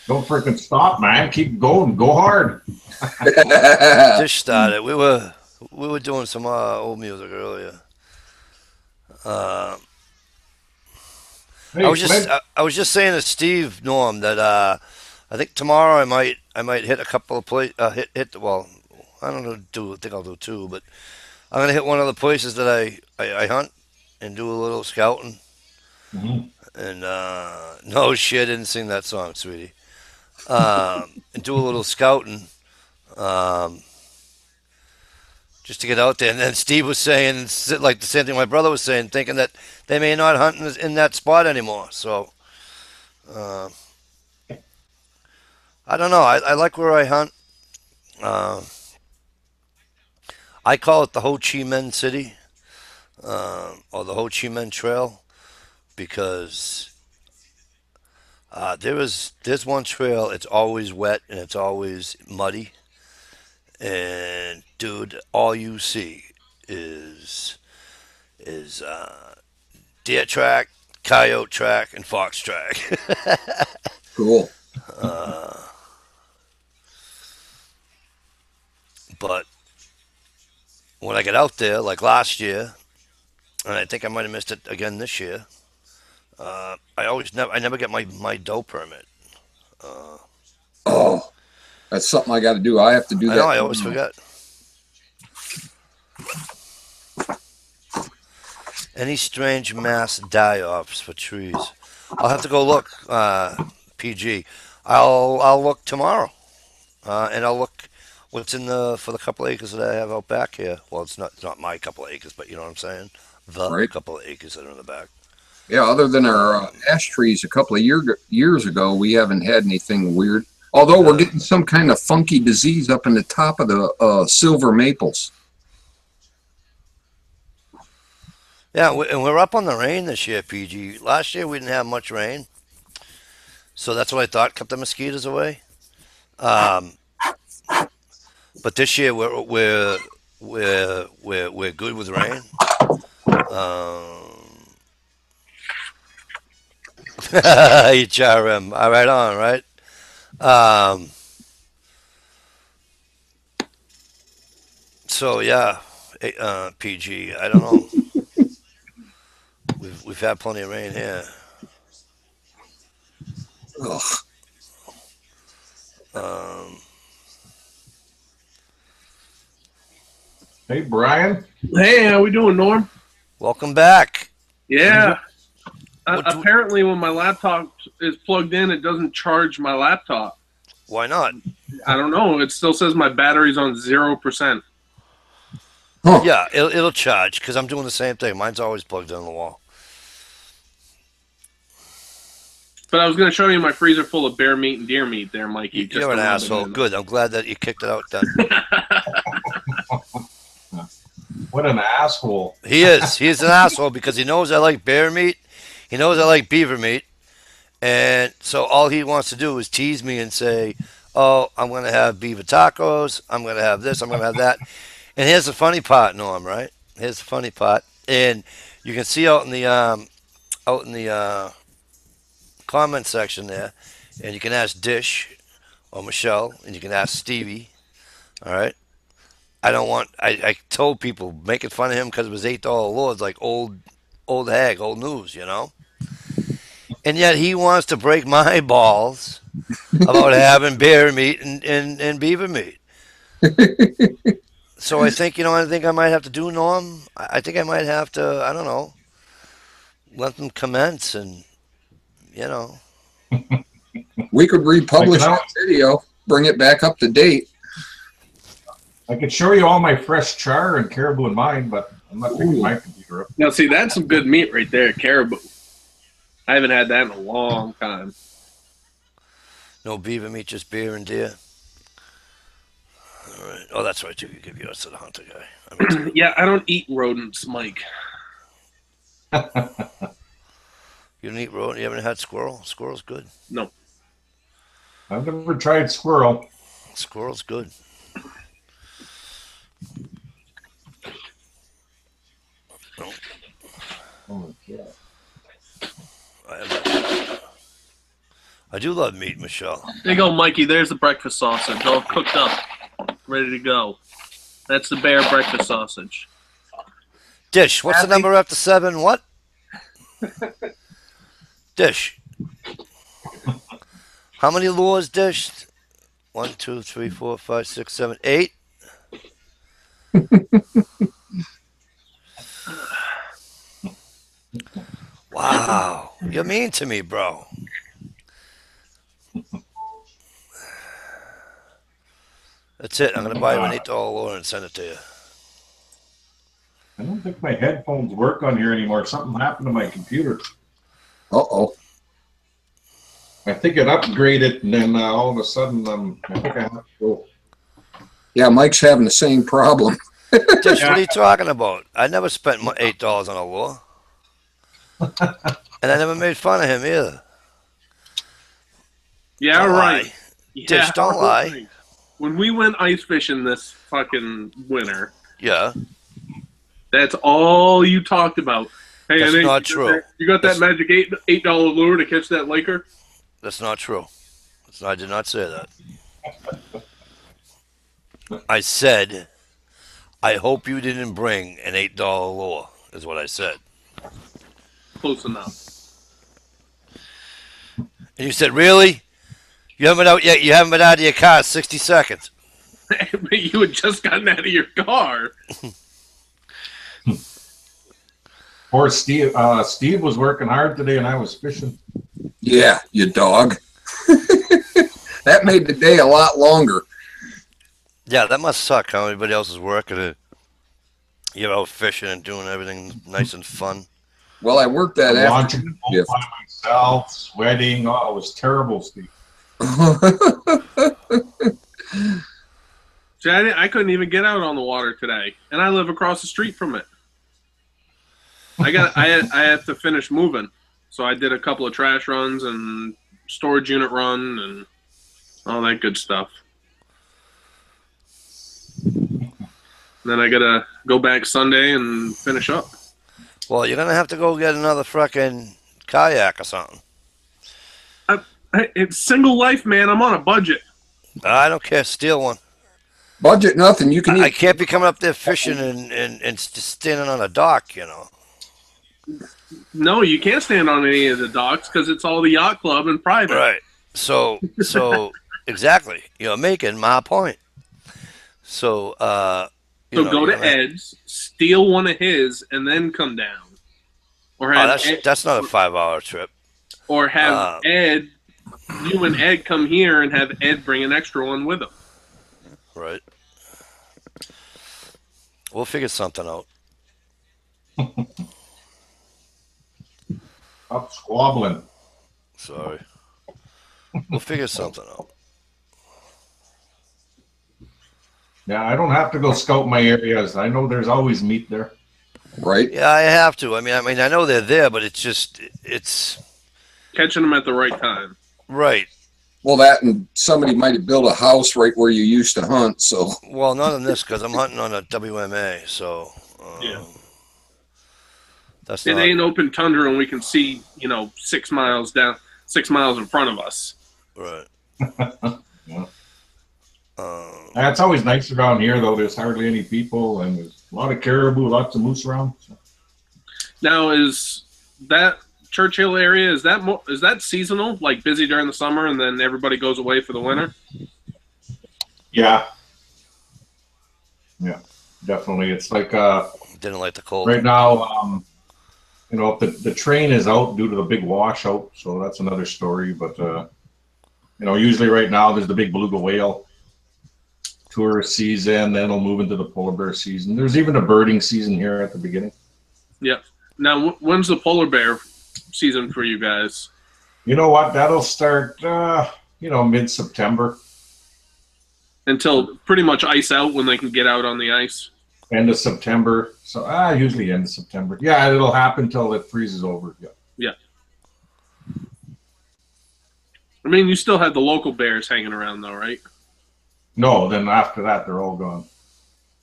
Don't freaking stop, man. Keep going. Go hard. Just started. We were doing some old music earlier. Hey, I was just saying to Steve Norm that I think tomorrow I might hit a couple of places. Well, I don't know. I think I'll do two, but I'm gonna hit one of the places that I hunt and do a little scouting. Mhm. And no shit, I didn't sing that song, sweetie. And do a little scouting, just to get out there. And then Steve was saying, like the same thing my brother was saying, thinking that they may not hunt in that spot anymore. So I don't know. I like where I hunt. I call it the Ho Chi Minh City, or the Ho Chi Minh Trail, because there's one trail. It's always wet and it's always muddy, and dude, all you see is deer track, coyote track, and fox track. Cool. But when I get out there, like last year, and I think I might have missed it again this year, I never get my doe permit. Oh, that's something I got to do. I have to do I that. know, I always forget. Any strange mass die-offs for trees? I'll have to go look, PG. I'll look tomorrow, and I'll look what's in for the couple of acres that I have out back here. Well, it's not my couple of acres, but you know what I'm saying. The Right. couple of acres that are in the back. Yeah, other than our ash trees a couple of years ago, we haven't had anything weird. Although we're getting some kind of funky disease up in the top of the silver maples. Yeah, and we're up on the rain this year, PG. Last year we didn't have much rain, so that's what I thought kept the mosquitoes away. But this year we're good with rain. HRM, all right on, right? So yeah, PG. I don't know. We've had plenty of rain here. Ugh. Hey, Brian. Hey, how we doing, Norm? Welcome back. Yeah. What do- Apparently, when my laptop is plugged in, it doesn't charge my laptop. Why not? I don't know. It still says my battery's on 0%. Huh. Yeah, it'll charge because I'm doing the same thing. Mine's always plugged in the wall. But I was going to show you my freezer full of bear meat and deer meat there, Mikey. You're just an to rub it asshole. in. Good. I'm glad that you kicked it out then. What an asshole. He is. He's an asshole because he knows I like bear meat. He knows I like beaver meat. And so all he wants to do is tease me and say, oh, I'm going to have beaver tacos. I'm going to have this. I'm going to have that. And here's the funny part, Norm, right? Here's the funny part. And you can see out in the comment section there, and you can ask Dish or Michelle, and you can ask Stevie. All right. I told people making fun of him because it was $8 lords, like old hag, old news, you know. And yet he wants to break my balls about having bear meat and beaver meat. So I think, I think I might have to do, Norm. I think I might have to, I don't know, let them commence and, you know. We could republish that video, bring it back up to date. I could show you all my fresh char and caribou in mine, but I'm not picking my computer up. Now, see, that's some good meat right there, caribou. I haven't had that in a long time. No beaver meat, just beer and deer. All right. Oh, that's right, too. You give yours to the hunter guy. Yeah, I don't eat rodents, Mike. You don't eat rodent? You haven't had squirrel? Squirrel's good. No. I've never tried squirrel. Squirrel's good. Oh, yeah. I do love meat, Michelle. There you go, Mikey. There's the breakfast sausage, all cooked up, ready to go. That's the bear breakfast sausage. Dish, what's the number after 7? What? Dish. How many lures dished? 1, 2, 3, 4, 5, 6, 7, 8. Wow, you're mean to me, bro. That's it. I'm gonna buy you an $8 lure and send it to you. I don't think my headphones work on here anymore. Something happened to my computer. Uh-oh. I think it upgraded, and then all of a sudden, I think I have to go. Yeah, Mike's having the same problem. Dish, what are you talking about? I never spent $8 on a lure. And I never made fun of him either. Yeah, Don't right. lie. Yeah, Dish, don't lie. When we went ice fishing this fucking winter, Yeah. that's all you talked about. Hey, That's I think not true. You got that magic $8 lure to catch that Laker? That's not true. I did not say that. I said, I hope you didn't bring an $8 lure, is what I said. Close enough. And you said, really? You haven't been out yet? You haven't been out of your car 60 seconds. But you had just gotten out of your car. Poor Steve. Steve was working hard today, and I was fishing. Yeah, you dog. That made the day a lot longer. Yeah, that must suck how everybody else is working it. You're out fishing and doing everything nice and fun. Well, I worked that afternoon shift. By myself, sweating. Oh, it was terrible, Steve. See, I couldn't even get out on the water today, and I live across the street from it. I had to finish moving, so I did a couple of trash runs and storage unit run and all that good stuff. And then I gotta go back Sunday and finish up. Well, you're going to have to go get another frickin' kayak or something. It's single life, man. I'm on a budget. I don't care. Steal one. Budget nothing. You can I eat. can't be coming up there fishing and just standing on a dock, you know. No, you can't stand on any of the docks because it's all the yacht club and private. Right. So exactly. You're making my point. So, go to Ed's, steal one of his, and then come down. Or have that's not a 5-hour trip. Or have Ed, you and Ed come here and have Ed bring an extra one with him. Right. We'll figure something out. Up squabbling. Sorry. We'll figure something out. Yeah, I don't have to go scout my areas. I know there's always meat there. Right? Yeah, I have to. I mean, I know they're there, but it's catching them at the right time. Right. Well, that and somebody might have built a house right where you used to hunt. So. Well, not on this because I'm hunting on a WMA. So. Yeah. That's it not... ain't open tundra, and we can see 6 miles down, 6 miles in front of us. Right. Yeah. It's always nice around here, though. There's hardly any people, and there's a lot of caribou, lots of moose around. So. Now, is that Churchill area, is that seasonal, like busy during the summer, and then everybody goes away for the winter? Yeah. Yeah, definitely. It's like Didn't like the cold. right now, you know, the train is out due to the big washout, so that's another story. But you know, usually right now there's the big beluga whale tourist season, then it'll move into the polar bear season. There's even a birding season here at the beginning. Yeah. Now, when's the polar bear season for you guys? You know what? That'll start, you know, mid-September. Until pretty much ice out when they can get out on the ice. End of September. So usually end of September. Yeah, it'll happen till it freezes over. Yeah. Yeah. I mean, you still have the local bears hanging around, though, right? No, then after that, they're all gone.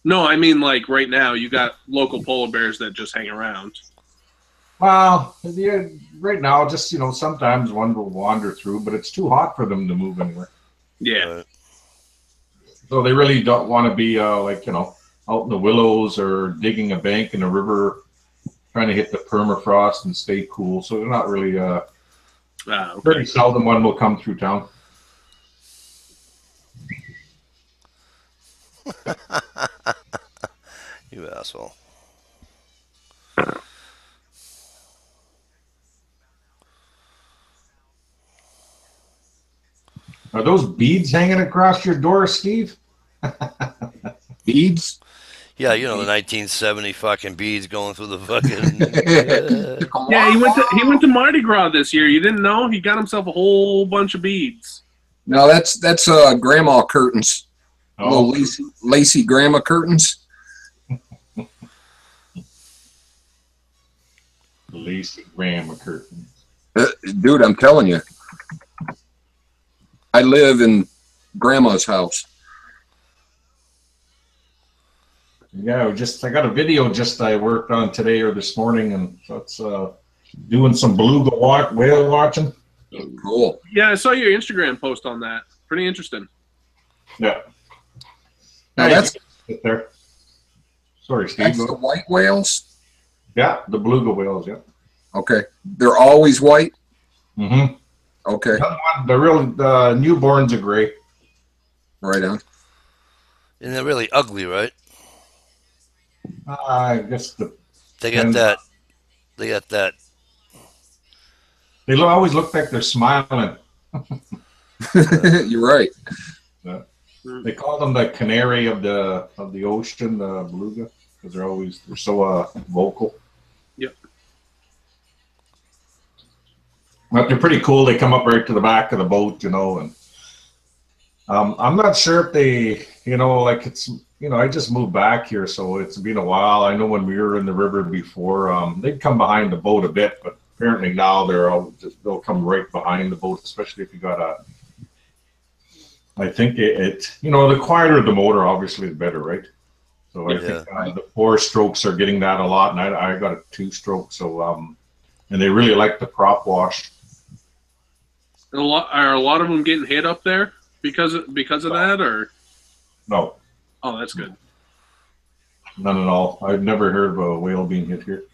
No, I mean, like, right now, you got local polar bears that just hang around. Well, yeah, right now, just, you know, sometimes one will wander through, but it's too hot for them to move anywhere. Yeah. So they really don't want to be, like, you know, out in the willows or digging a bank in a river, trying to hit the permafrost and stay cool. So they're not really, Okay. very seldom one will come through town. You asshole. Are those beads hanging across your door, Steve? Beads? Yeah, you know the 1970 fucking beads going through the fucking. Yeah, he went to Mardi Gras this year. You didn't know? He got himself a whole bunch of beads. No, that's grandma curtains. Oh. Little lacy grandma curtains. Lacy grandma curtain. Dude, I'm telling you. I live in grandma's house. Yeah, I got a video I worked on today or this morning, and that's doing some beluga whale watching. Cool. Yeah, I saw your Instagram post on that. Pretty interesting. Yeah. Now that's there. Sorry, Steve. the white whales? Yeah, the beluga whales, yeah. Okay. They're always white? Mm-hmm. Okay. The real newborns are gray. Right on. And they're really ugly, right? I guess They got that. They got that. they always look like they're smiling. You're right. Yeah. They call them the canary of the ocean, the beluga, because they're so vocal. Yep. But they're pretty cool. They come up right to the back of the boat, you know, and I'm not sure if they, you know, like it's, you know, I just moved back here, so it's been a while. I know when we were in the river before, they'd come behind the boat a bit, but apparently now they'll come right behind the boat, especially if you got I think you know, the quieter the motor, obviously, the better, right? So I think the 4-strokes are getting that a lot, and I got a 2-stroke, so and they really like the prop wash. Are a lot of them getting hit up there because of that, or? No. Oh, that's good. None at all. I've never heard of a whale being hit here.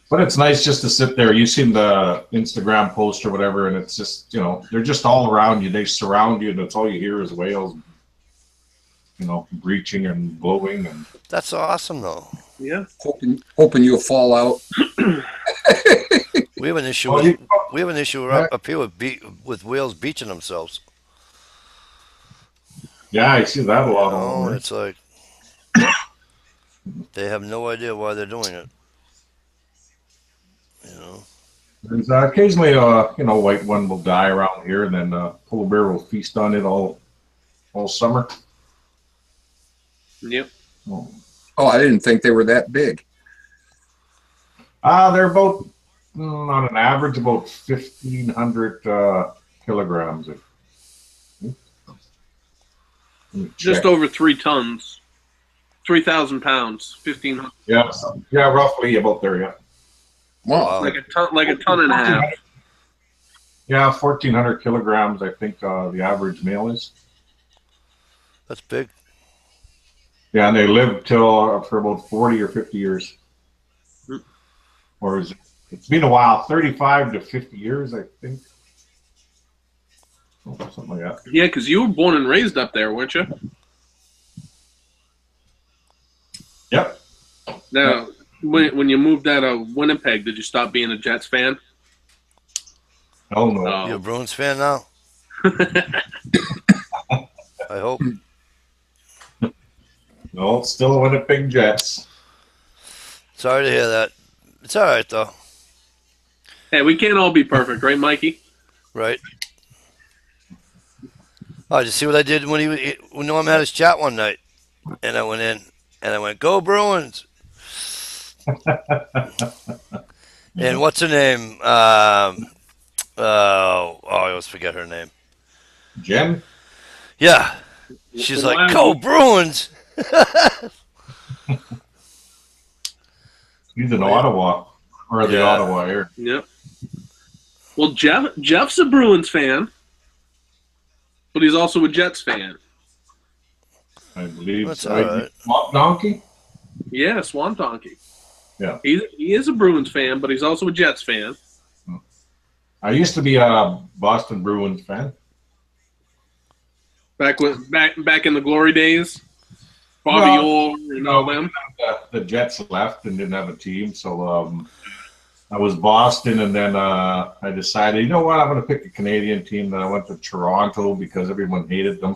But it's nice just to sit there. You've seen the Instagram post or whatever, and it's just, you know, they're just all around you. They surround you, and that's all you hear is whales, you know, breaching and blowing. And That's awesome, though. Yeah. Hoping you'll fall out. We have an issue. We have an issue up here with whales beaching themselves. yeah, I see that a lot. Oh, it's like they have no idea why they're doing it. You know, there's occasionally you know, white one will die around here, and then polar bear will feast on it all summer. Yep. Oh, I didn't think they were that big. They're about on an average about 1,500 kilograms. Just over 3 tons. 3,000 pounds. 1,500. Yeah, roughly about there. Yeah. Wow. Like a ton and a half. Yeah, 1,400 kilograms. I think the average male is. that's big. Yeah, and they live till for about 40 or 50 years. Or it's been a while, 35 to 50 years, I think. something like that. Yeah, because you were born and raised up there, weren't you? Yep. Now, when you moved out of Winnipeg, did you stop being a Jets fan? Hell no. Oh. You a Bruins fan now? I hope. No, still a Winnipeg Jets. Sorry to hear that. It's all right though, Hey, we can't all be perfect, right, Mikey? right? Oh, did you see what I did when Norm had his chat one night? And I went in and I went, "Go Bruins!" And what's her name? I always forget her name. Jen? Yeah, she's Well, like, "Go Bruins!" He's in Ottawa. Or the Yeah. Ottawa area. Yep. Well, Jeff's a Bruins fan, but he's also a Jets fan. I believe. That's So. all right. Swamp Donkey? Yeah, Swamp Donkey. Yeah. He is a Bruins fan, but he's also a Jets fan. I used to be a Boston Bruins fan. Back in the glory days, Bobby Orr and all them. The Jets left and didn't have a team, so I was Boston, and then I decided, you know what, I'm going to pick a Canadian team. Then I went to Toronto because everyone hated them.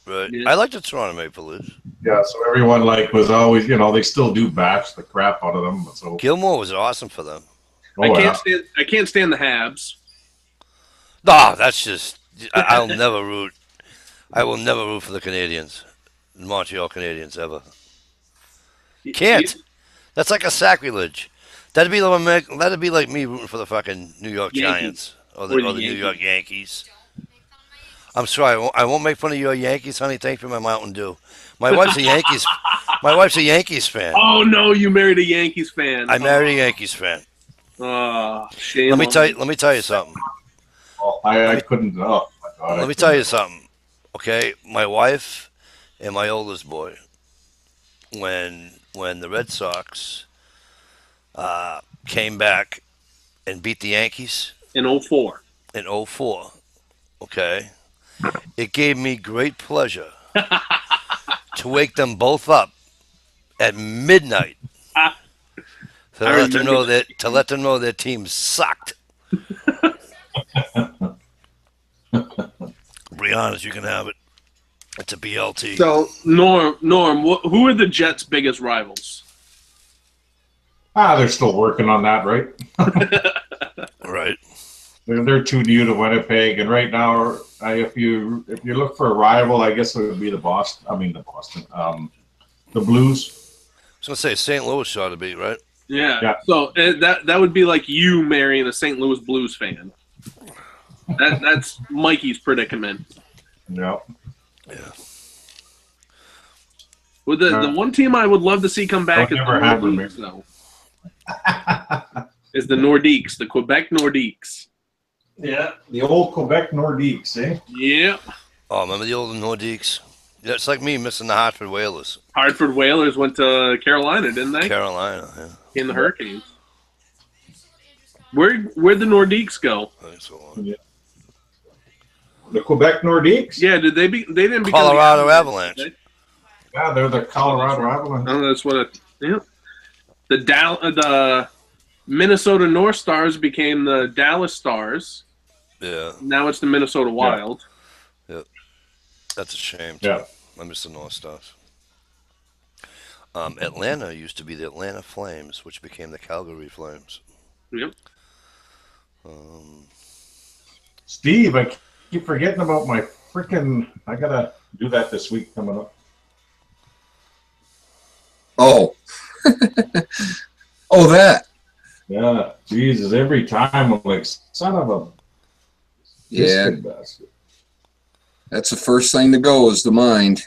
Right. Yeah. I like the Toronto Maple Leafs. Yeah, so everyone was always, they still do bash the crap out of them. So Gilmore was awesome for them. I can't stand the Habs. No, that's just I'll never root. I will never root for the Canadians, Montreal Canadiens ever. Can't. That's like a sacrilege. That'd be like me rooting for the fucking New York Giants or the New York Yankees. I'm sorry, I won't make fun of your Yankees, honey. Thank you for my Mountain Dew. My wife's a Yankees. My wife's a Yankees fan. Oh no, you married a Yankees fan. I married a Yankees fan. Shame. Let me tell you something. I couldn't. Oh my God! Let me tell you something. Okay, my wife and my oldest boy, when the Red Sox came back and beat the Yankees in 04. In 04, okay, it gave me great pleasure to wake them both up at midnight to let them know their team sucked. Brianna's, you can have it. It's a BLT. So Norm, who are the Jets' biggest rivals? They're still working on that, right? Right. They're too new to Winnipeg, and right now, if you look for a rival, I guess it would be the Blues. I was gonna say St. Louis ought to be right. Yeah. So that would be like you marrying a St. Louis Blues fan. That's Mikey's predicament. Yeah. Yeah. Well, the one team I would love to see come back is the Nordiques, the Quebec Nordiques. Yeah, the old Quebec Nordiques, eh? Yeah. Oh, remember the old Nordiques? Yeah, it's like me missing the Hartford Whalers. Hartford Whalers went to Carolina, didn't they? Carolina, yeah. In the Hurricanes. Where'd the Nordiques go? I think so. Yeah. The Quebec Nordiques? Yeah, they didn't become Colorado Avalanche. Yeah, they're the Colorado Avalanche. Oh, that's what the Minnesota North Stars became the Dallas Stars. Yeah. Now it's the Minnesota Wild. Yeah. That's a shame, too. Yeah. I miss the North Stars. Atlanta used to be the Atlanta Flames, which became the Calgary Flames. Yep. Steve, I keep forgetting about my freaking. I gotta do that this week coming up. Oh. Oh, that. Yeah, Jesus, every time I'm like, son of a biscuit basket. That's the first thing to go is the mind.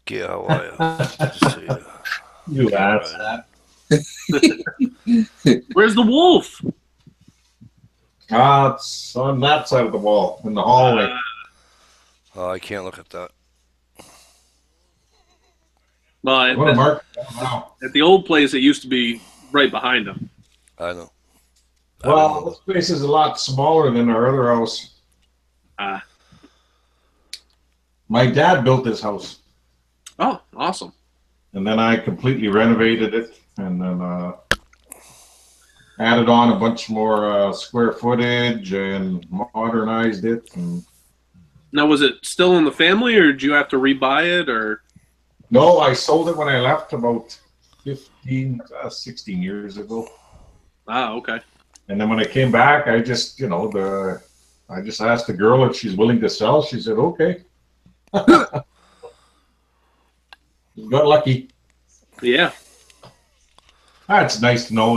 Yeah, how are you? You asked that. Where's the wolf? It's on that side of the wall in the hallway. Oh, I can't look at that. Well, at the old place, it used to be right behind him. I know. Well, this place is a lot smaller than our other house. My dad built this house. Oh, awesome. And then I completely renovated it, and then added on a bunch more square footage and modernized it. And Now, was it still in the family, or did you have to rebuy it, or? no, I sold it when I left about 16 years ago. Ah, okay. And then when I came back, I just, I just asked the girl if she's willing to sell. She said, okay. Got lucky. Yeah. That's nice to know,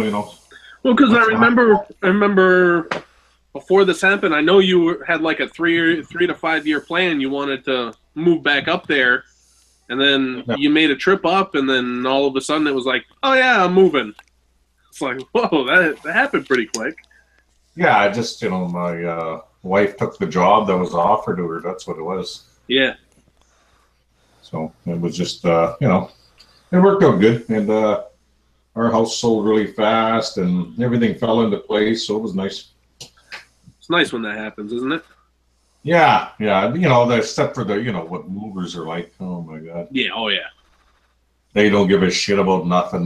Well, because I remember before this happened, I know you had like a 3 to 5 year plan. You wanted to move back up there, and then you made a trip up, and then all of a sudden it was like, oh yeah, I'm moving. It's like, whoa, that happened pretty quick. Yeah, I just, my wife took the job that was offered to her. That's what it was. Yeah. So it was just, it worked out good. And our house sold really fast, and everything fell into place. So it was nice. It's nice when that happens, isn't it? Yeah. Except for what movers are like. Oh my God. Yeah. Oh yeah. They don't give a shit about nothing.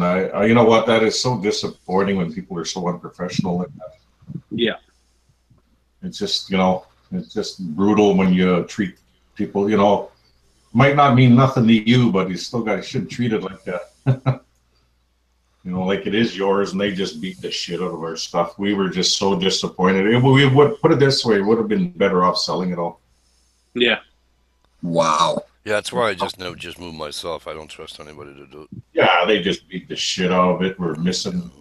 You know what? That is so disappointing when people are so unprofessional like that. Yeah. It's just, it's just brutal when you treat people, might not mean nothing to you, but you still should treat it like that. Like it is yours, and they just beat the shit out of our stuff. We were just so disappointed. We would put it this way: it would have been better off selling it all. Yeah. Wow. Yeah, that's why I just moved myself. I don't trust anybody to do it. Yeah, they just beat the shit out of it. We're missing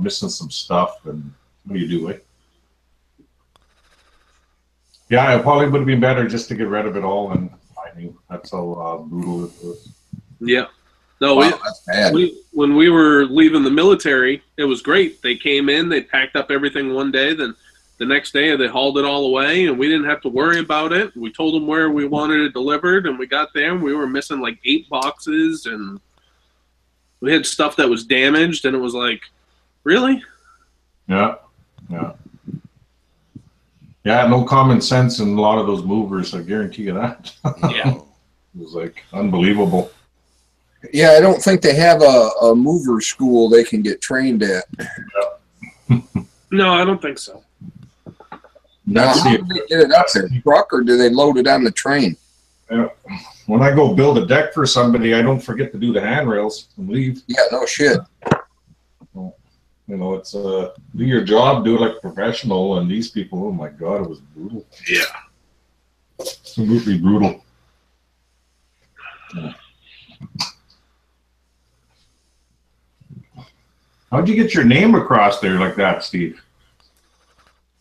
some stuff, and what do you do, eh? Yeah, it probably would have been better just to get rid of it all, and I knew that's how brutal it was. Yeah. No, Wow, that's bad. when we were leaving the military, it was great. They came in, they packed up everything one day, then the next day they hauled it all away, and we didn't have to worry about it. We told them where we wanted it delivered, and we got there, and we were missing like 8 boxes, and we had stuff that was damaged, and it was like, really? Yeah. Yeah, no common sense in a lot of those movers, I guarantee you that. Yeah. It was like unbelievable. Yeah, I don't think they have a mover school they can get trained at. No, I don't think so. Now, how do they get it up there? Truck, or do they load it on the train? When I go build a deck for somebody, I don't forget to do the handrails and leave. Yeah, no shit. It's do your job, do it like a professional, and these people, oh my God, it was brutal. Yeah. Absolutely brutal. Yeah. How'd you get your name across there like that, Steve?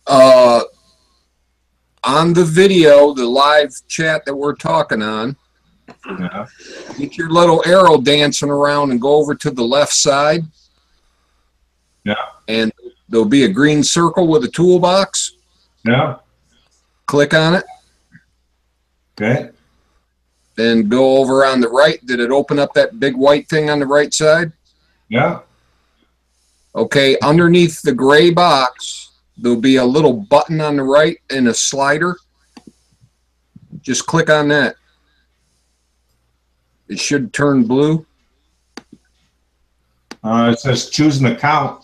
On the video, the live chat that we're talking on, Yeah. get your little arrow dancing around and go over to the left side. Yeah. And there'll be a green circle with a toolbox. Yeah. Click on it. Okay. Then go over on the right. Did it open up that big white thing on the right side? Yeah. Okay, underneath the gray box, there'll be a little button on the right and a slider. Just click on that. It should turn blue. It says choose an account.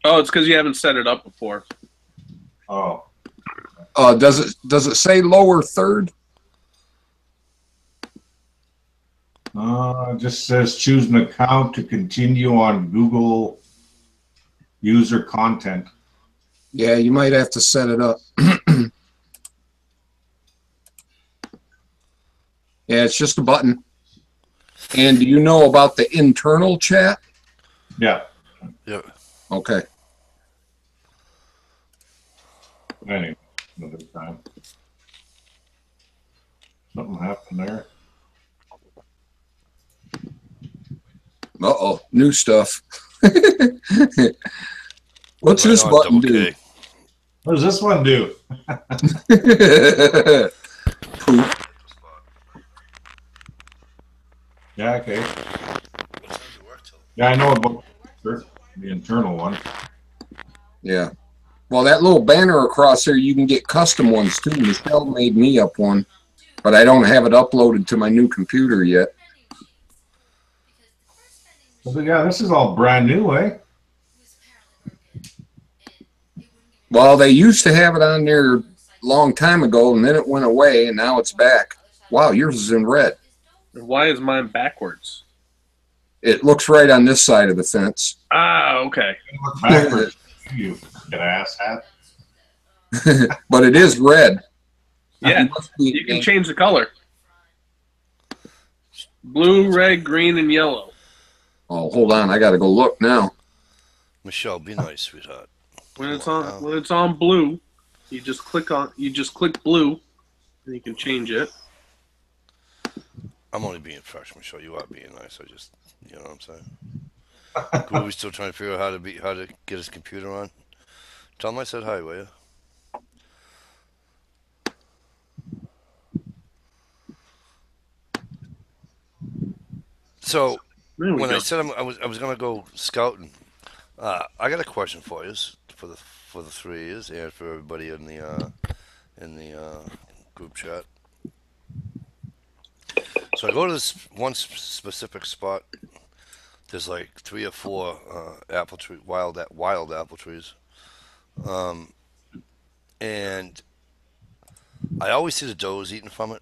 Oh, it's because you haven't set it up before. Oh. Does it say lower third? It just says choose an account to continue on Google user content. Yeah, you might have to set it up. Yeah, it's just a button. And do you know about the internal chat? Yeah. Yep. Okay. Anyway, another time. Something happened there. Uh-oh, new stuff. What's this Right on, button double do? K. What does this one do? Poop. Yeah, okay. Yeah, I know about the internal one. Yeah. Well, that little banner across there, you can get custom ones too. Michelle made me up one, but I don't have it uploaded to my new computer yet. But yeah, this is all brand new, eh? Well, they used to have it on there a long time ago, and then it went away, and now it's back. Wow, yours is in red. Why is mine backwards? It looks right on this side of the fence. Ah, okay. Look backwards, you fucking asshat. But it is red. Yeah, you can change the color. Blue, red, green, and yellow. Oh, hold on. I got to go look now. Michelle, be nice, sweetheart. When it's on blue, you just click blue, and you can change it. I'm only being fresh, Michelle. You are being nice. I just, you know what I'm saying? Gooey's still trying to figure out how to get his computer on. Tell him I said hi, will you? So when I said I was gonna go scouting, I got a question for you for the three of you and for everybody in the group chat. So I go to this one specific spot. There's like 3 or 4 apple tree, wild apple trees, and I always see the does eating from it.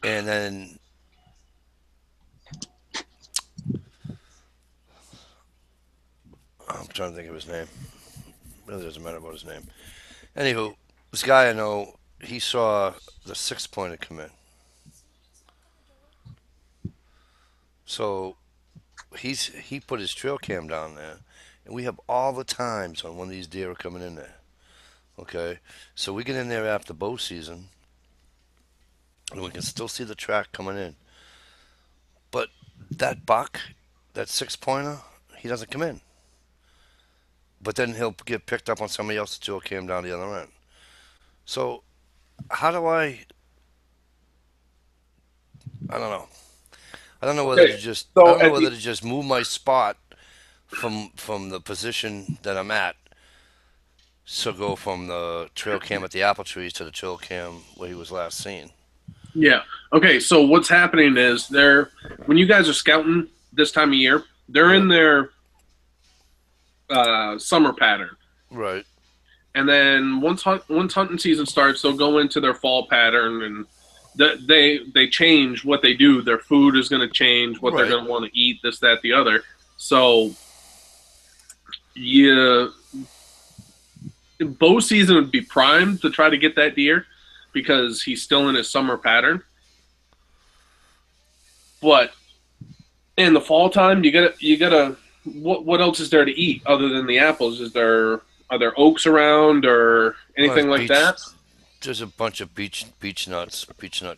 And then I'm trying to think of his name. Really doesn't matter about his name. Anywho, this guy I know, he saw the 6-pointer come in. So he put his trail cam down there, and we have all the times on when these deer are coming in there. Okay, so we get in there after bow season, and we can still see the track coming in. But that buck, that 6-pointer, he doesn't come in. But then he'll get picked up on somebody else's trail cam down the other end. So how do I don't know. I don't know whether to just to just move my spot from the position that I'm at. So go from the trail cam at the apple trees to the trail cam where he was last seen. Yeah. Okay, so what's happening is when you guys are scouting this time of year, they're in their summer pattern. Right. And then once hunting season starts, they'll go into their fall pattern, and they change what they do. Their food is going to change, what they're going to want to eat, this, that, the other. So, bow season would be primed to try to get that deer because he's still in his summer pattern. But in the fall time, you gotta. What else is there to eat other than the apples? Are there oaks around or anything like that? There's a bunch of beech nut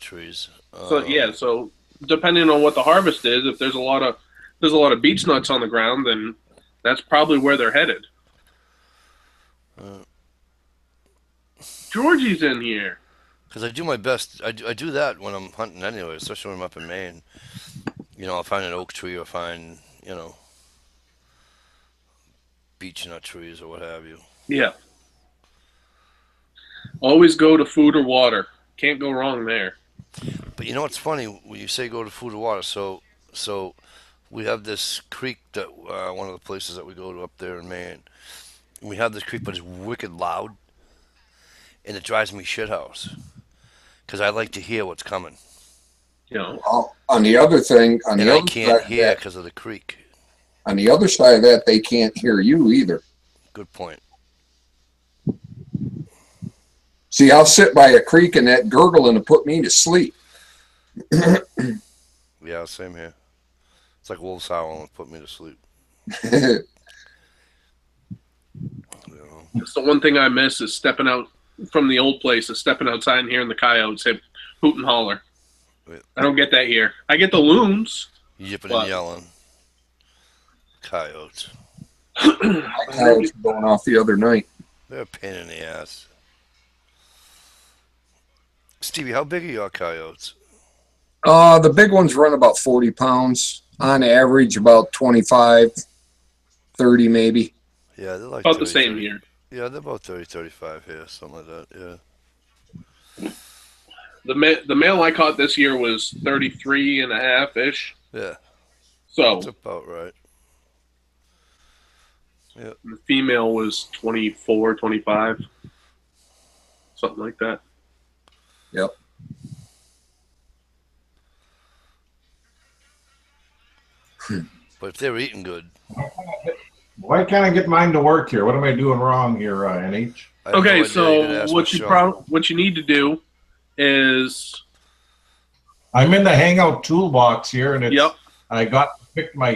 trees. So depending on what the harvest is, if there's a lot of beech nuts on the ground, then that's probably where they're headed. Georgie's in here. Because I do my best. I do that when I'm hunting anyway, especially when I'm up in Maine. You know, I'll find an oak tree or find, beech nut trees or what have you. Yeah. Always go to food or water. Can't go wrong there. But you know what's funny when you say go to food or water? So we have this creek that one of the places that we go to up there in Maine. We have this creek, but it's wicked loud, and it drives me shithouse because I like to hear what's coming. On the other thing, I can't hear because of the creek. On the other side of that, they can't hear you either. Good point. See, I'll sit by a creek and that gurgling to put me to sleep. Yeah, same here. It's like wolves howling to put me to sleep. It's the one thing I miss is stepping out from the old place, is stepping outside and hearing the coyotes say hoot and holler. I don't get that here. I get the loons. Yipping and yelling. Coyotes. My coyotes were going off the other night. They're a pain in the ass. Stevie, how big are your coyotes? The big ones run about 40 pounds. On average, about 25, 30 maybe. Yeah, they're like About the 30, same 30. here. Yeah, they're about 30, 35 here, something like that. Yeah. The male I caught this year was 33 and a half ish. Yeah. So That's about right. Yeah. the female was 24, 25, something like that. Yep. But if they're eating good. Why can't I get mine to work here? What am I doing wrong here, NH? I have no Okay, idea. You gotta so ask what you Michelle. what you need to do is I'm in the Hangout toolbox here, and it's Yep. I got to pick my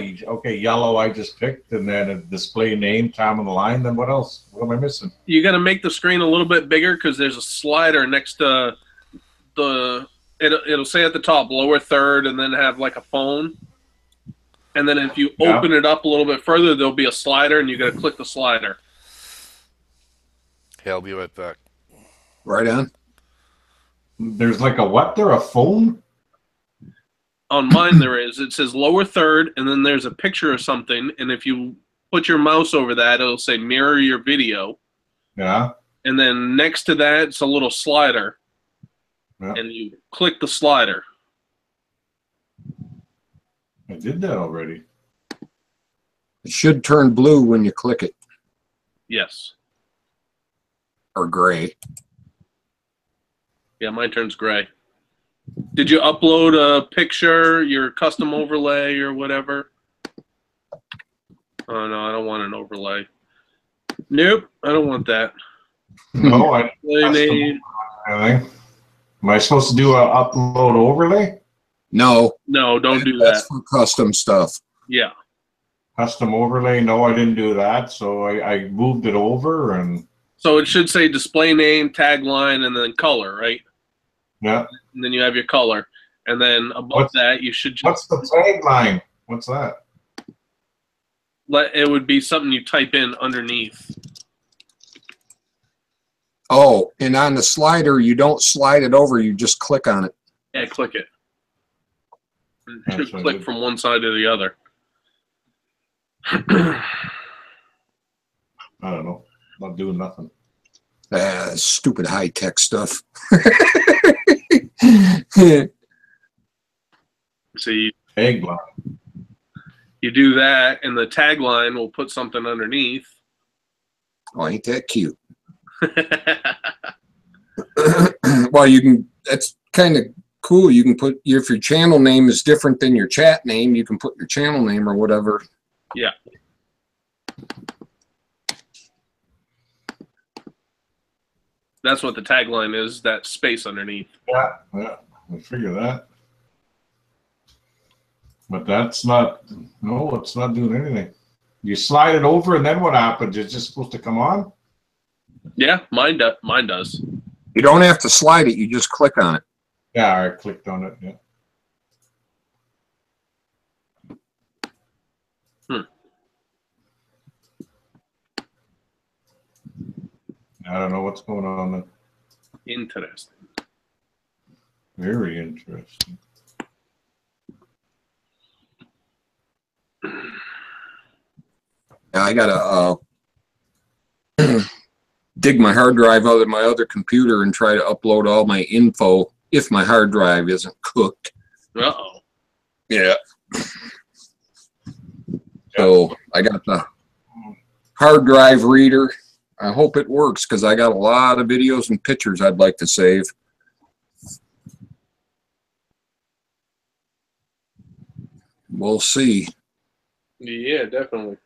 yellow. I just picked, and then a display name, time on the line. Then what else? What am I missing? you got to make the screen a little bit bigger because there's a slider next to the. It'll say at the top lower third, and then have like a phone. And then if you open it up a little bit further, there'll be a slider, and you got to click the slider. Hey, I'll be right back. Right on. There's like a what there? A phone? On mine, there is. It says lower third, and then there's a picture of something. And if you put your mouse over that, it'll say mirror your video. Yeah. And then next to that, it's a little slider. Yeah. And you click the slider. I did that already. It should turn blue when you click it, Yes. or gray. Yeah, mine turns gray. Did you upload a picture, your custom overlay or whatever? Oh, no, I don't want an overlay. Nope, I don't want that. No, I Name. anything. Am I supposed to do a upload overlay? No, No, don't do that's that. for custom stuff. Yeah. Custom overlay? No, I didn't do that. So I moved it over, and So it should say display name, tagline, and then color, right? yeah. And then you have your color. And then above that, you should What's just the tagline? What's that? it would be something you type in underneath. Oh, and on the slider, you don't slide it over, you just click on it. Yeah, click it. It That's should what I click did. from one side to the other. I don't know. Not doing nothing. Stupid high-tech stuff. See, Tagline. you do that, and the tagline will put something underneath. Oh, ain't that cute? Well, you can, that's kind of cool. You can put, if your channel name is different than your chat name, you can put your channel name or whatever. Yeah. That's what the tagline is, that space underneath. Yeah, I figure that. But that's not, no, it's not doing anything. You slide it over, and then what happens? It's just supposed to come on? Yeah, mine does. You don't have to slide it, you just click on it. Yeah, I clicked on it, yeah. I don't know what's going on there. Interesting. Very interesting. I gotta dig my hard drive out of my other computer and try to upload all my info if my hard drive isn't cooked. Uh-oh. Yeah. So I got the hard drive reader. I hope it works because I got a lot of videos and pictures I'd like to save. We'll see. Yeah, definitely.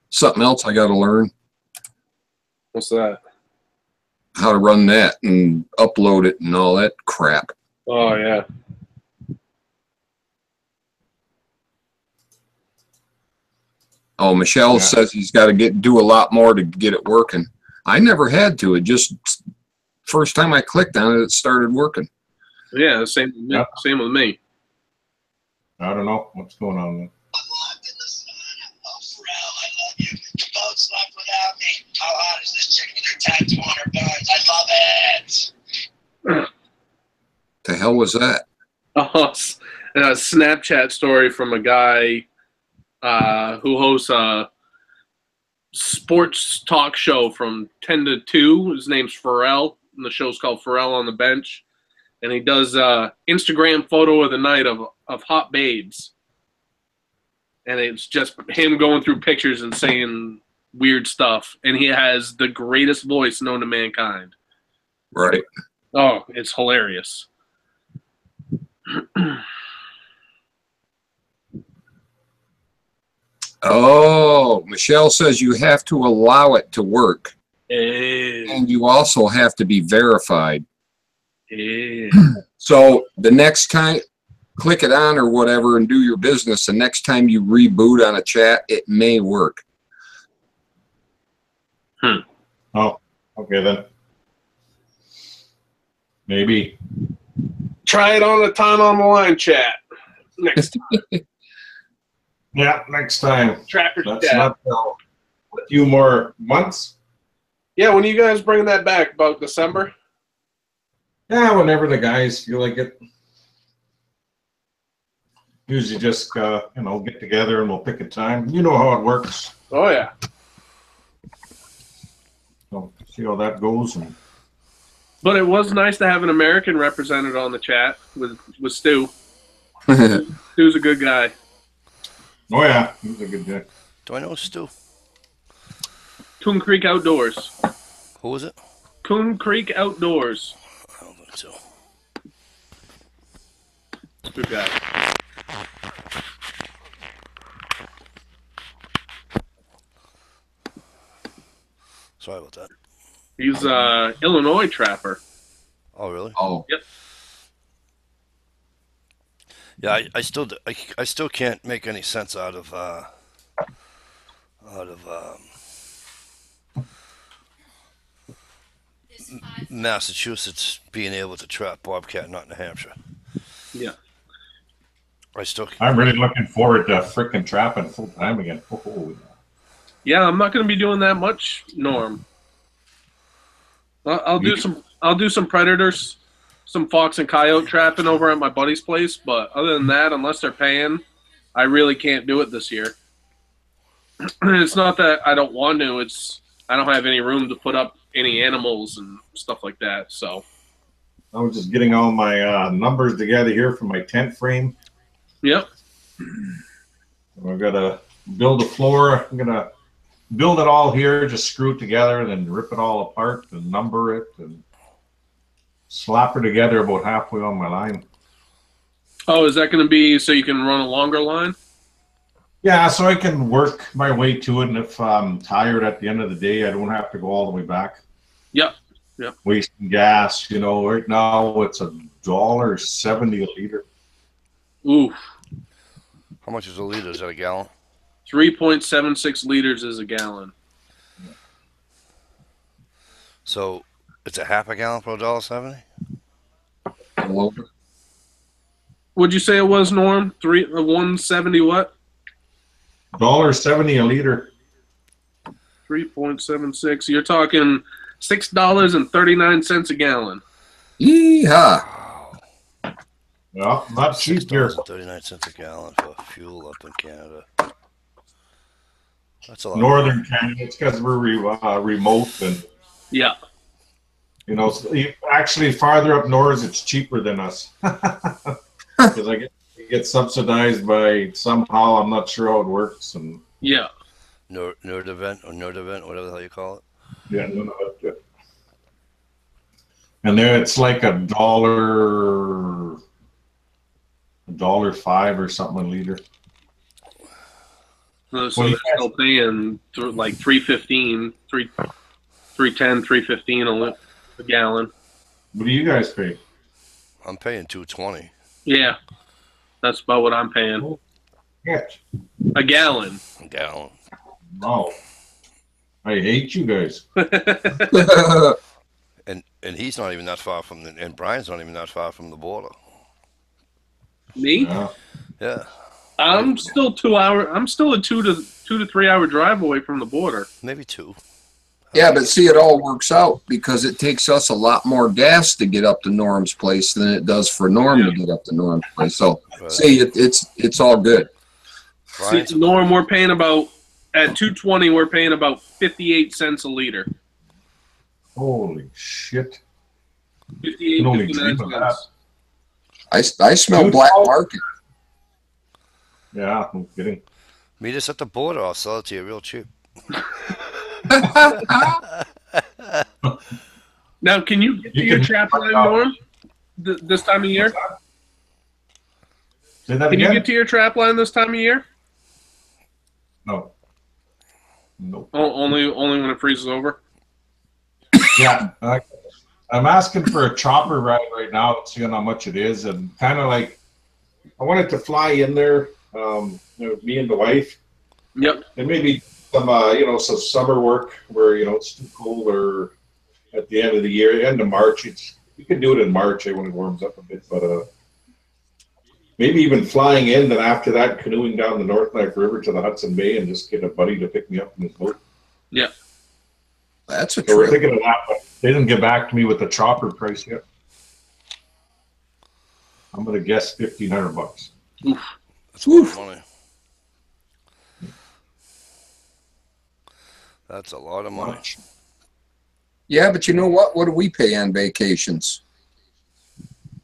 Something else I got to learn What's that? how to run that and upload it and all that crap. Oh, yeah. Oh, Michelle says he's got to do a lot more to get it working. I never had to. It just first time I clicked on it, it started working. Yeah, same with me. I don't know what's going on there. How hot is this chick with her tattoo on her buns? I love it. The hell was that? Oh, a Snapchat story from a guy who hosts sports talk show from 10 to 2. His name's Pharrell, and the show's called Pharrell on the Bench. And he does Instagram photo of the night of hot babes. And it's just him going through pictures and saying weird stuff. And he has the greatest voice known to mankind. Right. Oh, it's hilarious. Oh, Michelle says you have to allow it to work. And you also have to be verified. So the next time, click it on or whatever and do your business. The next time you reboot on a chat, it may work. Oh, okay then. Maybe. Try it on the time on the line chat next time. Yeah, next time. Trapper's That's chat. not a few more months. Yeah, when you guys bring that back, about December? Yeah, whenever the guys feel like it. Usually just, you know, get together and we'll pick a time. You know how it works. Oh, yeah. So see how that goes. And But it was nice to have an American represented on the chat with Stu. Stu's a good guy. oh yeah, he's a good guy. Do I know Stu? Coon Creek Outdoors. Who was it? Coon Creek Outdoors. I don't think so. Good guy. Sorry about that. He's Illinois trapper. Oh, really? Oh, Yep. Yeah, I still can't make any sense out of Massachusetts being able to trap bobcat, not New Hampshire. Yeah. I'm really looking forward to frickin' trapping full time again. Oh, Yeah, I'm not going to be doing that much, Norm. I'll do some predators, some fox and coyote trapping over at my buddy's place, but other than that, unless they're paying, I really can't do it this year. It's not that I don't want to, it's I don't have any room to put up any animals and stuff like that, so. I was just getting all my numbers together here for my tent frame. Yep. We're gonna build a floor. I'm gonna build it all here, just screw it together, and then rip it all apart and number it and slap her together about halfway on my line. Oh, is that going to be so you can run a longer line? Yeah, so I can work my way to it, and if I'm tired at the end of the day, I don't have to go all the way back. Yep. Yep. Wasting gas, you know. Right now it's $1.70 a liter. Ooh. How much is a liter? Is that a gallon? 3.76 liters is a gallon. So it's a half a gallon for $1.70? What'd you say it was, Norm? 170 what? $1.70 a liter. 3.76. You're talking $6.39 a gallon. yeehaw. Well, not cheap here. 39 cents a gallon for fuel up in Canada. That's a lot. Northern Canada, it's because we're remote, and Yeah. you know, actually farther up north, it's cheaper than us. Because I get subsidized by somehow, I'm not sure how it works, and Yeah. Nordevent, whatever the hell you call it. yeah, none of it. Yeah. And then it's like $1.05 or something a liter. So they're still paying like $3.15, $3.10, $3.15 a gallon. What do you guys pay? I'm paying $2.20. Yeah. That's about what I'm paying. Yeah. A gallon. A gallon. No. I hate you guys. And he's not even that far from and Brian's not even that far from the border. Me? Yeah. Yeah. I'm still a 2 to 3 hour drive away from the border. Maybe 2. Yeah, but see, it all works out because it takes us a lot more gas to get up to Norm's place than it does for Norm to get up to Norm's place. So, Right. see, it's all good. See, Norm, we're paying about At 220, we're paying about 58 cents a liter. Holy shit! 58, Can only 59 dream of that. cents. I smell black market. Yeah, no kidding. Meet us at the border. I'll sell it to you real cheap. Now, can you get to your trap line, Norm, this time of year? Say that Can again? you get to your trap line this time of year? No. Nope. Only when it freezes over? Yeah. I'm asking for a chopper right now, seeing how much it is, and kind of like I wanted to fly in there, me and the wife. Yep. And maybe some, some summer work where, it's too cold, or at the end of the year, end of March. You can do it in March when it warms up a bit, but maybe even flying in, then after that, canoeing down the North Knife River to the Hudson Bay and just get a buddy to pick me up in his boat. Yeah. That's a So we're trip. thinking of that, but they didn't get back to me with the chopper price yet. I'm going to guess $1,500. Oof. That's a lot of money. That's a lot of money. Yeah, but you know what? What do we pay on vacations?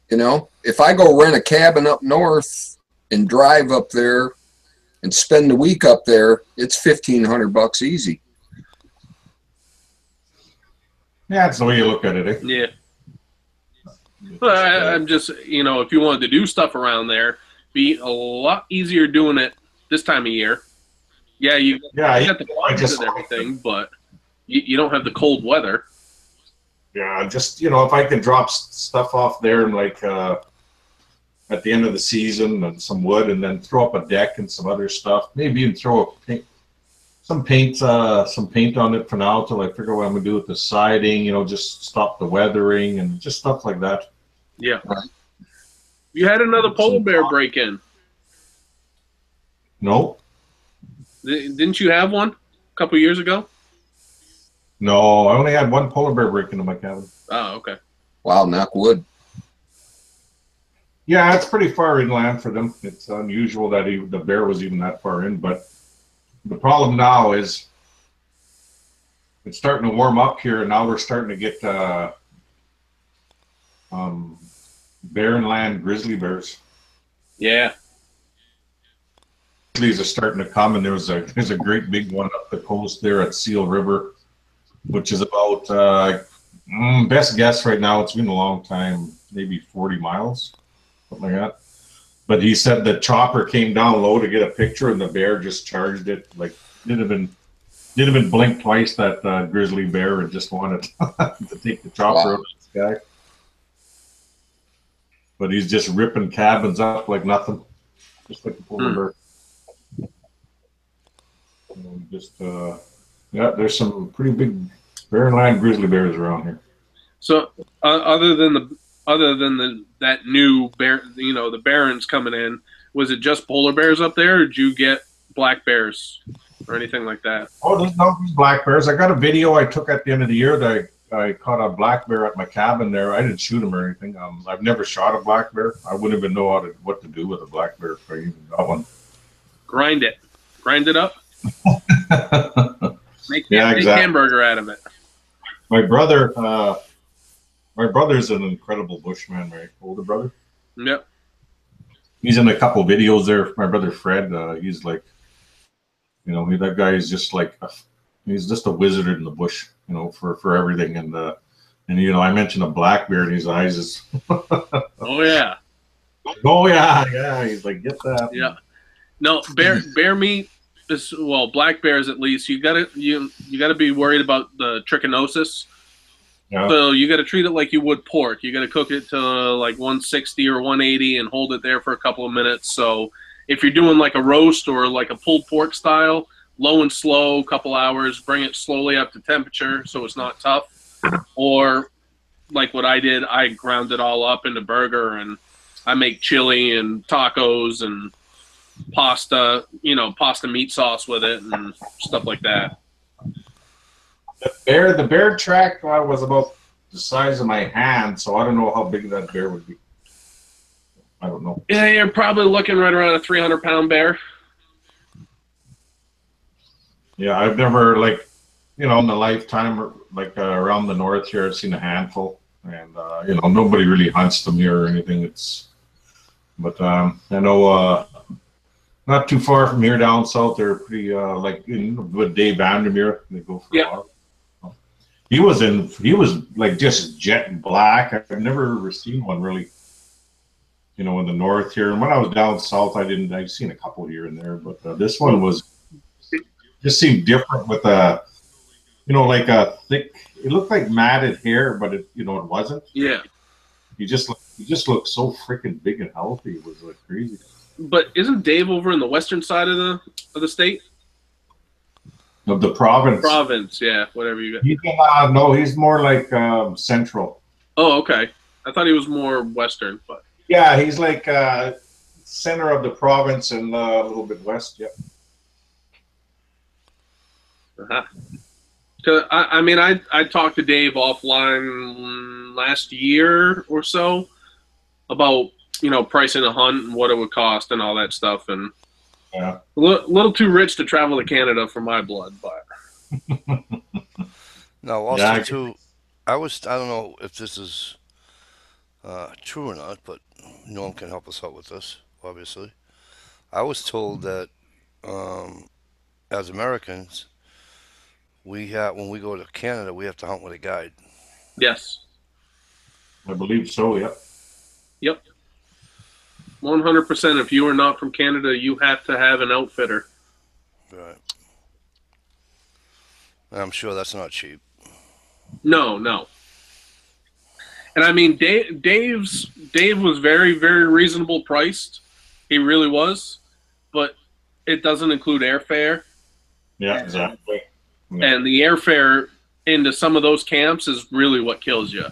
You know, if I go rent a cabin up north and drive up there and spend the week up there, it's $1,500 easy. Yeah, that's the way you look at it, eh? Yeah. But I'm just, if you wanted to do stuff around there, be a lot easier doing it this time of year. Yeah, you got the climate and everything, but you don't have the cold weather. Yeah, just, if I can drop stuff off there and like at the end of the season and some wood, and then throw up a deck and some other stuff, maybe even throw some paint on it for now till I figure out what I'm going to do with the siding, just stop the weathering and just stuff like that. Yeah. You had another polar bear break in. No. Didn't you have one a couple years ago? No, I only had one polar bear break into my cabin. Oh, okay. Wow, knock wood. Yeah, it's pretty far inland for them. It's unusual that the bear was even that far in, but the problem now is it's starting to warm up here, and now we're starting to get barren land grizzly bears. Yeah. Grizzlies are starting to come, and there's a great big one up the coast there at Seal River, which is about best guess right now. It's been a long time, maybe 40 miles, something like that. But he said the chopper came down low to get a picture, and the bear just charged it. Like didn't even blink twice. That grizzly bear and just wanted to take the chopper out of the sky. But he's just ripping cabins up like nothing, just like a polar bear. There's some pretty big barren land grizzly bears around here. So other than that new bear, the barrens coming in, was it just polar bears up there, or did you get black bears or anything like that? Oh, there's no black bears. I got a video I took at the end of the year that I caught a black bear at my cabin there. I didn't shoot him or anything. I've never shot a black bear. I wouldn't even know what to do with a black bear if I even got one. Grind it up. Make exactly. hamburger out of it. My brother's an incredible bushman, my older brother. Yep. He's in a couple videos there. My brother Fred, he's like, that guy is just like, he's just a wizard in the bush, for everything. And I mentioned a black bear, and his eyes is. Oh yeah. Oh yeah. He's like, get that. Yeah. No, bear meat. Black bears at least. You gotta be worried about the trichinosis. Yeah. So you got to treat it like you would pork. You got to cook it to like 160 or 180 and hold it there for a couple of minutes. So if you're doing like a roast or like a pulled pork style, low and slow, couple hours, bring it slowly up to temperature so it's not tough. Or like what I did, I ground it all up into burger, and I make chili and tacos and pasta meat sauce with it and stuff like that. The bear track was about the size of my hand, so I don't know how big that bear would be. I don't know. Yeah, you're probably looking right around a 300-pound bear. Yeah, I've never like, you know, in the lifetime like around the north here, I've seen a handful, and you know, nobody really hunts them here or anything. But I know not too far from here down south, they're pretty like with Dave Vandermeer, they go for a Yeah. while. He was like just jet black. I've never seen one really, you know, in the north here. And when I was down south, I've seen a couple here and there, but this one just seemed different with you know, like a thick, it looked like matted hair, but it, you know, it wasn't. Yeah. He just looked so freaking big and healthy. It was like crazy. But isn't Dave over in the western side of the state? Of the province. Province, yeah, whatever you got. He's no, he's more like central. Oh, okay. I thought he was more western, but Yeah, he's like center of the province and a little bit west. Yeah. I mean, I talked to Dave offline last year or so about, you know, pricing a hunt and what it would cost and all that stuff, and Yeah. a little too rich to travel to Canada for my blood, but No, also Yeah, too, I don't know if this is true or not, but Norm can help us out with this, obviously. I was told that as Americans, when we go to Canada, we have to hunt with a guide. yes, I believe so. Yeah. yep, 100%. If you are not from Canada, you have to have an outfitter. Right. And I'm sure that's not cheap. No. And I mean, Dave was very, very reasonable priced. He really was, but it doesn't include airfare. Yeah. Exactly. And the airfare into some of those camps is really what kills you.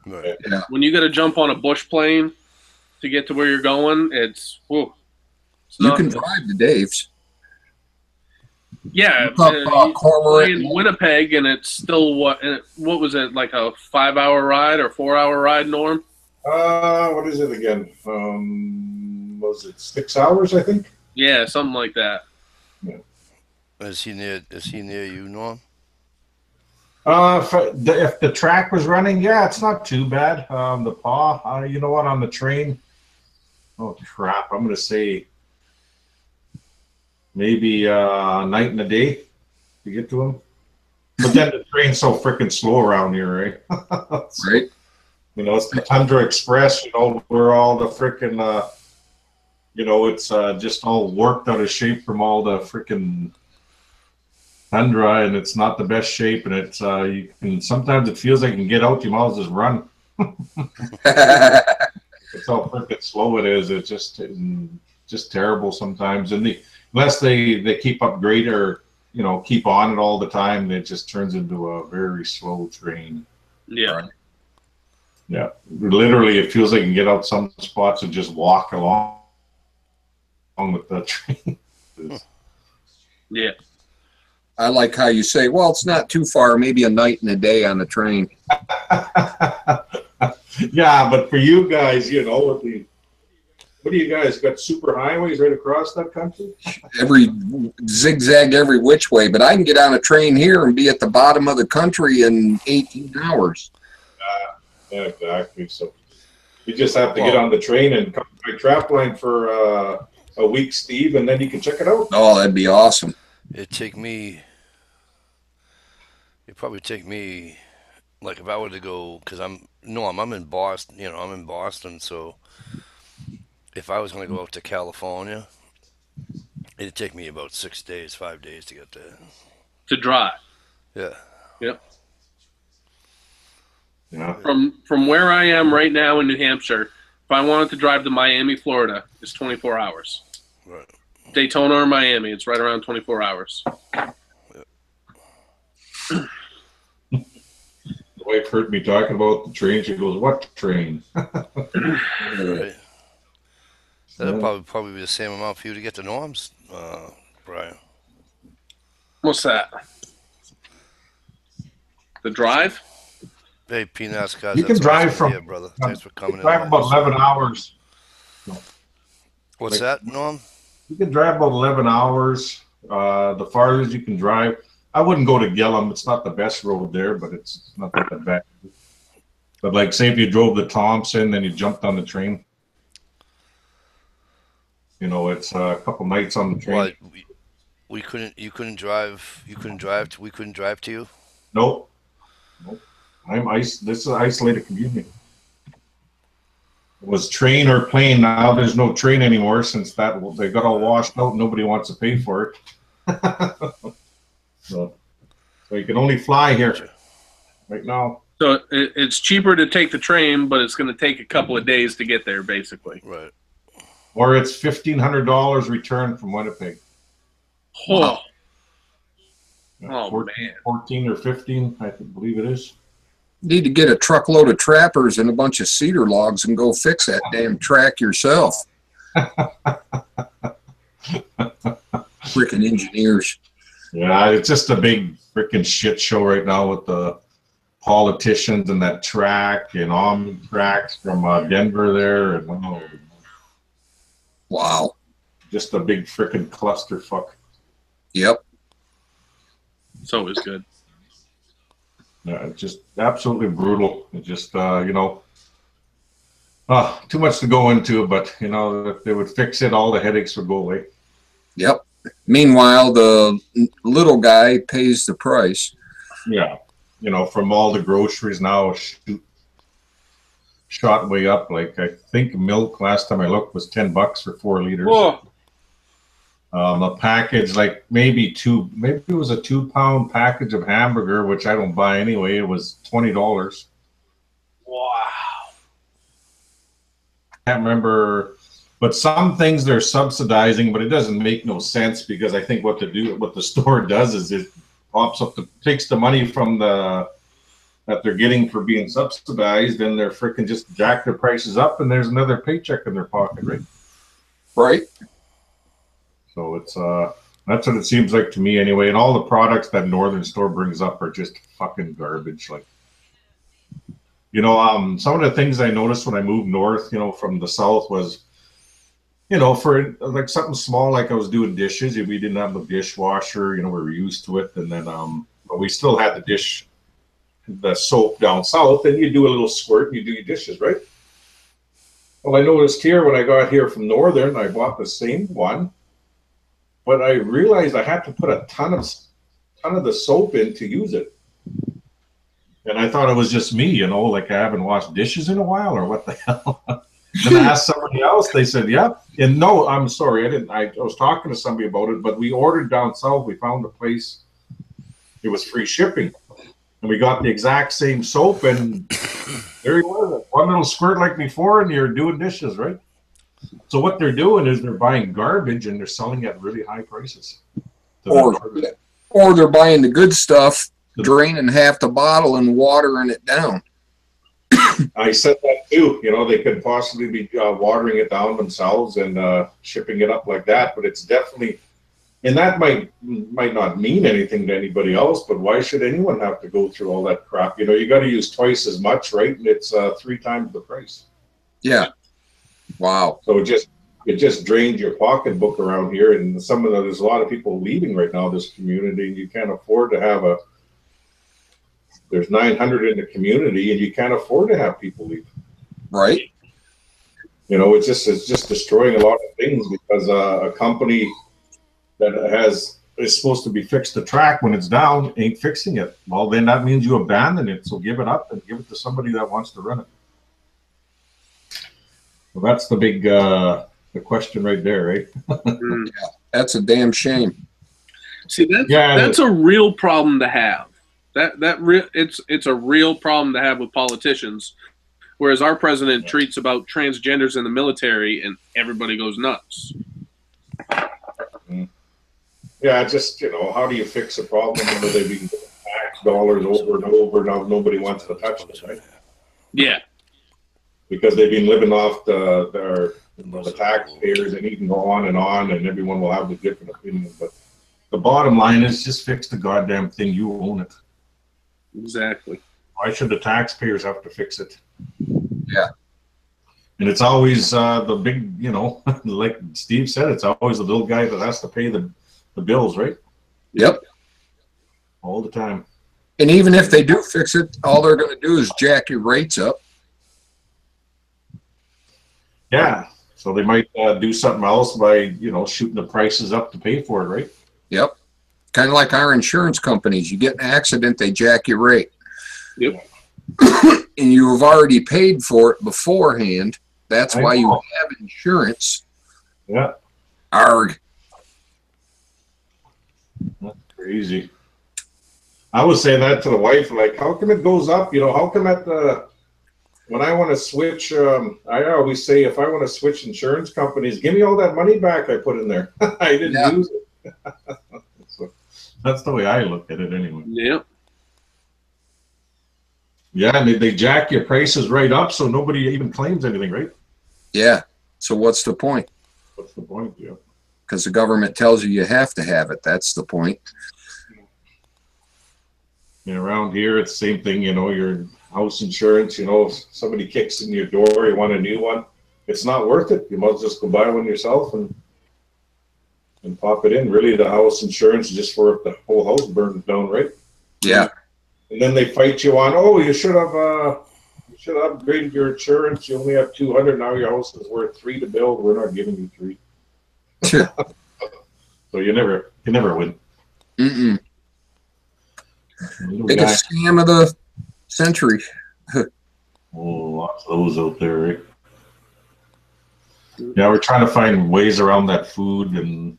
Right. Yeah. When you got to jump on a bush plane to get to where you're going, it's You not- can drive to Dave's. yeah. Look up, You fly Cormorant. in Winnipeg, and it's still what was it, like a 5-hour ride or 4-hour ride, Norm? What is it again? Was it 6 hours? I think. Yeah, something like that. Is he near you, Norm? If the track was running, yeah, it's not too bad. The paw, you know what, on the train, oh crap, I'm gonna say maybe a night and a day to get to him. But then the train's so freaking slow around here, right? Right. You know, it's the Tundra Express. You know, where all the freaking, you know, it's just all warped out of shape from all the freaking Tundra, and it's not the best shape, and it's you can sometimes it feels like you can get out, you might as well just run. It's how freaking slow it is. It's just terrible sometimes, and unless they keep upgrade or, you know, keep on it all the time, it just turns into a very slow train. Yeah. Right. Yeah, literally, it feels like you can get out some spots and just walk along with the train. Yeah. I like how you say, well, it's not too far, maybe a night and a day on the train. Yeah, but for you guys, you know, what do you guys got? Super highways right across that country? Every zigzag every which way, but I can get on a train here and be at the bottom of the country in 18 hours. Yeah, exactly. So you just have to get on the train and come by Trapline for a week, Steve, and then you can check it out. Oh, that'd be awesome. It'd probably take me, like, if I were to go, because I'm in Boston, you know, I'm in Boston, so if I was going to go out to California, it'd take me about 6 days, 5 days to get there. To drive. Yeah. Yep. Yeah. From where I am right now in New Hampshire, if I wanted to drive to Miami, Florida, it's 24 hours. Right. Daytona or Miami, it's right around 24 hours. The wife heard me talking about the train. She goes, "What train?" Right. That'll probably be the same amount for you to get to Norm's, Brian. What's that? The drive? Hey, Peanuts, guys. You can drive from here, brother. Thanks for coming in. Drive about 11 hours. What's that, Norm? You can drive about 11 hours The farthest you can drive, I wouldn't go to Gillum. It's not the best road there, but it's not that bad. But like, say if you drove to Thompson, then you jumped on the train. You know, it's a couple nights on the train. What? We couldn't. You couldn't drive. You couldn't drive. We couldn't drive to you. Nope. Nope. This is an isolated community. It was train or plane. Now there's no train anymore since that they got all washed out. Nobody wants to pay for it. so you can only fly here right now. So it's cheaper to take the train, but it's going to take a couple of days to get there, basically. Right. Or it's $1,500 return from Winnipeg. Oh, Yeah, oh 14, man. 14 or 15, I believe it is. Need to get a truckload of trappers and a bunch of cedar logs and go fix that damn track yourself. Freaking engineers. Yeah, it's just a big freaking shit show right now with the politicians and that track and on tracks from Denver there. And Wow. just a big freaking clusterfuck. Yep. It's always good. Yeah, it's just absolutely brutal. It just, you know, too much to go into, but, you know, if they would fix it, all the headaches would go away. Yep. Meanwhile, the little guy pays the price. Yeah. You know, from all the groceries now, shot way up. Like, I think milk, last time I looked, was $10 for 4 liters. Whoa. A package, like maybe it was a 2-pound package of hamburger, which I don't buy anyway. It was $20. Wow. I can't remember, but some things they're subsidizing, but it doesn't make no sense because I think what the store does is it pops up, takes the money from that they're getting for being subsidized, and they're freaking just jack their prices up, and there's another paycheck in their pocket, right? Right. So it's that's what it seems like to me anyway. And all the products that Northern Store brings up are just fucking garbage. Like, you know, some of the things I noticed when I moved north, you know, from the south was, you know, for like something small, like I was doing dishes. We didn't have the dishwasher, you know, we were used to it, and then but we still had the soap down south, and you do a little squirt and you do your dishes, right? Well, I noticed here when I got here from Northern, I bought the same one. But I realized I had to put a ton of the soap in to use it. And I thought it was just me, you know, like I haven't washed dishes in a while or what the hell. Then I asked somebody else, they said, yep. And no, I'm sorry, I was talking to somebody about it, but we ordered down south, we found a place, it was free shipping. And we got the exact same soap, and there you was, one little squirt like before, and you're doing dishes, right? So what they're doing is they're buying garbage and they're selling at really high prices. Or they're buying the good stuff, draining half the bottle and watering it down. I said that too. You know, they could possibly be watering it down themselves and shipping it up like that. But it's definitely, and that might not mean anything to anybody else. But why should anyone have to go through all that crap? You know, you got to use twice as much, right? And it's 3 times the price. Yeah. Wow. So it just drained your pocketbook around here, and there's a lot of people leaving right now this community, and you can't afford to have there's 900 in the community, and you can't afford to have people leave. Right. You know, it's just destroying a lot of things because a company that is supposed to be fixed the track when it's down ain't fixing it. Well, then that means you abandon it. So give it up and give it to somebody that wants to run it. Well, that's the big the question right there, right? Yeah, that's a damn shame. See, that's a real problem to have. It's a real problem to have with politicians. Whereas our president treats about transgenders in the military, and everybody goes nuts. Yeah, just, you know, how do you fix a problem where they've been tax dollars over and over? Now nobody wants to touch it, right? Yeah. Because they've been living off the taxpayers, and you can go on, and everyone will have a different opinion. But the bottom line is just fix the goddamn thing. You own it. Exactly. Why should the taxpayers have to fix it? Yeah. And it's always the big, you know, like Steve said, it's always the little guy that has to pay the the bills, right? Yep. All the time. And even if they do fix it, all they're going to do is jack your rates up. Yeah. So they might do something else by, you know, shooting the prices up to pay for it, right? Yep. Kind of like our insurance companies. You get in an accident, they jack your rate. Yep. And you have already paid for it beforehand. That's why you have insurance. Yeah. Arg. That's crazy. I was saying that to the wife, like, how come it goes up? You know, how come at the, when I want to switch, I always say, if I want to switch insurance companies, give me all that money back I put in there. I didn't use it. So that's the way I look at it anyway. Yep. Yeah, and they jack your prices right up so nobody even claims anything, right? Yeah. So what's the point? What's the point? Yeah. Because the government tells you you have to have it. That's the point. And around here, it's the same thing, you know, your house insurance, you know, if somebody kicks in your door, you want a new one, it's not worth it. You must just go buy one yourself and pop it in. Really, the house insurance is just for if the whole house burns down, right? Yeah. And then they fight you on, oh, you should have upgraded your insurance. You only have 200. Now your house is worth $3 to build. We're not giving you 3. Sure. So you never win. Mm-mm. Biggest scam of the century. Oh, lots of those out there, right? Yeah, we're trying to find ways around that food, and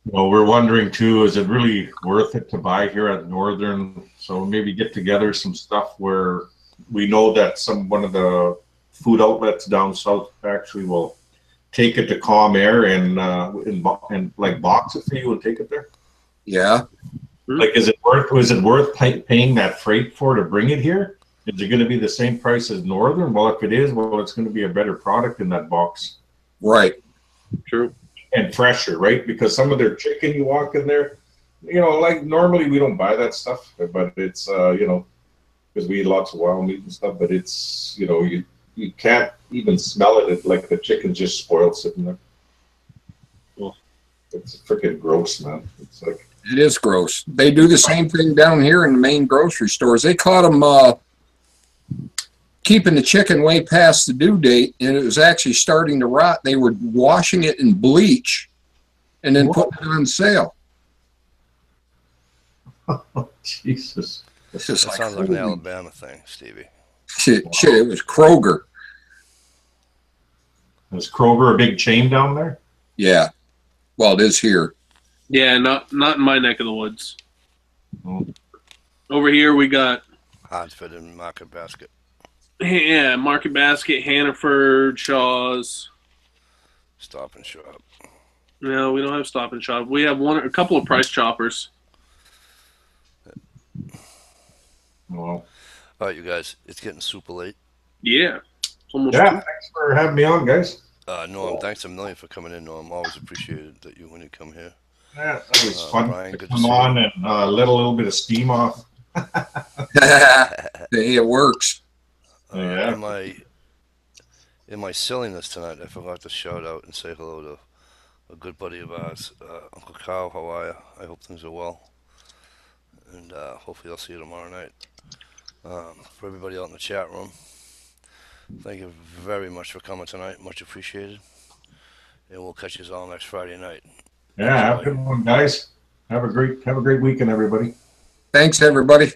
well, we're wondering too, is it really worth it to buy here at Northern? So maybe get together some stuff where we know that one of the food outlets down south actually will take it to Quagmire and like box it for you and take it there. Yeah. Like, is it worth paying that freight for to bring it here? Is it going to be the same price as Northern? Well, if it is, well, it's going to be a better product in that box. Right. True. And fresher, right? Because some of their chicken, you walk in there, you know, like normally we don't buy that stuff, but it's, you know, because we eat lots of wild meat and stuff, but it's, you know, you can't even smell it. It's like the chicken's just spoiled sitting there. Well, it's freaking gross, man. It's like, it is gross. They do the same thing down here in the main grocery stores. They caught them keeping the chicken way past the due date, and it was actually starting to rot. They were washing it in bleach and then putting it on sale. oh, Jesus. It's just That like, sounds like an Alabama thing, Stevie. Shit, it was Kroger. Is Kroger a big chain down there? Yeah. Well, it is here. Yeah, not in my neck of the woods. Oh. Over here we got Hartsford and Market Basket. Yeah, Market Basket, Hannaford, Shaw's. Stop and Shop. No, we don't have Stop and Shop. We have a couple of Price Choppers. Well, All right, you guys, it's getting super late. Yeah. It's almost yeah, 2. thanks for having me on, guys. Norm, thanks a million for coming in, Norm. Always appreciated that when you come here. Yeah, that was fun Brian, to good to come see on you. and let a little bit of steam off. Hey, it works. Yeah. In my silliness tonight, I forgot to shout out and say hello to a good buddy of ours, Uncle Kyle. How are you? I hope things are well. And hopefully I'll see you tomorrow night. For everybody out in the chat room, thank you very much for coming tonight. Much appreciated. And we'll catch you all next Friday night. Yeah, have a good one, guys. Have a great weekend, everybody. Thanks, everybody.